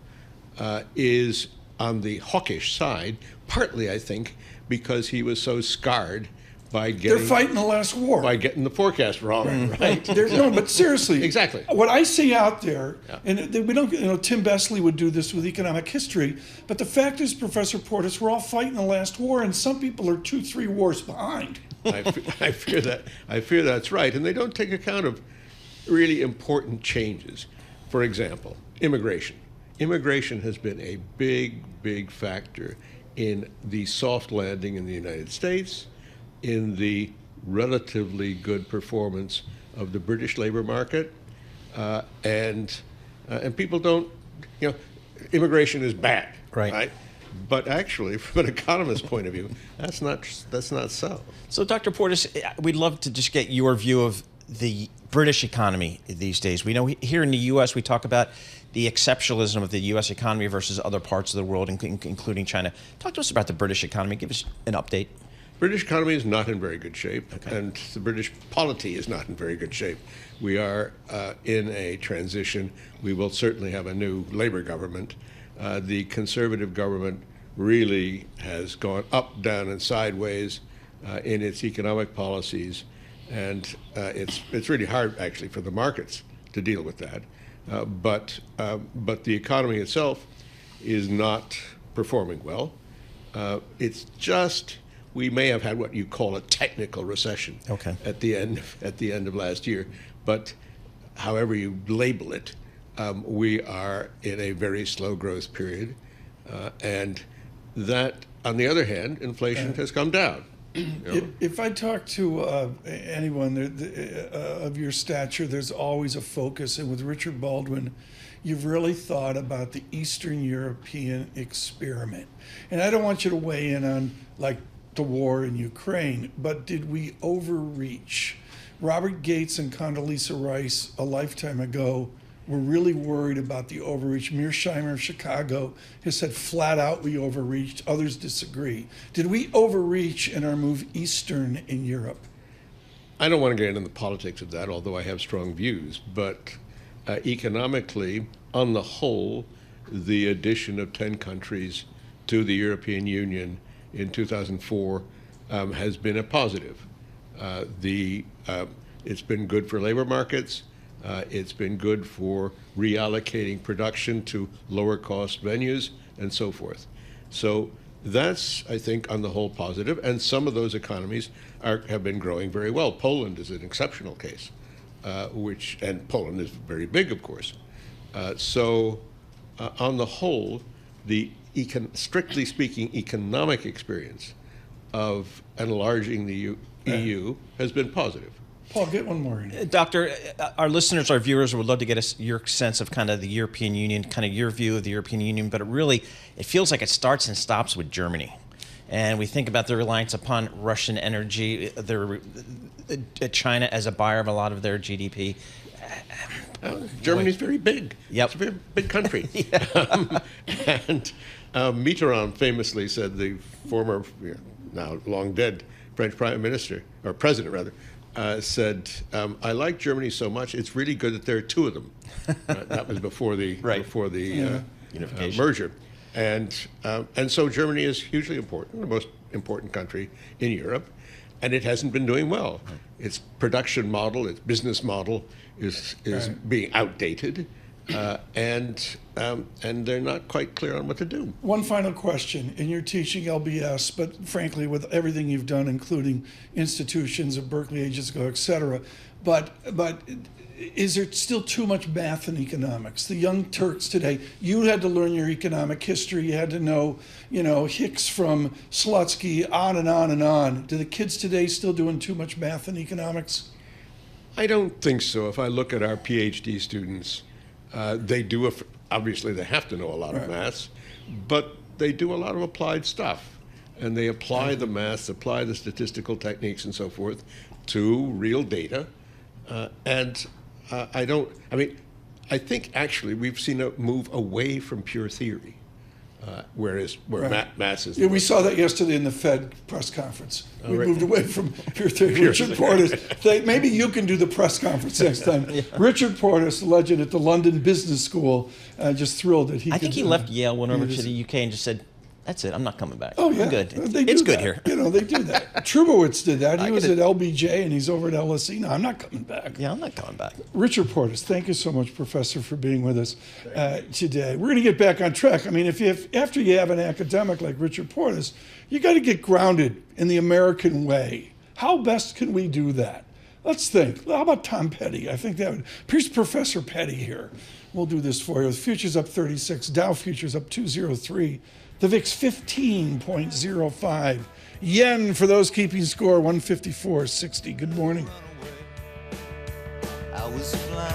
is on the hawkish side, partly, I think, because he was so scarred by getting... They're fighting the last war. By getting the forecast wrong, right? No, but seriously. Exactly. What I see out there, and we don't, Tim Besley would do this with economic history, but the fact is, Professor Portis, we're all fighting the last war, and some people are 2-3 wars behind. I fear that. I fear that's right. And they don't take account of really important changes. For example, immigration. Immigration has been a big, big factor in the soft landing in the United States, in the relatively good performance of the British labor market, and And people don't, immigration is bad, right? But actually, from an economist's point of view, that's not so. So, Dr. Portis, we'd love to just get your view of the British economy these days. We know here in the U.S. we talk about the exceptionalism of the U.S. economy versus other parts of the world, including China. Talk to us about the British economy. Give us an update. British economy is not in very good shape, and the British polity is not in very good shape. We are in a transition. We will certainly have a new Labour government. The Conservative government really has gone up, down, and sideways in its economic policies, and it's really hard, actually, for the markets to deal with that. But the economy itself is not performing well. It's just we may have had what you call a technical recession at the end of last year, but however you label it, we are in a very slow growth period, and that, on the other hand, inflation has come down. If I talk to anyone of your stature, there's always a focus, and with Richard Baldwin, you've really thought about the Eastern European experiment. And I don't want you to weigh in on like the war in Ukraine, but did we overreach? Robert Gates and Condoleezza Rice a lifetime ago were really worried about the overreach. Mearsheimer of Chicago has said flat out we overreached. Others disagree. Did we overreach in our move eastern in Europe? I don't want to get into the politics of that, although I have strong views. But economically, on the whole, the addition of 10 countries to the European Union in 2004 has been a positive. It's been good for labor markets. It's been good for reallocating production to lower cost venues and so forth. So that's, I think, on the whole positive. And some of those economies have been growing very well. Poland is an exceptional case, and Poland is very big, of course. So on the whole, the strictly speaking economic experience of enlarging the EU has been positive. Paul, get one more in. Doctor, our listeners, our viewers would love to get your sense of kind of the European Union, kind of your view of the European Union, but it feels like it starts and stops with Germany. And we think about the reliance upon Russian energy, China as a buyer of a lot of their GDP. Germany's very big. Yep. It's a very big country. And Mitterrand famously said, the former, now long dead French prime minister, or president rather, said, I like Germany so much, it's really good that there are two of them. That was before the unification. Merger. And so Germany is hugely important, the most important country in Europe, and it hasn't been doing well. Its production model, its business model is being outdated, and they're not quite clear on what to do. One final question. And you're teaching LBS, but frankly, with everything you've done, including institutions of Berkeley ages ago, et cetera, but is there still too much math in economics? The young Turks today, you had to learn your economic history. You had to know, Hicks from Slutsky, on and on and on. Do the kids today still doing too much math in economics? I don't think so. If I look at our PhD students, they do, obviously they have to know a lot of maths, but they do a lot of applied stuff. And they apply the maths, apply the statistical techniques and so forth to real data. I think actually we've seen a move away from pure theory, where maths is. Yeah, we saw that yesterday in the Fed press conference. We moved away from pure theory. Richard Portis, maybe you can do the press conference next time. Richard Portis, legend at the London Business School, just thrilled that he. I think he left Yale, went over to the UK, and just said, "That's it. I'm not coming back. Oh yeah, I'm good. It's good here." They do that. Trubowitz did that. He was at LBJ and he's over at LSE. No, I'm not coming back. Yeah, I'm not coming back. Richard Portis, thank you so much, Professor, for being with us today. We're going to get back on track. I mean, after you have an academic like Richard Portis, you got to get grounded in the American way. How best can we do that? Let's think. How about Tom Petty? I think that would. Here's Professor Petty here. We'll do this for you. The futures up 36. Dow futures up 203. The VIX 15.05. Yen, for those keeping score, 154.60. Good morning. I was flying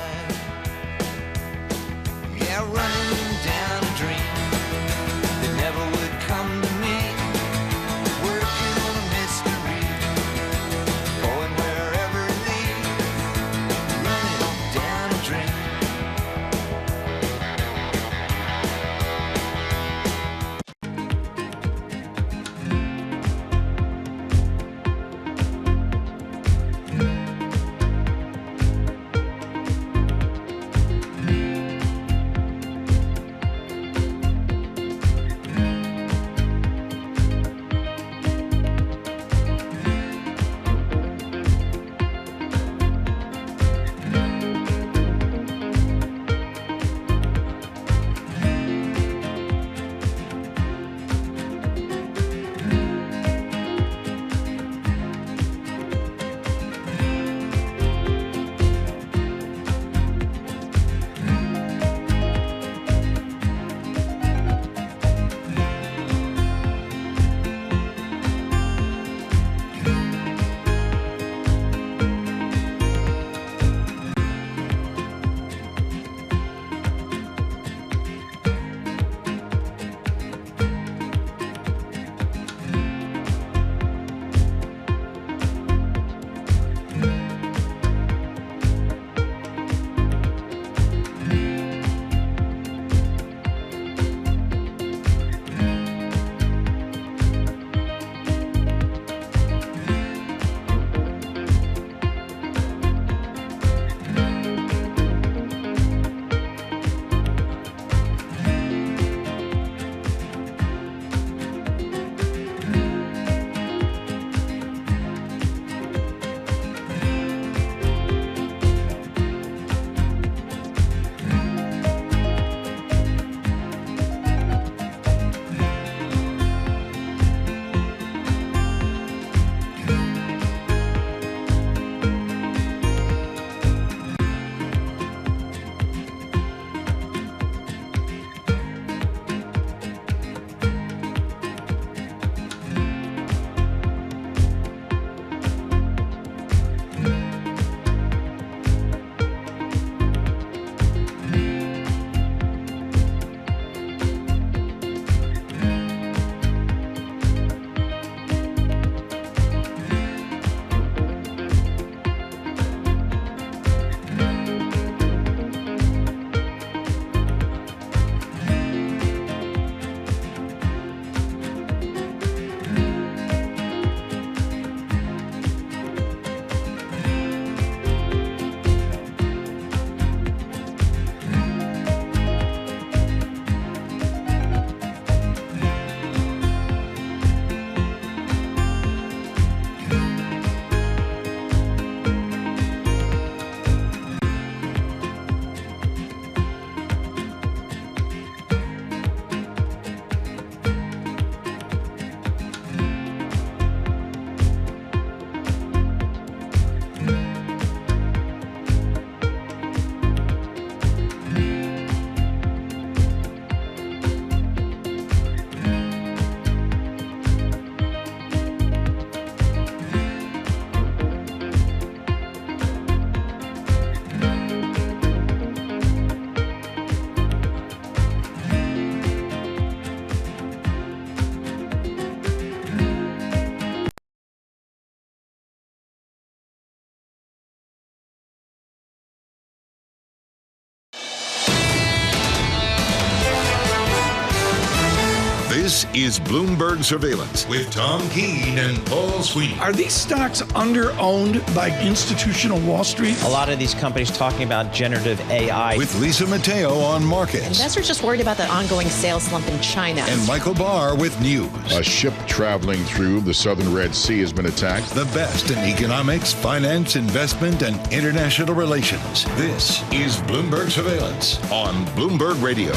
This is Bloomberg Surveillance with Tom Keene and Paul Sweeney. Are these stocks under-owned by institutional Wall Street? A lot of these companies talking about generative AI. With Lisa Mateo on markets. Investors just worried about the ongoing sales slump in China. And Michael Barr with news. A ship traveling through the southern Red Sea has been attacked. The best in economics, finance, investment, and international relations. This is Bloomberg Surveillance on Bloomberg Radio.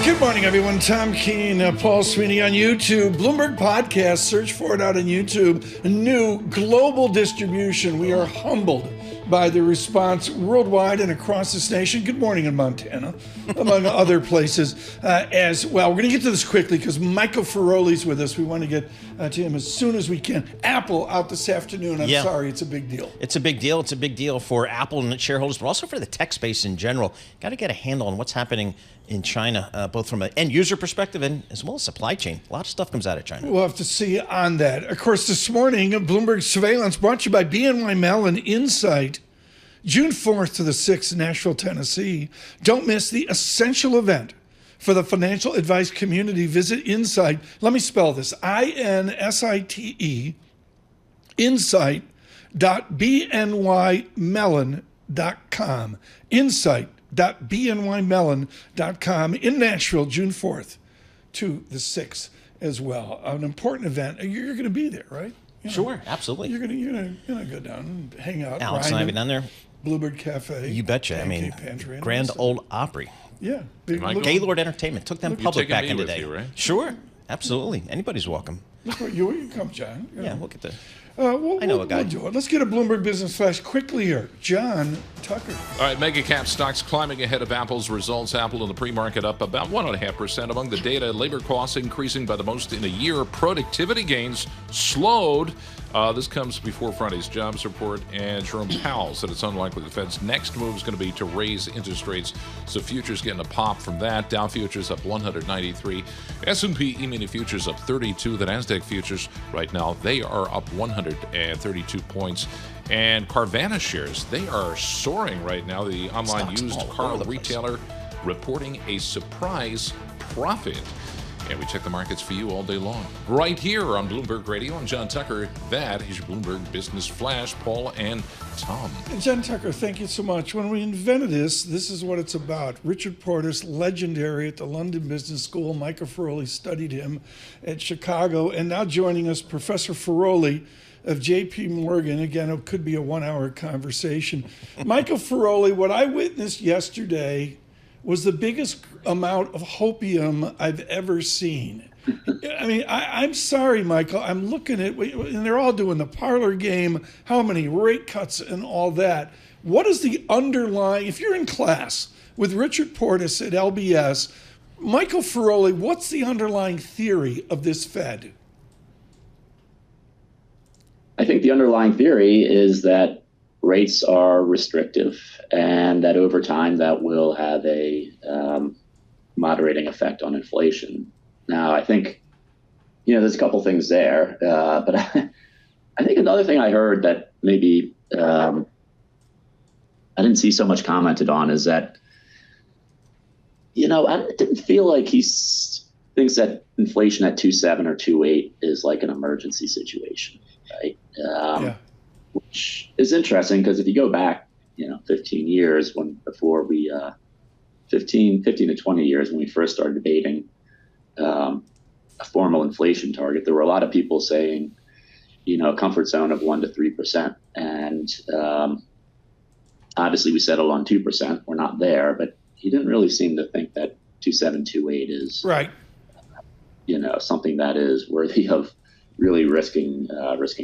Good morning, everyone. Tom Keene, Paul Sweeney on YouTube. Bloomberg Podcast. Search for it out on YouTube. A new global distribution. We are humbled by the response worldwide and across this nation. Good morning in Montana, among other places as well. We're going to get to this quickly because Michael Feroli's with us. We want to get to him as soon as we can. Apple out this afternoon. I'm sorry, it's a big deal. It's a big deal. It's a big deal for Apple and its shareholders, but also for the tech space in general. Got to get a handle on what's happening in China, both from an end user perspective and as well as supply chain. A lot of stuff comes out of China. We'll have to see on that. Of course, this morning, Bloomberg Surveillance brought to you by BNY Mellon Insight. June 4th to the 6th in Nashville, Tennessee. Don't miss the essential event for the financial advice community. Visit Insight. Let me spell this. INSITE, insight.bnymellon.com. Insight.bnymellon.com in Nashville, June 4th to the 6th as well. An important event. You're going to be there, right? Sure, absolutely. You're gonna go down and hang out. Alex and I have been down there. Bluebird Cafe. You betcha. I mean, Pantry, Grand Ole Opry. Yeah. Gaylord Entertainment took them public back in the day. You, right? Sure, absolutely. Anybody's welcome. Look what you come, John. Yeah, we'll get the. I know a guy. We'll do it. Let's get a Bloomberg Business Flash quickly here. John Tucker. All right, mega cap stocks climbing ahead of Apple's results. Apple in the pre-market up about 1.5%. Among the data, labor costs increasing by the most in a year. Productivity gains slowed. This comes before Friday's jobs report, and Jerome Powell said it's unlikely the Fed's next move is going to be to raise interest rates. So futures getting a pop from that. Dow futures up 193. S&P E-mini futures up 32. The NASDAQ futures right now, they are up 132 points. And Carvana shares, they are soaring right now. The online used car retailer reporting a surprise profit. And we check the markets for you all day long. Right here on Bloomberg Radio. I'm John Tucker. That is your Bloomberg Business Flash. Paul and Tom. John Tucker, thank you so much. When we invented this is what it's about. Richard Portis, legendary at the London Business School. Michael Feroli studied him at Chicago. And now joining us, Professor Feroli of JPMorgan. Again, it could be a 1-hour conversation. Michael Feroli, what I witnessed yesterday was the biggest amount of hopium I've ever seen. I mean, I'm sorry, Michael. I'm looking at, and they're all doing the parlor game, how many rate cuts and all that. What is the underlying, if you're in class with Richard Portis at LBS, Michael Feroli, what's the underlying theory of this Fed? I think the underlying theory is that rates are restrictive, and that over time that will have a moderating effect on inflation. Now, I think, there's a couple things there, but I think another thing I heard that maybe I didn't see so much commented on is that, I didn't feel like he thinks that inflation at 2.7 or 2.8 is like an emergency situation, right? Which is interesting because if you go back, 15 years before we 15 to 20 years when we first started debating a formal inflation target, there were a lot of people saying, a comfort zone of 1% to 3%. And obviously we settled on 2%. We're not there, but he didn't really seem to think that 2.7, 2.8 is right. Something that is worthy of really risking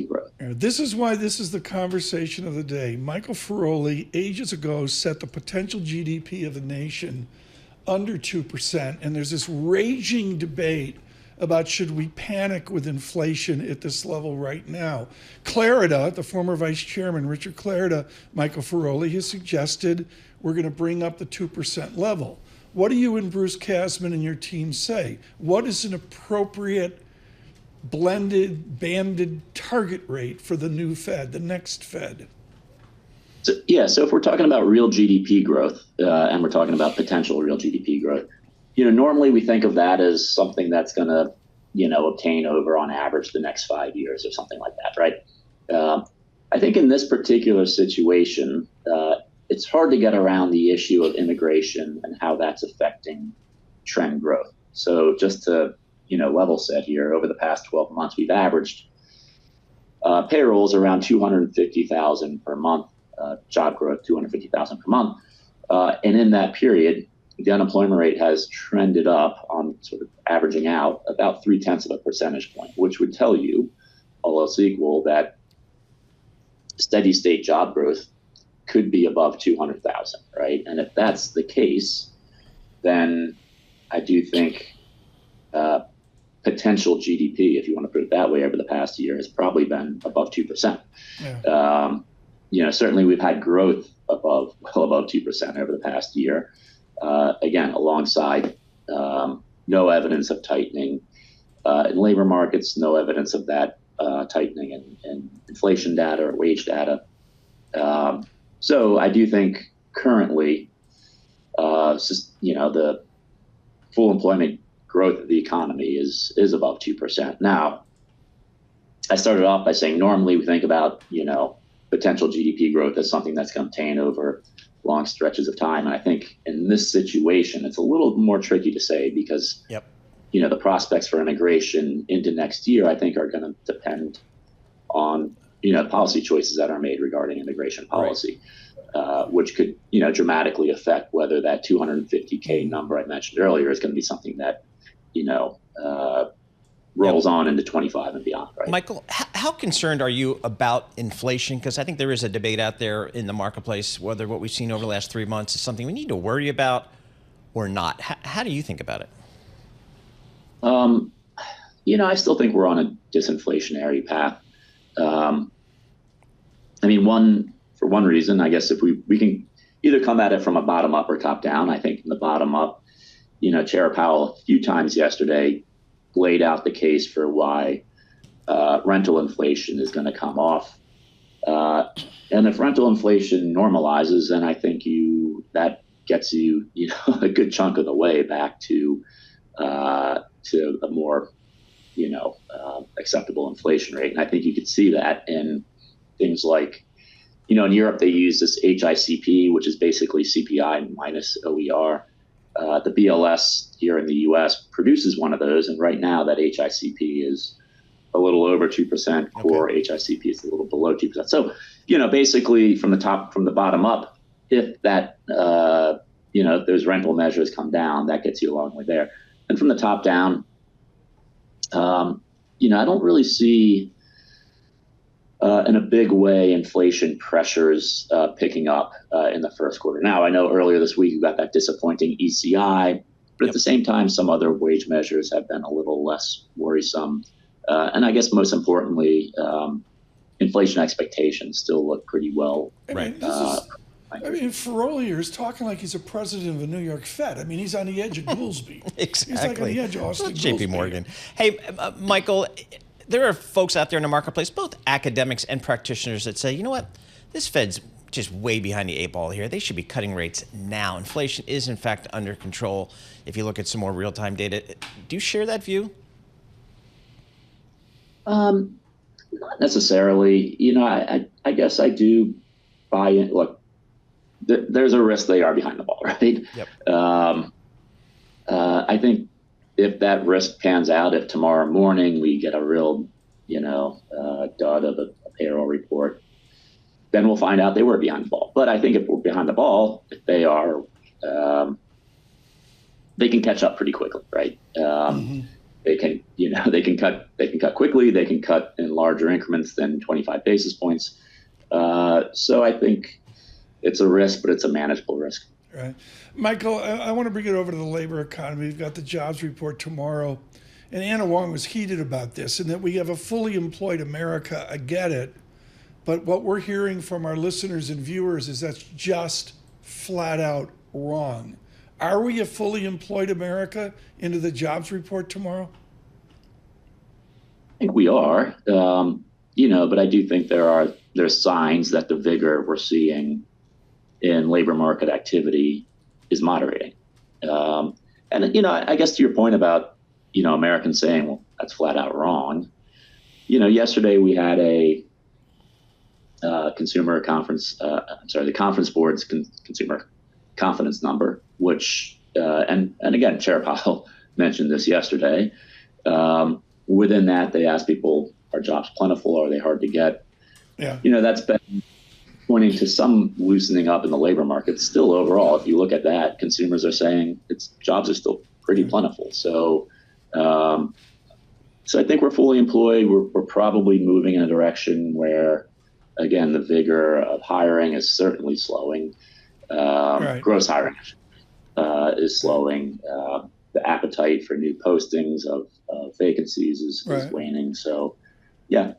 growth. This is why this is the conversation of the day. Michael Feroli, ages ago, set the potential GDP of the nation under 2%, and there's this raging debate about should we panic with inflation at this level right now. Clarida, the former vice chairman, Richard Clarida, Michael Feroli, has suggested we're going to bring up the 2% level. What do you and Bruce Kasman and your team say? What is an appropriate blended, banded target rate for the new Fed, the next Fed? So if we're talking about real GDP growth, and we're talking about potential real GDP growth, normally we think of that as something that's going to, obtain over on average the next 5 years or something like that, right? I think in this particular situation, it's hard to get around the issue of immigration and how that's affecting trend growth. So just to, level set here, over the past 12 months, we've averaged payrolls around 250,000 per month, job growth 250,000 per month. And in that period, the unemployment rate has trended up on sort of averaging out about 0.3 percentage point, which would tell you, all else equal, that steady state job growth could be above 200,000, right? And if that's the case, then I do think potential GDP, if you want to put it that way, over the past year has probably been above 2%. Yeah. Certainly we've had growth well above 2% over the past year. Again, alongside no evidence of tightening in labor markets, no evidence of that tightening in inflation data or wage data. So I do think currently, the full employment growth of the economy is above 2%. Now, I started off by saying normally we think about, potential GDP growth as something that's contained over long stretches of time. And I think in this situation, it's a little more tricky to say because, the prospects for immigration into next year, I think, are going to depend on, policy choices that are made regarding immigration policy, which could, dramatically affect whether that 250K number I mentioned earlier is going to be something that, rolls on into 25 and beyond, right? Michael, how concerned are you about inflation? Because I think there is a debate out there in the marketplace whether what we've seen over the last 3 months is something we need to worry about or not. How do you think about it? I still think we're on a disinflationary path. For one reason, I guess if we can either come at it from a bottom up or top down. I think from the bottom up, Chair Powell a few times yesterday laid out the case for why rental inflation is going to come off. And if rental inflation normalizes, then I think that gets you, a good chunk of the way back to a more, acceptable inflation rate. And I think you could see that in things like, in Europe, they use this HICP, which is basically CPI minus OER. The BLS here in the U.S. produces one of those, and right now that HICP is a little over 2%. Core HICP is a little below 2%. So, basically from the bottom up, if that, if those rental measures come down, that gets you a long way there. And from the top down, I don't really see in a big way inflation pressures picking up in the first quarter. Now, I know earlier this week you got that disappointing ECI, but at the same time, some other wage measures have been a little less worrisome. And I guess most importantly, inflation expectations still look pretty well. Feroli is talking like he's a president of the New York Fed. He's on the edge of Goolsby. Exactly. He's like on the edge of Austin JPMorgan. Hey, Michael, there are folks out there in the marketplace, both academics and practitioners, that say, you know what, this Fed's just way behind the 8 ball here. They should be cutting rates now. Inflation is, in fact, under control if you look at some more real-time data. Do you share that view? Not necessarily. I guess I do buy in. Look, there's a risk they are behind the ball, right? I think if that risk pans out, if tomorrow morning we get a real, dud of a payroll report, then we'll find out they were behind the ball. But I think if we're behind the ball, if they are, they can catch up pretty quickly, right? They can, they can cut quickly. They can cut in larger increments than 25 basis points. So I think it's a risk, but it's a manageable risk. Right. Michael, I want to bring it over to the labor economy. We've got the jobs report tomorrow. And Anna Wong was heated about this, and that we have a fully employed America. I get it. But what we're hearing from our listeners and viewers is that's just flat out wrong. Are we a fully employed America into the jobs report tomorrow? I think we are, but I do think there's signs that the vigor we're seeing in labor market activity is moderating. And, I guess to your point about, Americans saying, well, that's flat out wrong. Yesterday we had a consumer conference, the Conference Board's consumer confidence number, which, and again, Chair Powell mentioned this yesterday. Within that, they asked people, are jobs plentiful? Are they hard to get? Yeah. That's been pointing to some loosening up in the labor market. Still, overall, if you look at that, consumers are saying jobs are still pretty plentiful. So I think we're fully employed. We're probably moving in a direction where, again, the vigor of hiring is certainly slowing. Gross hiring is slowing. The appetite for new postings of vacancies is waning. So, yeah.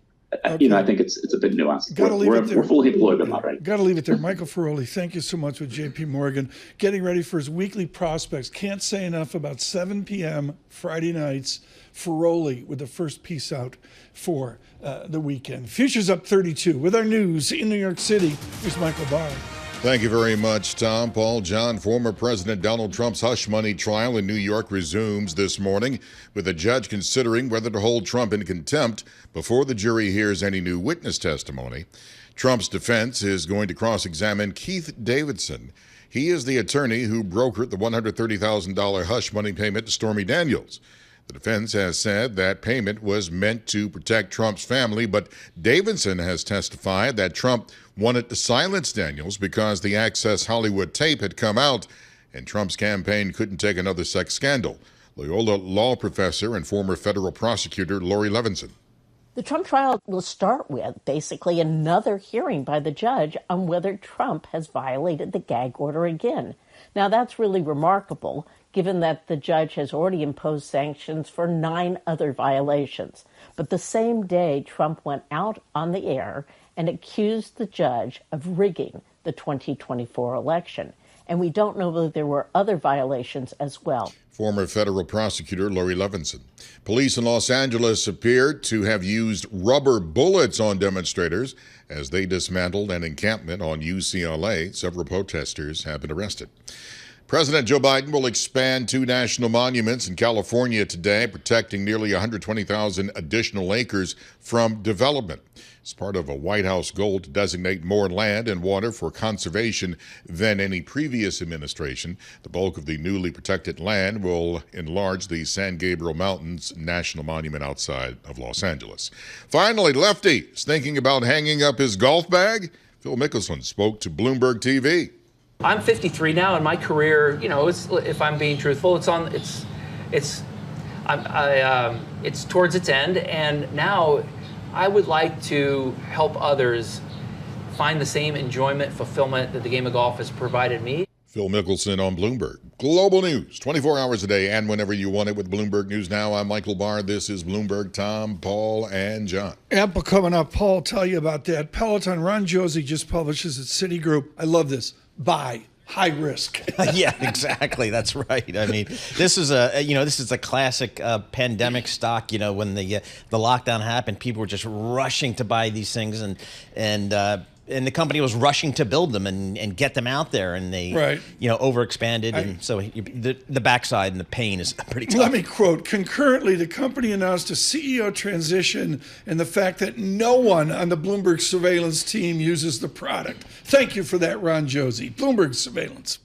Okay. I think it's a bit nuanced. We're fully employed, but not ready. Got to leave it there. Michael Feroli, thank you so much with JPMorgan. Getting ready for his weekly prospects. Can't say enough about 7 p.m. Friday nights. Feroli with the first piece out for the weekend. Futures up 32. With our news in New York City, here's Michael Barr. Thank you very much, Tom. Paul, John. Former President Donald Trump's hush money trial in New York resumes this morning, with a judge considering whether to hold Trump in contempt before the jury hears any new witness testimony. Trump's defense is going to cross-examine Keith Davidson. He is the attorney who brokered the $130,000 hush money payment to Stormy Daniels. The defense has said that payment was meant to protect Trump's family, but Davidson has testified that Trump wanted to silence Daniels because the Access Hollywood tape had come out and Trump's campaign couldn't take another sex scandal. Loyola law professor and former federal prosecutor Lori Levinson. The Trump trial will start with basically another hearing by the judge on whether Trump has violated the gag order again. Now, that's really remarkable, given that the judge has already imposed sanctions for 9 other violations. But the same day, Trump went out on the air and accused the judge of rigging the 2024 election. And we don't know whether there were other violations as well. Former federal prosecutor Lori Levinson. Police in Los Angeles appeared to have used rubber bullets on demonstrators as they dismantled an encampment on UCLA. Several protesters have been arrested. President Joe Biden will expand 2 national monuments in California today, protecting nearly 120,000 additional acres from development. It's part of a White House goal to designate more land and water for conservation than any previous administration. The bulk of the newly protected land will enlarge the San Gabriel Mountains National Monument outside of Los Angeles. Finally, Lefty is thinking about hanging up his golf bag. Phil Mickelson spoke to Bloomberg TV. I'm 53 now, and my career, if I'm being truthful, it's towards its end, and now I would like to help others find the same enjoyment, fulfillment that the game of golf has provided me. Phil Mickelson on Bloomberg. Global news, 24 hours a day and whenever you want it with Bloomberg News Now. I'm Michael Barr. This is Bloomberg. Tom, Paul, and John. Ample coming up. Paul will tell you about that. Peloton, Ron Josie just publishes at Citigroup. I love this. Buy. High risk. Yeah, exactly. That's right. I mean, this is a classic pandemic stock. When the lockdown happened, people were just rushing to buy these things, and the company was rushing to build them and get them out there, and they overexpanded, and so the backside and the pain is pretty tough. Let me quote: concurrently, the company announced a CEO transition and the fact that no one on the Bloomberg surveillance team uses the product. Thank you for that, Ron Josie. Bloomberg Surveillance.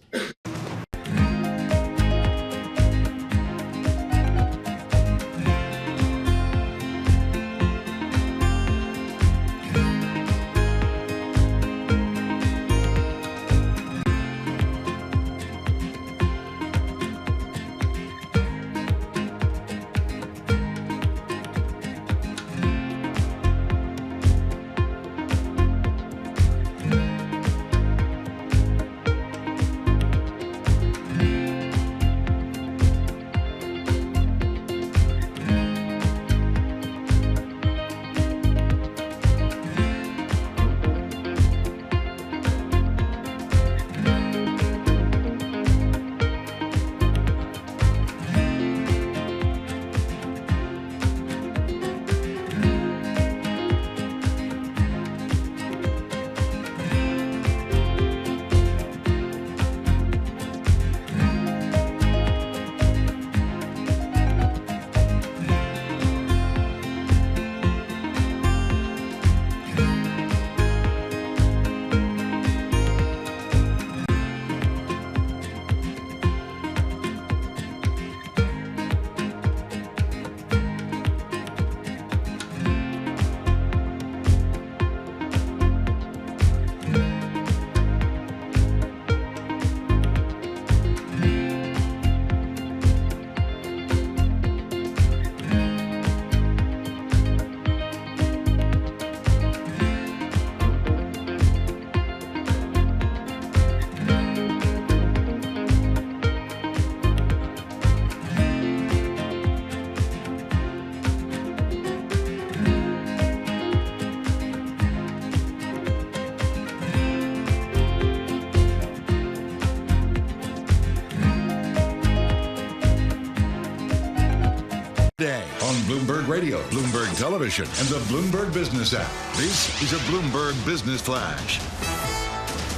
on Bloomberg Radio, Bloomberg Television, and the Bloomberg Business app. This is a Bloomberg Business Flash.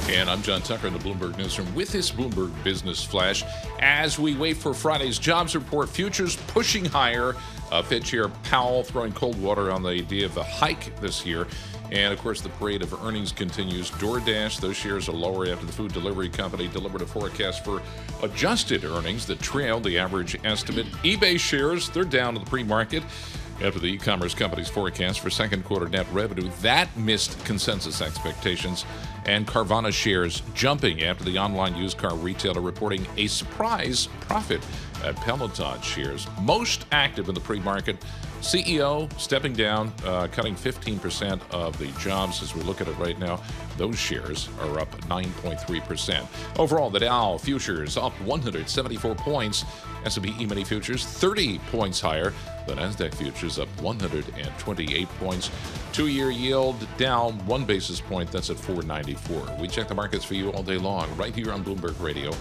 And I'm John Tucker in the Bloomberg Newsroom with this Bloomberg Business Flash. As we wait for Friday's jobs report, futures pushing higher. Fed Chair Powell throwing cold water on the idea of a hike this year. And, of course, the parade of earnings continues. DoorDash, those shares are lower after the food delivery company delivered a forecast for adjusted earnings that trailed the average estimate. eBay shares, they're down to the pre-market after the e-commerce company's forecast for second quarter net revenue. That missed consensus expectations. And Carvana shares jumping after the online used car retailer reporting a surprise profit at Peloton shares. Most active in the pre-market. CEO stepping down, cutting 15% of the jobs as we look at it right now. Those shares are up 9.3%. Overall, the Dow futures up 174 points. S&P E-mini futures 30 points higher. The Nasdaq futures up 128 points. 2-year yield down 1 basis point. That's at 494. We check the markets for you all day long right here on Bloomberg Radio.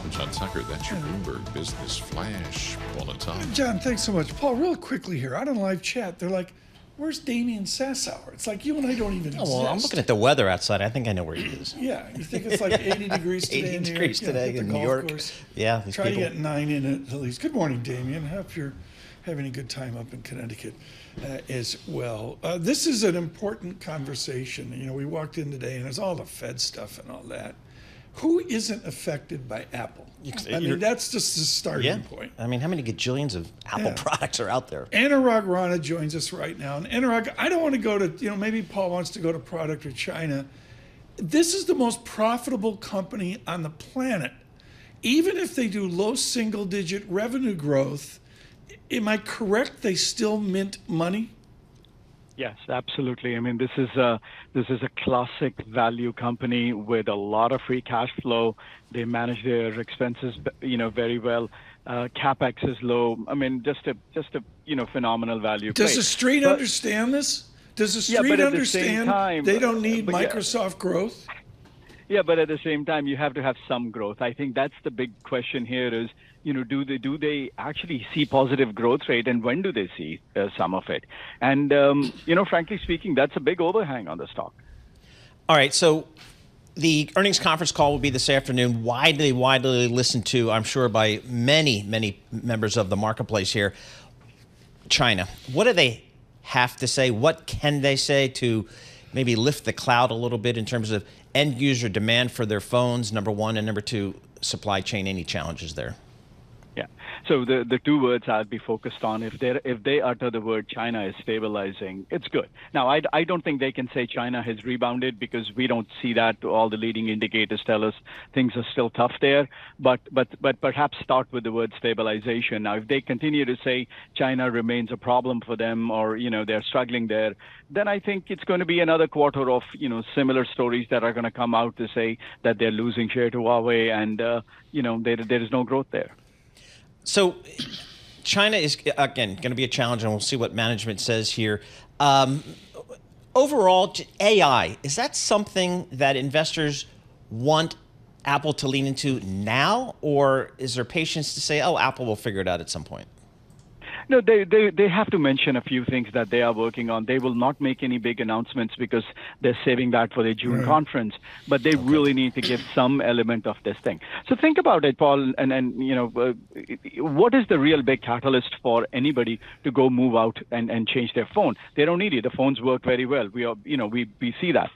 I'm John Tucker. That's your Bloomberg Business Flash. All the time. John, thanks so much. Paul, real quickly here, out on live chat, they're like, where's Damian Sassower? It's like you and I don't even exist. Well, I'm looking at the weather outside. I think I know where he is. Yeah, you think it's like 80 degrees today 80 in degrees New York? today in New York. Course. Yeah. Try to get 9 in it at least. Good morning, Damian. Hope you're having a good time up in Connecticut as well. This is an important conversation. You know, we walked in today and there's all the Fed stuff and all that. Who isn't affected by Apple? I mean, that's just the starting point. I mean, how many gajillions of Apple products are out there? Anurag Rana joins us right now. And Anurag, I don't want to go to, maybe Paul wants to go to product or China. This is the most profitable company on the planet. Even if they do low single-digit revenue growth, am I correct? They still mint money? Yes, absolutely. I mean, this is a classic value company with a lot of free cash flow. They manage their expenses, very well. CapEx is low. I mean, just a phenomenal value. Does the street understand this? Does the street understand they don't need Microsoft growth? Yeah, but at the same time, you have to have some growth. I think that's the big question here is, do they actually see positive growth rate, and when do they see some of it? And, frankly speaking, that's a big overhang on the stock. All right, so the earnings conference call will be this afternoon, widely listened to, I'm sure, by many, many members of the marketplace here. China, what do they have to say? What can they say to maybe lift the cloud a little bit in terms of end user demand for their phones, number one, and number two, supply chain, any challenges there? Yeah. So the two words I'd be focused on, if they utter the word China is stabilizing, it's good. Now, I don't think they can say China has rebounded because we don't see that. All the leading indicators tell us things are still tough there. But perhaps start with the word stabilization. Now, if they continue to say China remains a problem for them, or they're struggling there, then I think it's going to be another quarter of similar stories that are going to come out to say that they're losing share to Huawei, and there is no growth there. So China is, again, going to be a challenge, and we'll see what management says here. Overall, AI, is that something that investors want Apple to lean into now, or is there patience to say, oh, Apple will figure it out at some point? No, they have to mention a few things that they are working on. They will not make any big announcements because they're saving that for the June conference. But they really need to give some element of this thing. So think about it, Paul, and what is the real big catalyst for anybody to go move out and change their phone? They don't need it. The phones work very well. We see that.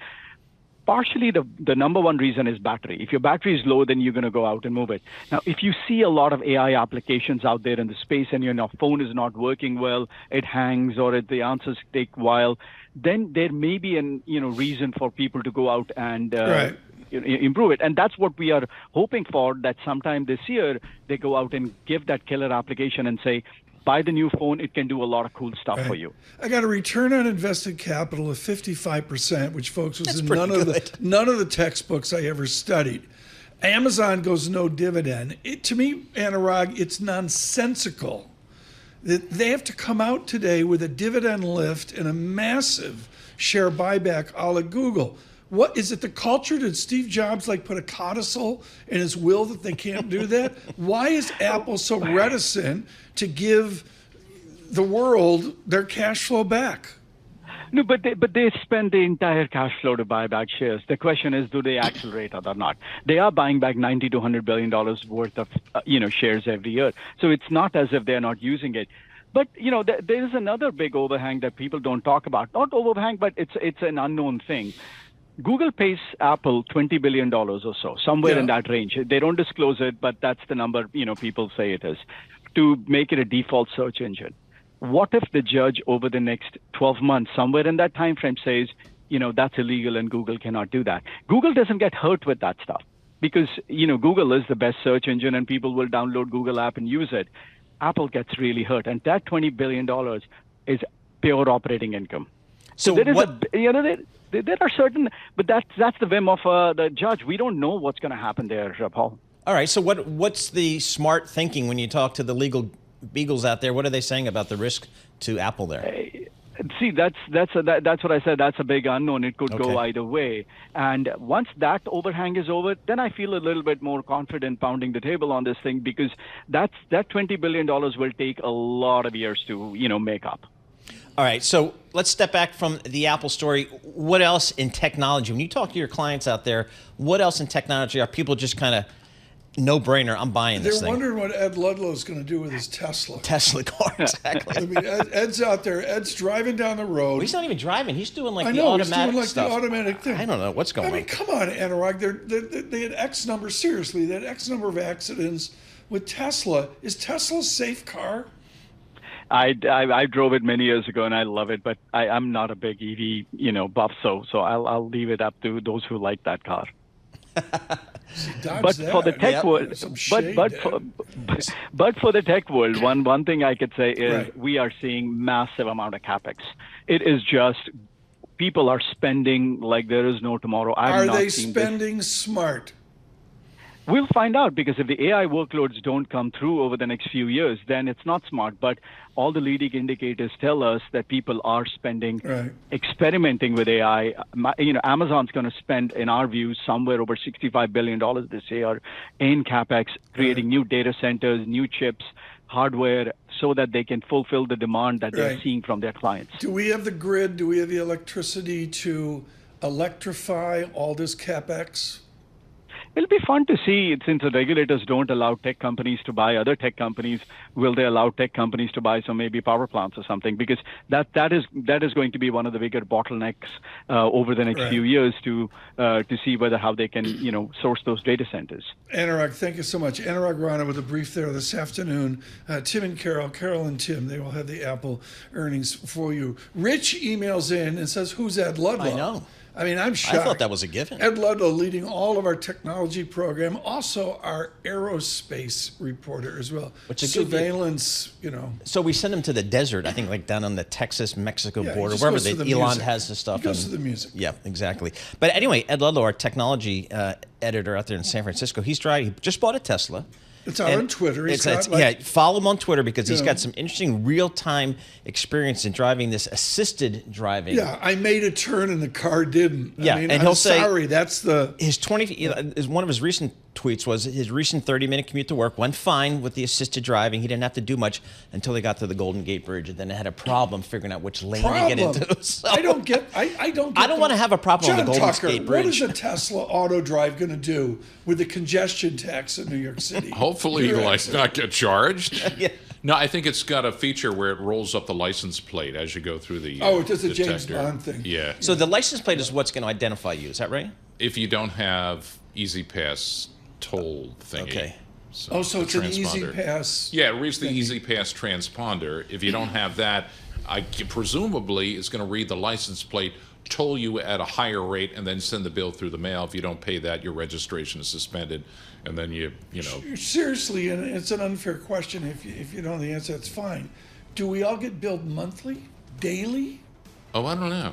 Partially, the number one reason is battery. If your battery is low, then you're going to go out and move it. Now, if you see a lot of AI applications out there in the space and your phone is not working well, it hangs, or the answers take a while, then there may be a reason for people to go out and improve it. And that's what we are hoping for, that sometime this year they go out and give that killer application and say, buy the new phone, it can do a lot of cool stuff for you. I got a return on invested capital of 55%, which, folks, was in none of the textbooks I ever studied. Amazon goes no dividend. To me, Anurag, it's nonsensical that they have to come out today with a dividend lift and a massive share buyback a la Google. What is it, the culture? Did Steve Jobs put a codicil in his will that they can't do that? Why is Apple so reticent to give the world their cash flow back. No, but they spend the entire cash flow to buy back shares. The question is, do they accelerate or not? They are buying back $90 to $100 billion worth of shares every year. So it's not as if they're not using it. But there is another big overhang that people don't talk about. Not overhang, but it's an unknown thing. Google pays Apple $20 billion or so, somewhere in that range. They don't disclose it, but that's the number people say it is, to make it a default search engine. What if the judge over the next 12 months, somewhere in that time frame, says, that's illegal and Google cannot do that? Google doesn't get hurt with that stuff because, Google is the best search engine and people will download Google app and use it. Apple gets really hurt. And that $20 billion is pure operating income. So there is there are certain, but that's the whim of the judge. We don't know what's going to happen there, Paul. All right. So what's the smart thinking when you talk to the legal beagles out there? What are they saying about the risk to Apple there? See, that's what I said. That's a big unknown. It could go either way. And once that overhang is over, then I feel a little bit more confident pounding the table on this thing because that $20 billion will take a lot of years to make up. All right, so let's step back from the Apple story. What else in technology? When you talk to your clients out there, what else in technology are people just kind of no-brainer, I'm buying this thing? They're wondering what Ed Ludlow is going to do with his Tesla. Tesla car, exactly. I mean, Ed's out there. Ed's driving down the road. Well, he's not even driving. He's doing the automatic automatic stuff. He's doing stuff. the automatic thing. I don't know what's going on. I mean, come on, Anurag. They had X number, seriously, they had X number of accidents with Tesla. Is Tesla a safe car? I drove it many years ago and I love it, but I'm not a big EV buff, so I'll leave it up to those who like that car. But for the tech world, but for the tech world, one thing I could say is we are seeing massive amount of capex. It is just people are spending like there is no tomorrow. Are they spending smart? We'll find out because if the AI workloads don't come through over the next few years, then it's not smart. But all the leading indicators tell us that people are spending, experimenting with AI. Amazon's going to spend, in our view, somewhere over $65 billion this year in CapEx, creating new data centers, new chips, hardware, so that they can fulfill the demand that they're seeing from their clients. Do we have the grid? Do we have the electricity to electrify all this CapEx? It'll be fun to see, since the regulators don't allow tech companies to buy other tech companies, will they allow tech companies to buy some maybe power plants or something? Because that is going to be one of the bigger bottlenecks over the next few years to see how they can source those data centers. Anurag, thank you so much. Anurag Rana with a brief there this afternoon. Tim and Carol and Tim, they will have the Apple earnings for you. Rich emails in and says, "Who's Ed Ludlow?" I know. I mean, I'm shocked. I thought that was a given. Ed Ludlow leading all of our technology program, also our aerospace reporter as well. Which is surveillance, So we send him to the desert, I think, like down on the Texas-Mexico border, just wherever goes to the Elon music. has his stuff. He goes to the music. Yeah, exactly. But anyway, Ed Ludlow, our technology editor out there in San Francisco, he just bought a Tesla. It's out on Twitter. Follow him on Twitter because he's got some interesting real-time experience in driving this assisted driving. Yeah, I made a turn and the car didn't. Yeah, I mean, and he'll say, sorry, that's the... One of his recent tweets was his recent 30-minute commute to work went fine with the assisted driving. He didn't have to do much until they got to the Golden Gate Bridge, and then they had a problem figuring out which lane to get into. So, I don't get... I don't want to have a problem John with the Golden Tucker, Gate Bridge. What is a Tesla auto drive going to do with the congestion tax in New York City? Hopefully he'll not get charged. No, I think it's got a feature where it rolls up the license plate as you go through the it does a detector. James Bond thing. Yeah. So the license plate is what's going to identify you. Is that right? If you don't have Easy Pass toll thingy. Okay. So it's an Easy Pass. Yeah, it reads the Easy Pass transponder. If you don't have that, presumably it's going to read the license plate, toll you at a higher rate, and then send the bill through the mail. If you don't pay that, your registration is suspended, and then you know. Seriously, and it's an unfair question. If you don't know the answer, that's fine. Do we all get billed monthly, daily? Oh, I don't know.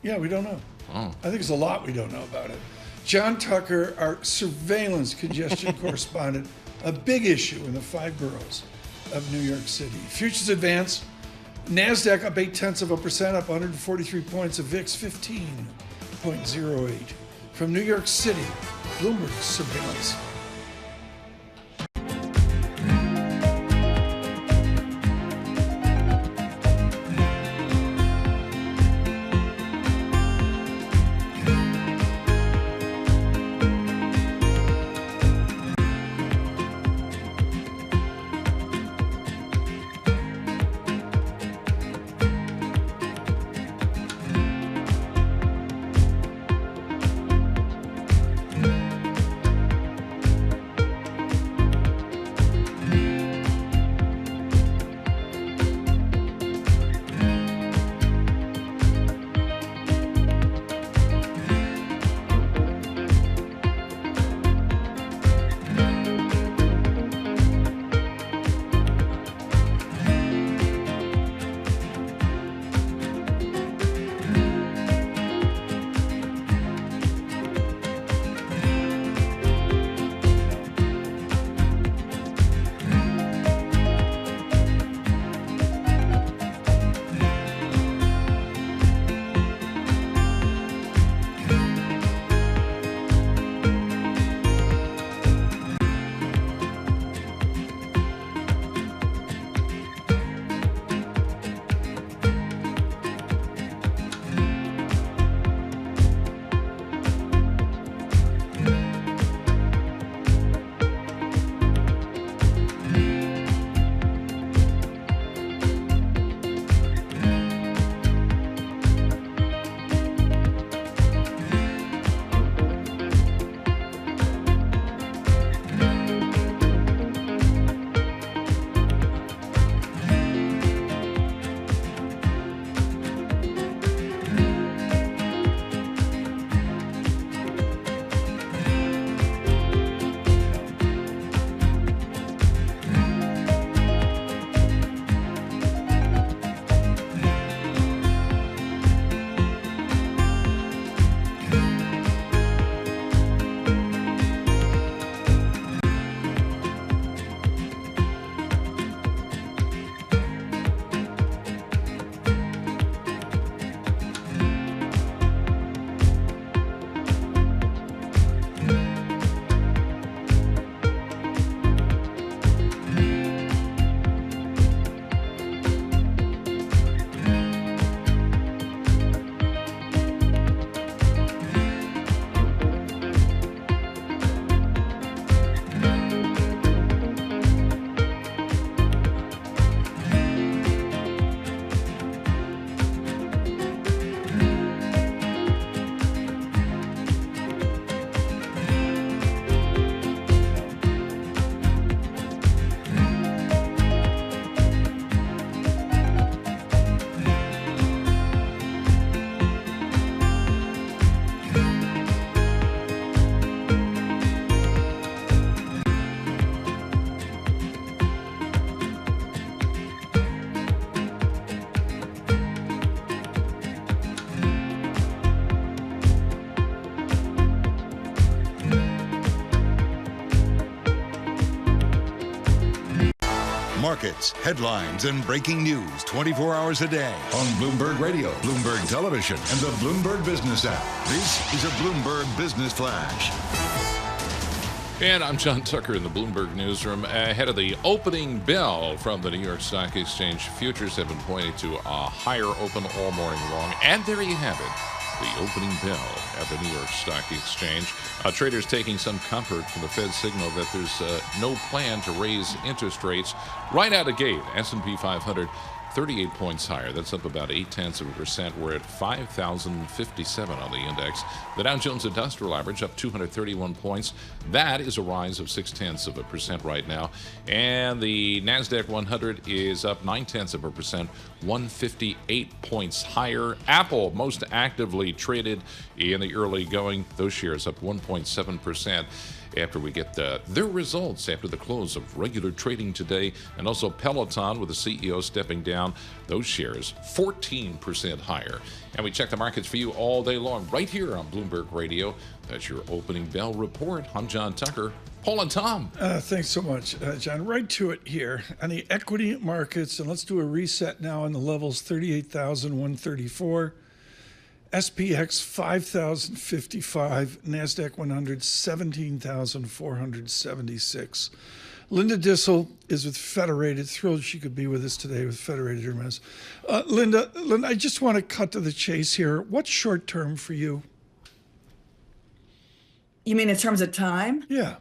Yeah, we don't know. Oh. I think there's a lot we don't know about it. John Tucker, our surveillance congestion correspondent, a big issue in the 5 boroughs of New York City. Futures advance. NASDAQ up 0.8%, up 143 points. A VIX 15.08. From New York City, Bloomberg surveillance. markets, headlines, and breaking news 24 hours a day on Bloomberg Radio, Bloomberg Television, and the Bloomberg Business app. This is a Bloomberg Business Flash. And I'm John Tucker in the Bloomberg Newsroom. Ahead of the opening bell from the New York Stock Exchange, futures have been pointing to a higher open all morning long. And there you have it, the opening bell at the New York Stock Exchange. Traders taking some comfort from the Fed's signal that there's no plan to raise interest rates right out of the gate. S&P 500 38 points higher. That's up about 0.8%. We're at 5,057 on the index. The Dow Jones Industrial Average up 231 points. That is a rise of 0.6% right now. And the NASDAQ 100 is up 0.9%, 158 points higher. Apple, most actively traded in the early going. Those shares up 1.7%. After we get their results after the close of regular trading today. And also Peloton with the CEO stepping down. Those shares 14% higher. And we check the markets for you all day long right here on Bloomberg Radio. That's your opening bell report. I'm John Tucker. Paul and Tom. Thanks so much, John. Right to it here. On the equity markets, and let's do a reset now on the levels, 38,134. SPX 5,055, NASDAQ 100 17,476. Linda Dissel is with Federated. Thrilled she could be with us today with Federated Hermes. Linda, I just want to cut to the chase here. What's short term for you? You mean in terms of time? Yeah.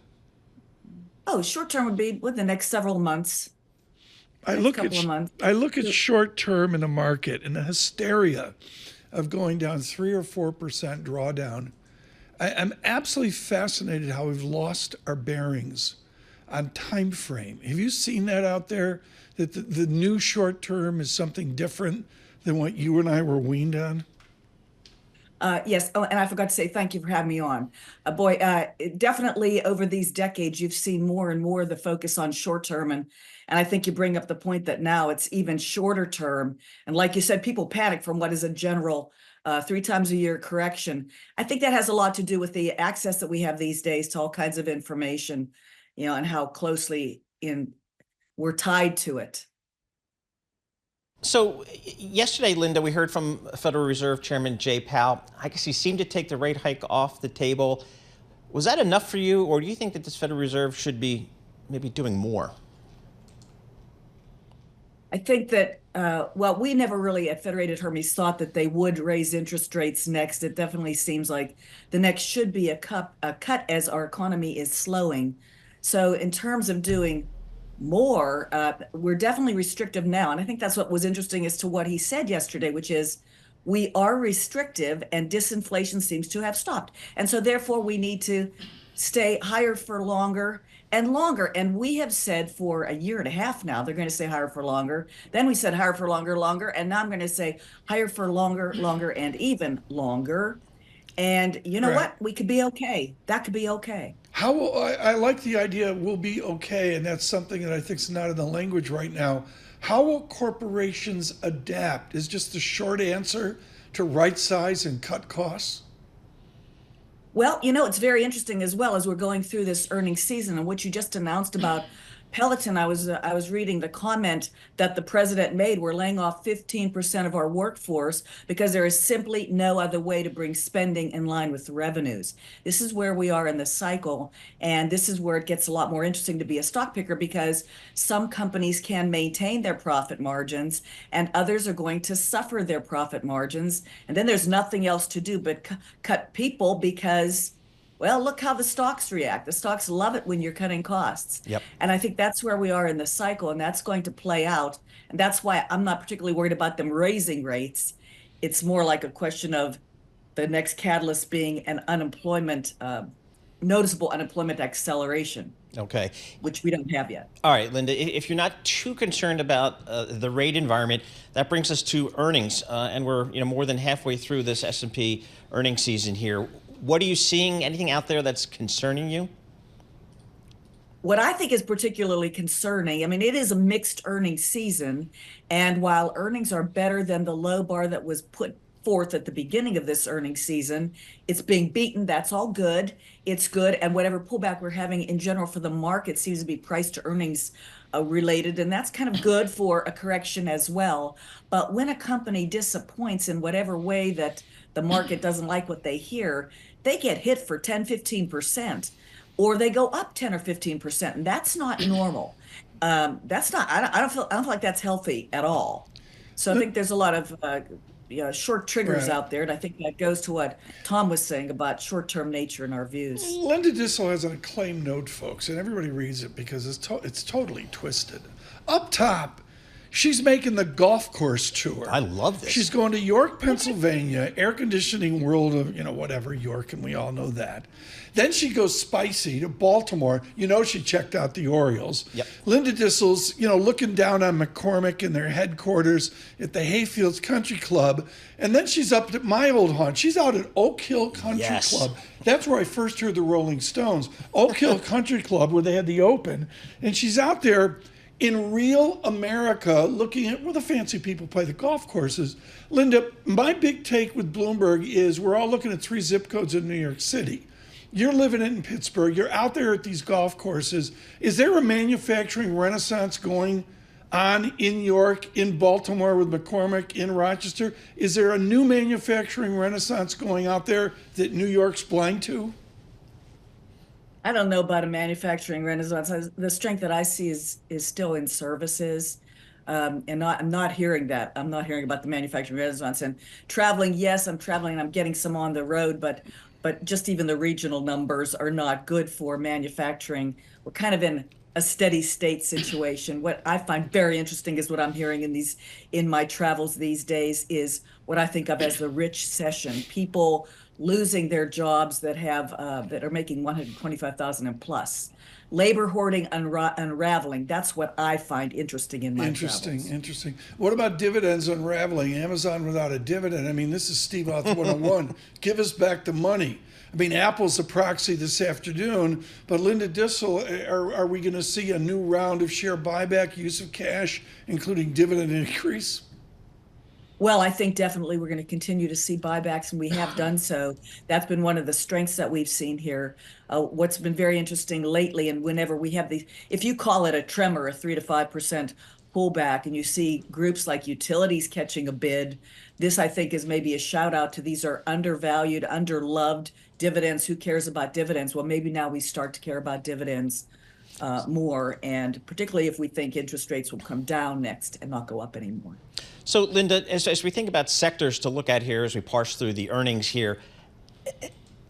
Oh, short term would be with the next several months. I look at short term in the market and the hysteria of going down 3 or 4% drawdown. I'm absolutely fascinated how we've lost our bearings on time frame. Have you seen that out there? That the new short term is something different than what you and I were weaned on? Yes. Oh, and I forgot to say thank you for having me on. Definitely over these decades, you've seen more and more the focus on short term. And I think you bring up the point that now it's even shorter term. And like you said, people panic from what is a general 3 times a year correction. I think that has a lot to do with the access that we have these days to all kinds of information, and how closely we're tied to it. So yesterday, Linda, we heard from Federal Reserve Chairman Jay Powell. I guess he seemed to take the rate hike off the table. Was that enough for you, or do you think that this Federal Reserve should be maybe doing more? I think that, we never really at Federated Hermes thought that they would raise interest rates next. It definitely seems like the next should be a cut as our economy is slowing. So in terms of doing more, we're definitely restrictive now. And I think that's what was interesting as to what he said yesterday, which is we are restrictive and disinflation seems to have stopped. And so therefore we need to stay higher for longer and longer. And we have said for a year and a half now, they're going to say higher for longer. Then we said higher for longer, longer. And now I'm going to say higher for longer, longer, and even longer. And you know what? We could be okay. That could be okay. I like the idea we'll be okay, and that's something that I think is not in the language right now. How will corporations adapt? Is just the short answer to right size and cut costs? Well, it's very interesting as well as we're going through this earnings season and what you just announced about Peloton. I was reading the comment that the president made. We're laying off 15% of our workforce because there is simply no other way to bring spending in line with revenues. This is where we are in the cycle, and this is where it gets a lot more interesting to be a stock picker because some companies can maintain their profit margins and others are going to suffer their profit margins. And then there's nothing else to do but cut people because, well, look how the stocks react. The stocks love it when you're cutting costs. Yep. And I think that's where we are in the cycle, and that's going to play out. And that's why I'm not particularly worried about them raising rates. It's more like a question of the next catalyst being an noticeable unemployment acceleration. Okay. Which we don't have yet. All right, Linda, if you're not too concerned about the rate environment, that brings us to earnings. And we're more than halfway through this S&P earnings season here. What are you seeing? Anything out there that's concerning you? What I think is particularly concerning, it is a mixed earnings season. And while earnings are better than the low bar that was put 4th at the beginning of this earnings season. It's being beaten. That's all good. It's good. And whatever pullback we're having in general for the market seems to be price to earnings related. And that's kind of good for a correction as well. But when a company disappoints in whatever way that the market doesn't like what they hear, they get hit for 10, 15%, or they go up 10 or 15%. And that's not normal. That's not, I don't feel like that's healthy at all. So I think there's a lot of short triggers out there, and I think that goes to what Tom was saying about short-term nature in our views. Linda Dissel has an acclaimed note, folks, and everybody reads it because it's totally twisted. Up top, she's making the golf course tour. I love this. She's going to York, Pennsylvania, air conditioning world of, whatever, York, and we all know that. Then she goes spicy to Baltimore. She checked out the Orioles. Yep. Linda Dissel's, looking down on McCormick and their headquarters at the Hayfields Country Club. And then she's up at my old haunt. She's out at Oak Hill Country Club. That's where I first heard the Rolling Stones. Oak Hill Country Club, where they had the Open. And she's out there in real America looking at where the fancy people play the golf courses. Linda, my big take with Bloomberg is we're all looking at 3 zip codes in New York City. You're living in Pittsburgh. You're out there at these golf courses. Is there a manufacturing renaissance going on in York, in Baltimore with McCormick, in Rochester? Is there a new manufacturing renaissance going out there that New York's blind to? I don't know about a manufacturing renaissance. The strength that I see is still in services. And I'm not hearing that. I'm not hearing about the manufacturing renaissance. And traveling, yes, I'm traveling. I'm getting some on the road, but just even the regional numbers are not good for manufacturing. We're kind of in a steady state situation. What I find very interesting is what I'm hearing in my travels these days is what I think of as the recession. People losing their jobs that are making $125,000 and plus. Labor hoarding unraveling. That's what I find interesting in my travels. Interesting. What about dividends unraveling? Amazon without a dividend. I mean, this is Steve Oth 101. Give us back the money. I mean, Apple's a proxy this afternoon, but Linda Dissel, are we going to see a new round of share buyback, use of cash, including dividend increase? Well, I think definitely we're going to continue to see buybacks, and we have done so. That's been one of the strengths that we've seen here. What's been very interesting lately, and whenever we have these, if you call it a tremor, a 3 to 5% pullback, and you see groups like utilities catching a bid, this I think is maybe a shout out to these are undervalued, underloved dividends. Who cares about dividends? Well, maybe now we start to care about dividends more, and particularly if we think interest rates will come down next and not go up anymore. So, Linda, as we think about sectors to look at here, as we parse through the earnings here,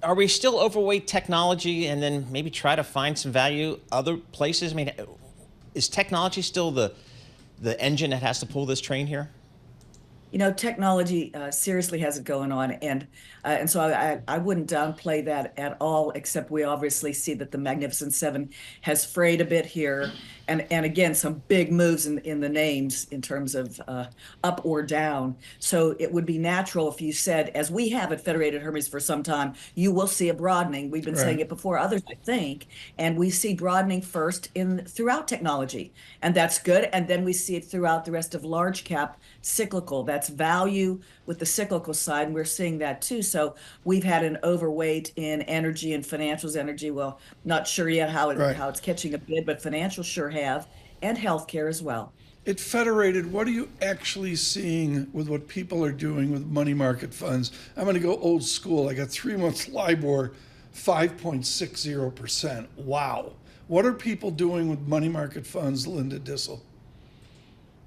are we still overweight technology and then maybe try to find some value other places? I mean, is technology still the engine that has to pull this train here? Technology seriously has it going on, and so I wouldn't downplay that at all, except we obviously see that the Magnificent Seven has frayed a bit here, and again, some big moves in the names in terms of up or down. So it would be natural if you said, as we have at Federated Hermes for some time, you will see a broadening. We've been saying it before others, I think, and we see broadening first throughout technology, and that's good, and then we see it throughout the rest of large cap cyclical. That's value with the cyclical side, and we're seeing that too. So we've had an overweight in energy and financials. Energy, well, not sure yet how it's catching a bid, but financials sure have, and healthcare as well. At Federated, what are you actually seeing with what people are doing with money market funds? I'm going to go old school. I got 3 months LIBOR, 5.60%. Wow. What are people doing with money market funds, Linda Dissel?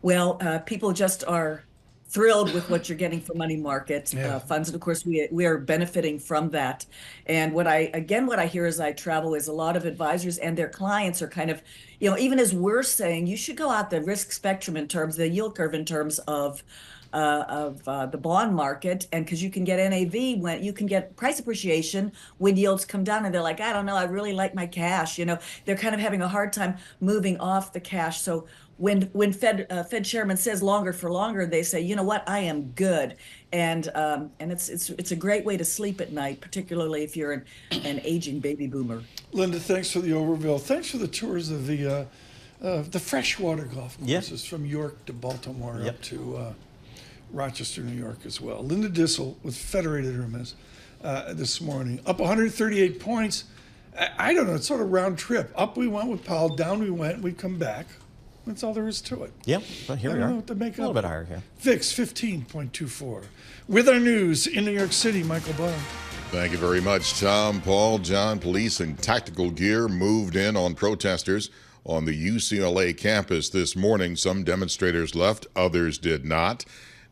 Well, people just are thrilled with what you're getting from money market funds. And of course, we are benefiting from that. And what I hear as I travel is a lot of advisors and their clients are kind of, even as we're saying, you should go out the risk spectrum in terms of the yield curve in terms of the bond market, and because you can get NAV when you can get price appreciation when yields come down, and they're like, I don't know, I really like my cash. They're kind of having a hard time moving off the cash. So when Fed chairman says longer for longer, they say, you know what, I am good, and it's a great way to sleep at night, particularly if you're an aging baby boomer. Linda, thanks for the overview. Thanks for the tours of the freshwater golf courses from York to Baltimore up to Rochester, New York as well. Linda Dissel with Federated Hermes this morning, up 138 points. I don't know, it's sort of round trip. Up we went with Powell, down we went, we come back. That's all there is to it. Yep, well, here we are. I don't know what to make a little bit higher here. VIX 15.24. With our news in New York City, Michael Barr. Thank you very much, Tom. Paul, John, police in tactical gear moved in on protesters on the UCLA campus this morning. Some demonstrators left, others did not.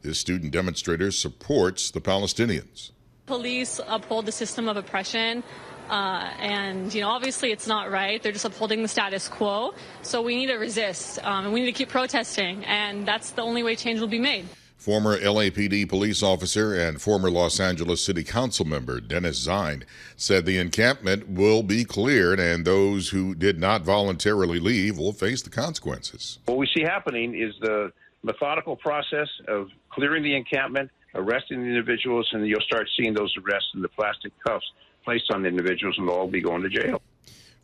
This student demonstrator supports the Palestinians. Police uphold the system of oppression. And, obviously it's not right. They're just upholding the status quo. So we need to resist and we need to keep protesting. And that's the only way change will be made. Former LAPD police officer and former Los Angeles City Council member Dennis Zine said the encampment will be cleared and those who did not voluntarily leave will face the consequences. What we see happening is the methodical process of clearing the encampment, arresting the individuals, and you'll start seeing those arrests and the plastic cuffs placed on the individuals, and they'll all be going to jail.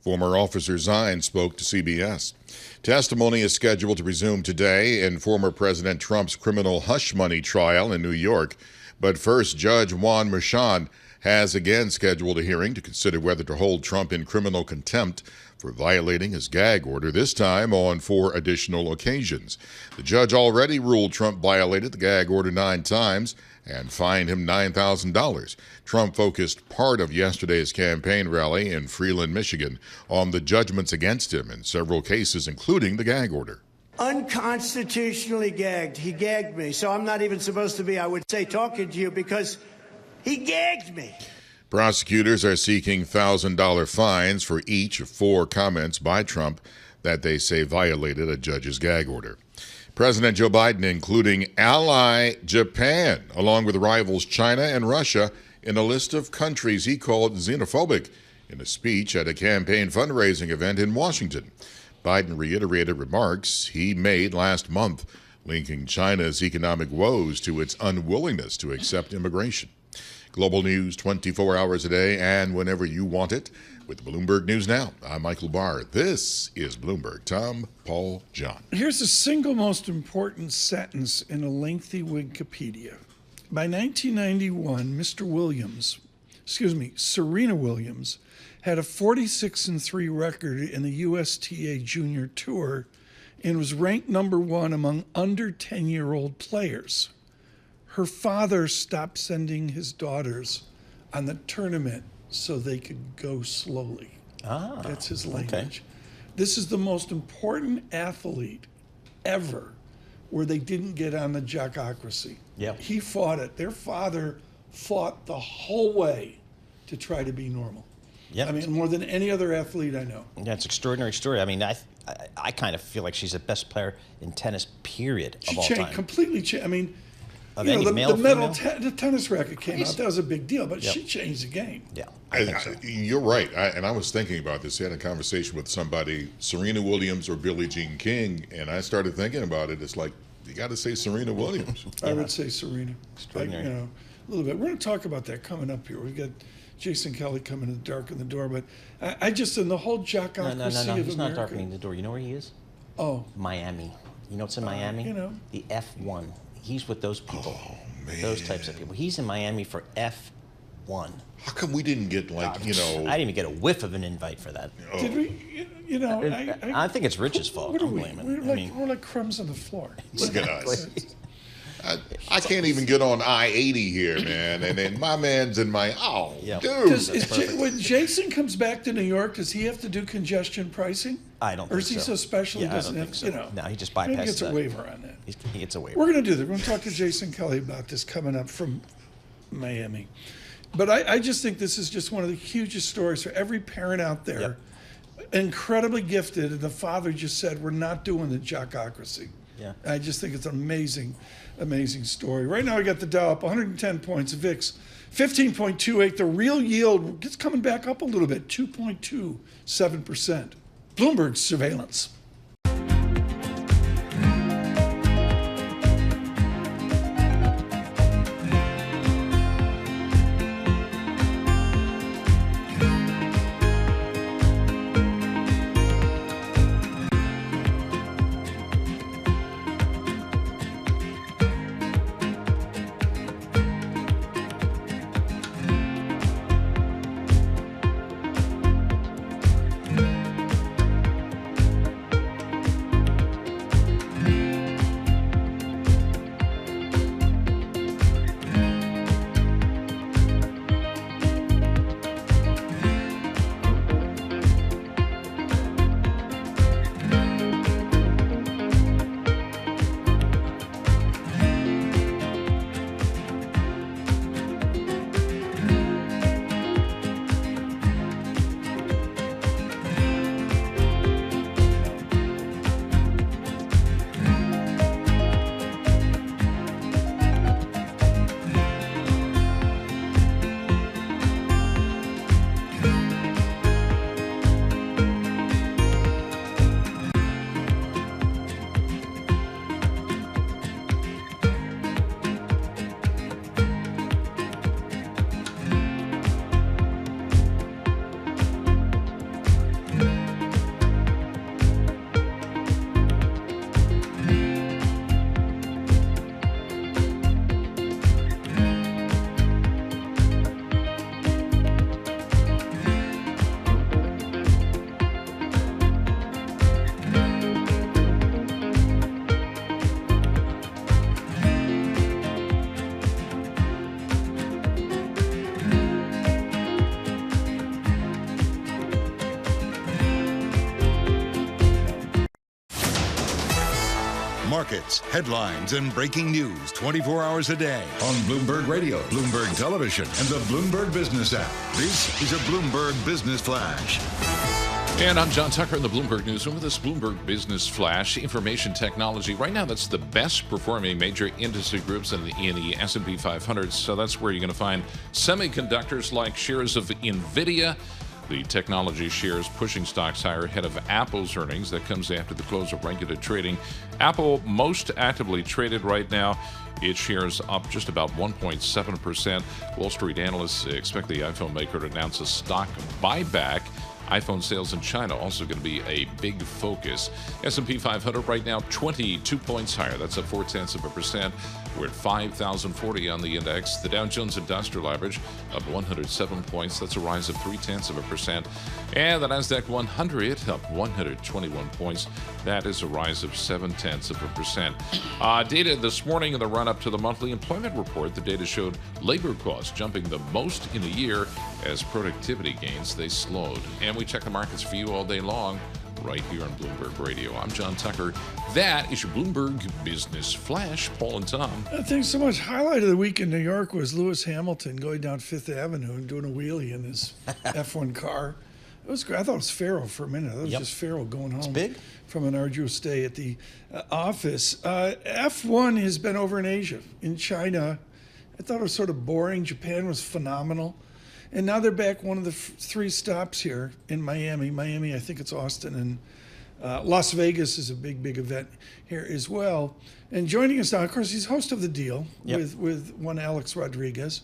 Former Officer Zine spoke to CBS. Testimony is scheduled to resume today in former President Trump's criminal hush money trial in New York. But first, Judge Juan Merchan has again scheduled a hearing to consider whether to hold Trump in criminal contempt for violating his gag order, this time on 4 additional occasions. The judge already ruled Trump violated the gag order 9 times and fined him $9,000. Trump focused part of yesterday's campaign rally in Freeland, Michigan, on the judgments against him in several cases, including the gag order. Unconstitutionally gagged. He gagged me. So I'm not even supposed to be, I would say, talking to you because he gagged me. Prosecutors are seeking $1,000 fines for each of 4 comments by Trump that they say violated a judge's gag order. President Joe Biden including ally Japan, along with rivals China and Russia, in a list of countries he called xenophobic in a speech at a campaign fundraising event in Washington. Biden reiterated remarks he made last month, linking China's economic woes to its unwillingness to accept immigration. Global news 24 hours a day and whenever you want it with Bloomberg News Now. I'm Michael Barr. This is Bloomberg. Tom, Paul, John. Here's the single most important sentence in a lengthy Wikipedia. By 1991, Serena Williams had a 46-3 record in the USTA Junior Tour and was ranked number 1 among under 10-year-old players. Her father stopped sending his daughters on the tournament so they could go slowly. That's his language. Okay. This is the most important athlete ever where they didn't get on the jockocracy. Yep. He fought it. Their father fought the whole way to try to be normal. Yep. I mean, more than any other athlete I know. Yeah, it's an extraordinary story. I mean, I kind of feel like she's the best player in tennis, period, of all time. Completely changed. I mean, of you any know, male, the metal the tennis racket came out. That was a big deal, but Yep. she changed the game. Yeah, I think so. You're right. And I was thinking about this. I had a conversation with somebody, Serena Williams or Billie Jean King, and I started thinking about it. It's like, you got to say Serena Williams. I would say Serena. Extraordinary. A little bit. We're going to talk about that coming up here. We've got Jason Kelly coming to darken the door, but I just, in the whole jockocracy No, of he's America. not darkening the door. You know where he is? Oh. Miami. You know what's in Miami? You know. The F1. He's with those people. Oh, man. Those types of people. He's in Miami for F1. How come we didn't get, I didn't even get a whiff of an invite for that. Did we? I think it's Rich's fault. What are I'm we? blaming. We're like crumbs on the floor. Look at us. I can't even get on I-80 here, man. And then my man's in my, dude. When Jason comes back to New York, does he have to do congestion pricing? I don't think so. Or is he so special he doesn't have so. No, he just bypasses He gets that. a waiver on that. He gets a waiver. We're going to do that. We're going to talk to Jason Kelly about this coming up from Miami. But I just think this is just one of the hugest stories for every parent out there. Yep. Incredibly gifted, and the father just said, we're not doing the jockocracy. Yeah. I just think it's an amazing story. Right now, we got the Dow up 110 points, VIX 15.28. The real yield gets coming back up a little bit, 2.27%. Bloomberg surveillance. markets, headlines, and breaking news 24 hours a day on Bloomberg Radio, Bloomberg Television, and the Bloomberg Business app. This is a Bloomberg Business Flash. And I'm John Tucker in the Bloomberg Newsroom with this Bloomberg Business Flash. Information technology. Right now, that's the best performing major industry groups in the S&P 500. So that's where you're going to find semiconductors like shares of NVIDIA. The technology shares pushing stocks higher ahead of Apple's earnings. That comes after the close of regular trading. Apple most actively traded right now. Its shares up just about 1.7%. Wall Street analysts expect the iPhone maker to announce a stock buyback. iPhone sales in China also going to be a big focus. S&P 500 right now 22 points higher. That's up 0.4%. We're at 5,040 on the index. The Dow Jones Industrial Average up 107 points. That's a rise of 0.3%. And the Nasdaq 100 up 121 points. That is a rise of 0.7%. Data this morning in the run-up to the monthly employment report. The data showed labor costs jumping the most in a year as productivity gains, they slowed. And we check the markets for you all day long right here on Bloomberg Radio. I'm John Tucker. That is your Bloomberg Business Flash. Paul and Tom. Thanks so much. Highlight of the week in New York was Lewis Hamilton going down Fifth Avenue and doing a wheelie in his F1 car. It was great. I thought it was Ferro for a minute. It was just Ferro going home from an arduous day at the office. F1 has been over in Asia, in China. I thought it was sort of boring. Japan was phenomenal. And now they're back one of the three stops here in Miami. Miami, I think it's Austin, and Las Vegas is a big, big event here as well. And joining us now, of course, he's host of The Deal with one Alex Rodriguez.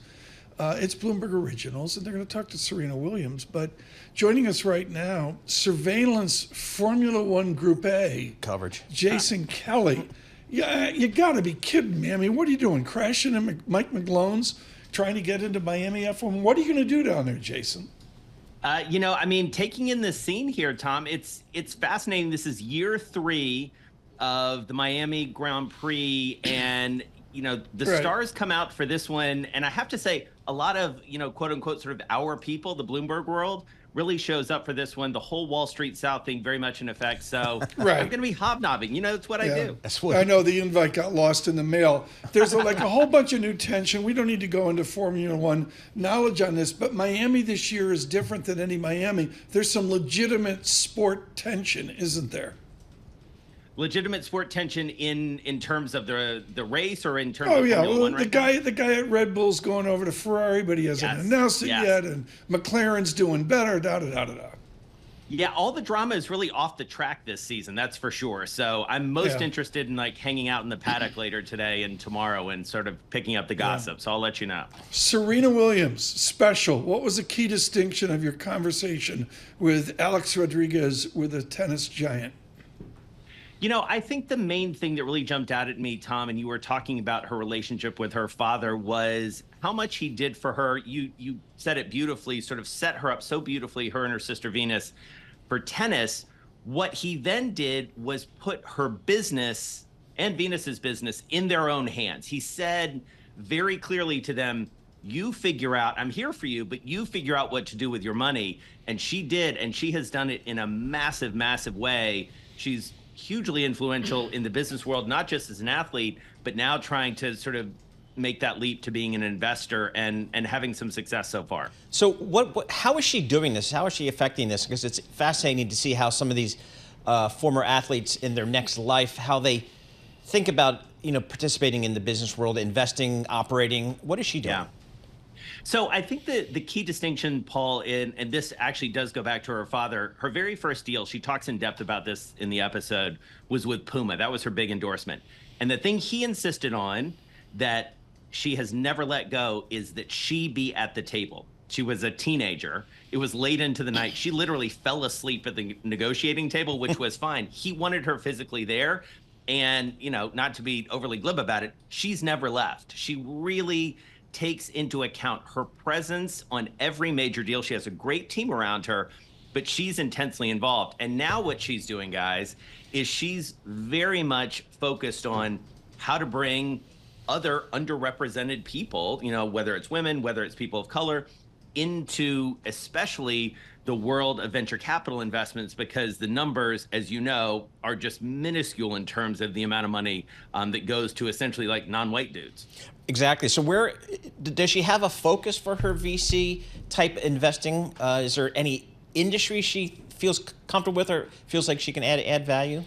It's Bloomberg Originals, and they're going to talk to Serena Williams. But joining us right now, Surveillance Formula One Group A coverage, Jason Kelly. Yeah, you got to be kidding me. I mean, what are you doing? Crashing in Mike McGlone's? Trying to get into Miami F1. What are you going to do down there, Jason? Taking in the scene here, Tom, it's fascinating. This is year 3 of the Miami Grand Prix, and the stars come out for this one. And I have to say, a lot of quote unquote sort of our people, the Bloomberg world, really shows up for this one. The whole Wall Street South thing very much in effect. So I'm going to be hobnobbing. That's what I do. I know the invite got lost in the mail. There's a whole bunch of new tension. We don't need to go into Formula One knowledge on this, but Miami this year is different than any Miami. There's some legitimate sport tension, isn't there? Legitimate sport tension in terms of the race, or in terms of Formula One the guy at Red Bull's going over to Ferrari, but he hasn't announced it yet, and McLaren's doing better. Yeah, all the drama is really off the track this season, that's for sure. So I'm most interested in hanging out in the paddock later today and tomorrow and sort of picking up the gossip. So I'll let you know. Serena Williams, special. What was the key distinction of your conversation with Alex Rodriguez with a tennis giant? I think the main thing that really jumped out at me, Tom, and you were talking about her relationship with her father, was how much he did for her. You said it beautifully, sort of set her up so beautifully, her and her sister Venus, for tennis. What he then did was put her business and Venus's business in their own hands. He said very clearly to them, you figure out, I'm here for you, but you figure out what to do with your money. And she did, and she has done it in a massive, massive way. She's hugely influential in the business world, not just as an athlete, but now trying to sort of make that leap to being an investor and having some success so far. So how is she doing this? How is she affecting this? Because it's fascinating to see how some of these former athletes in their next life, how they think about, participating in the business world, investing, operating. What is she doing? Yeah. So I think the key distinction, Paul, and this actually does go back to her father. Her very first deal, she talks in depth about this in the episode, was with Puma. That was her big endorsement. And the thing he insisted on that she has never let go is that she be at the table. She was a teenager. It was late into the night. She literally fell asleep at the negotiating table, which was fine. He wanted her physically there. And, not to be overly glib about it, she's never left. She really takes into account her presence on every major deal. She has a great team around her, but she's intensely involved. And now what she's doing, guys, is she's very much focused on how to bring other underrepresented people, whether it's women, whether it's people of color, into especially the world of venture capital investments, because the numbers, as you know, are just minuscule in terms of the amount of money that goes to essentially like non-white dudes. Exactly. So where does she have a focus for her VC type investing? Is there any industry she feels comfortable with or feels like she can add value?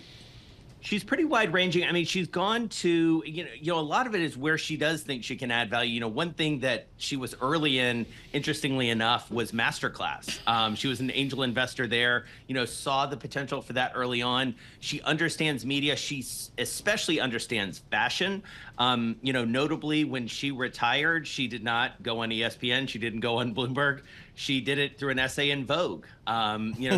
She's pretty wide ranging. I mean, she's gone to, a lot of it is where she does think she can add value. One thing that she was early in, interestingly enough, was Masterclass. She was an angel investor there, saw the potential for that early on. She understands media. She especially understands fashion. Notably when she retired, she did not go on ESPN. She didn't go on Bloomberg. She did it through an essay in Vogue.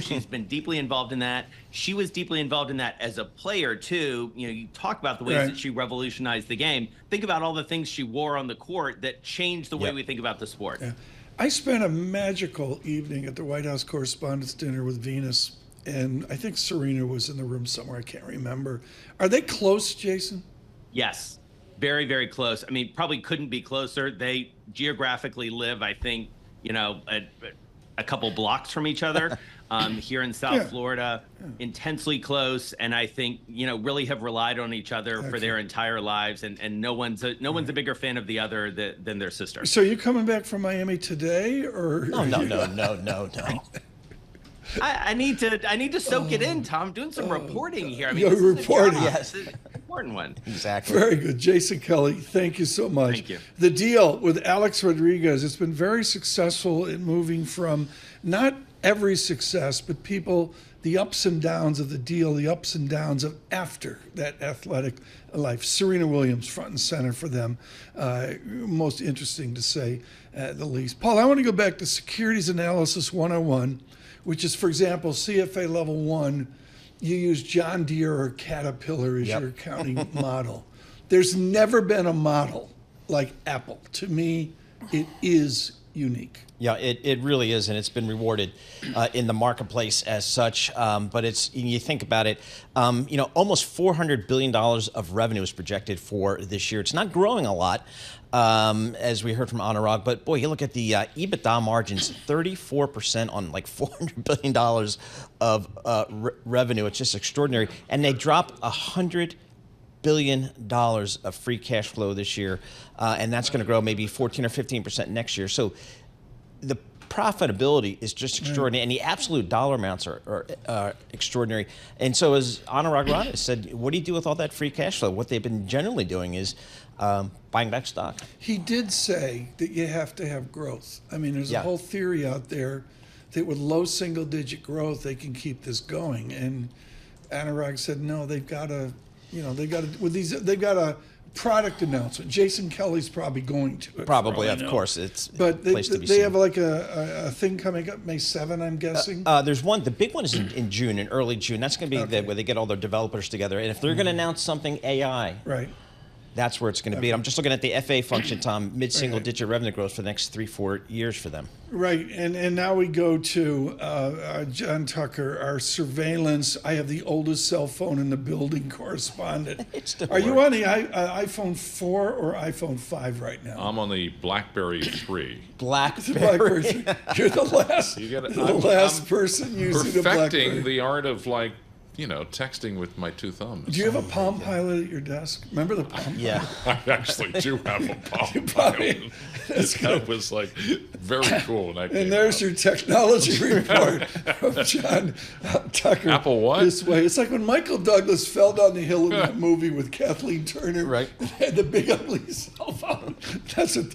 She's been deeply involved in that. She was deeply involved in that as a player, too. You talk about the ways that she revolutionized the game. Think about all the things she wore on the court that changed the way we think about the sport. Yeah. I spent a magical evening at the White House Correspondents' Dinner with Venus, and I think Serena was in the room somewhere. I can't remember. Are they close, Jason? Yes. Very, very close. I mean, probably couldn't be closer. They geographically live, I think, a couple blocks from each other here in South Florida, intensely close, and I think really have relied on each other for their entire lives, and no one's a bigger fan of the other than their sister. So you coming back from Miami today, or No. I need to soak it in, Tom. I'm doing some reporting here. I mean, you're reporting. Yes, important one. Exactly. Very good. Jason Kelly, thank you so much. Thank you. The deal with Alex Rodriguez, it's been very successful in moving from not every success, but people, the ups and downs of the deal, the ups and downs of after that athletic life. Serena Williams, front and center for them. Most interesting to say the least. Paul, I want to go back to Securities Analysis 101, which is, for example, CFA Level 1. You use John Deere or Caterpillar as your accounting model. There's never been a model like Apple. To me, it is unique. Yeah, it really is, and it's been rewarded in the marketplace as such. But you think about it, almost $400 billion of revenue is projected for this year. It's not growing a lot, as we heard from Anurag, but boy, you look at the EBITDA margins, 34% on like $400 billion of revenue. It's just extraordinary. And they dropped $100 billion of free cash flow this year, and that's going to grow maybe 14 or 15% next year. So the profitability is just extraordinary, and the absolute dollar amounts are extraordinary. And so, as Anurag Rana said, what do you do with all that free cash flow? What they've been generally doing is buying back stock. He did say that you have to have growth. I mean, there's a whole theory out there that with low single-digit growth, they can keep this going. And Anurag said, no, they've got to. They've got a product announcement. Jason Kelly's probably going to it. Probably, of course. But they have like a thing coming up May 7, I'm guessing. There's one. The big one is in June, in early June. That's going to be where they get all their developers together. And if they're going to announce something AI, right, that's where it's going to be. I'm just looking at the FA function, Tom, mid-single-digit revenue growth for the next 3-4 years for them. Right, and now we go to John Tucker, our surveillance. I have the oldest cell phone in the building correspondent. Are you on the iPhone 4 or iPhone 5 right now? I'm on the BlackBerry 3. BlackBerry 3. You're the last person using a BlackBerry. Perfecting the art of texting with my two thumbs. Do you have a Palm Pilot at your desk? Remember the Palm Pilot? Yeah. I actually do have a Palm Pilot. That was very cool. And there's your technology report from John Tucker. Apple what? This way. It's like when Michael Douglas fell down the hill in that movie with Kathleen Turner. Right. And had the big ugly cell phone. That's what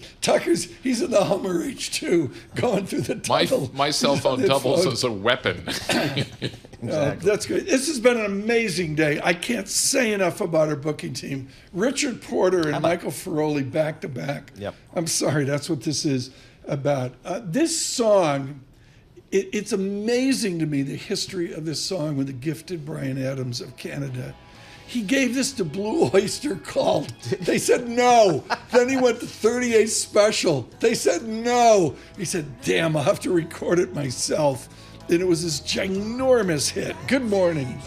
he's in the Hummer H2 going through the tunnel. My cell phone doubles as a weapon. Exactly. That's good. This has been an amazing day. I can't say enough about our booking team. Richard Porter and Michael Feroli back to back. Yep. I'm sorry, that's what this is about. This song, it's amazing to me, the history of this song with the gifted Bryan Adams of Canada. He gave this to Blue Oyster Cult. They said no. Then he went to 38 Special. They said no. He said, damn, I'll have to record it myself. And it was this ginormous hit. Good morning.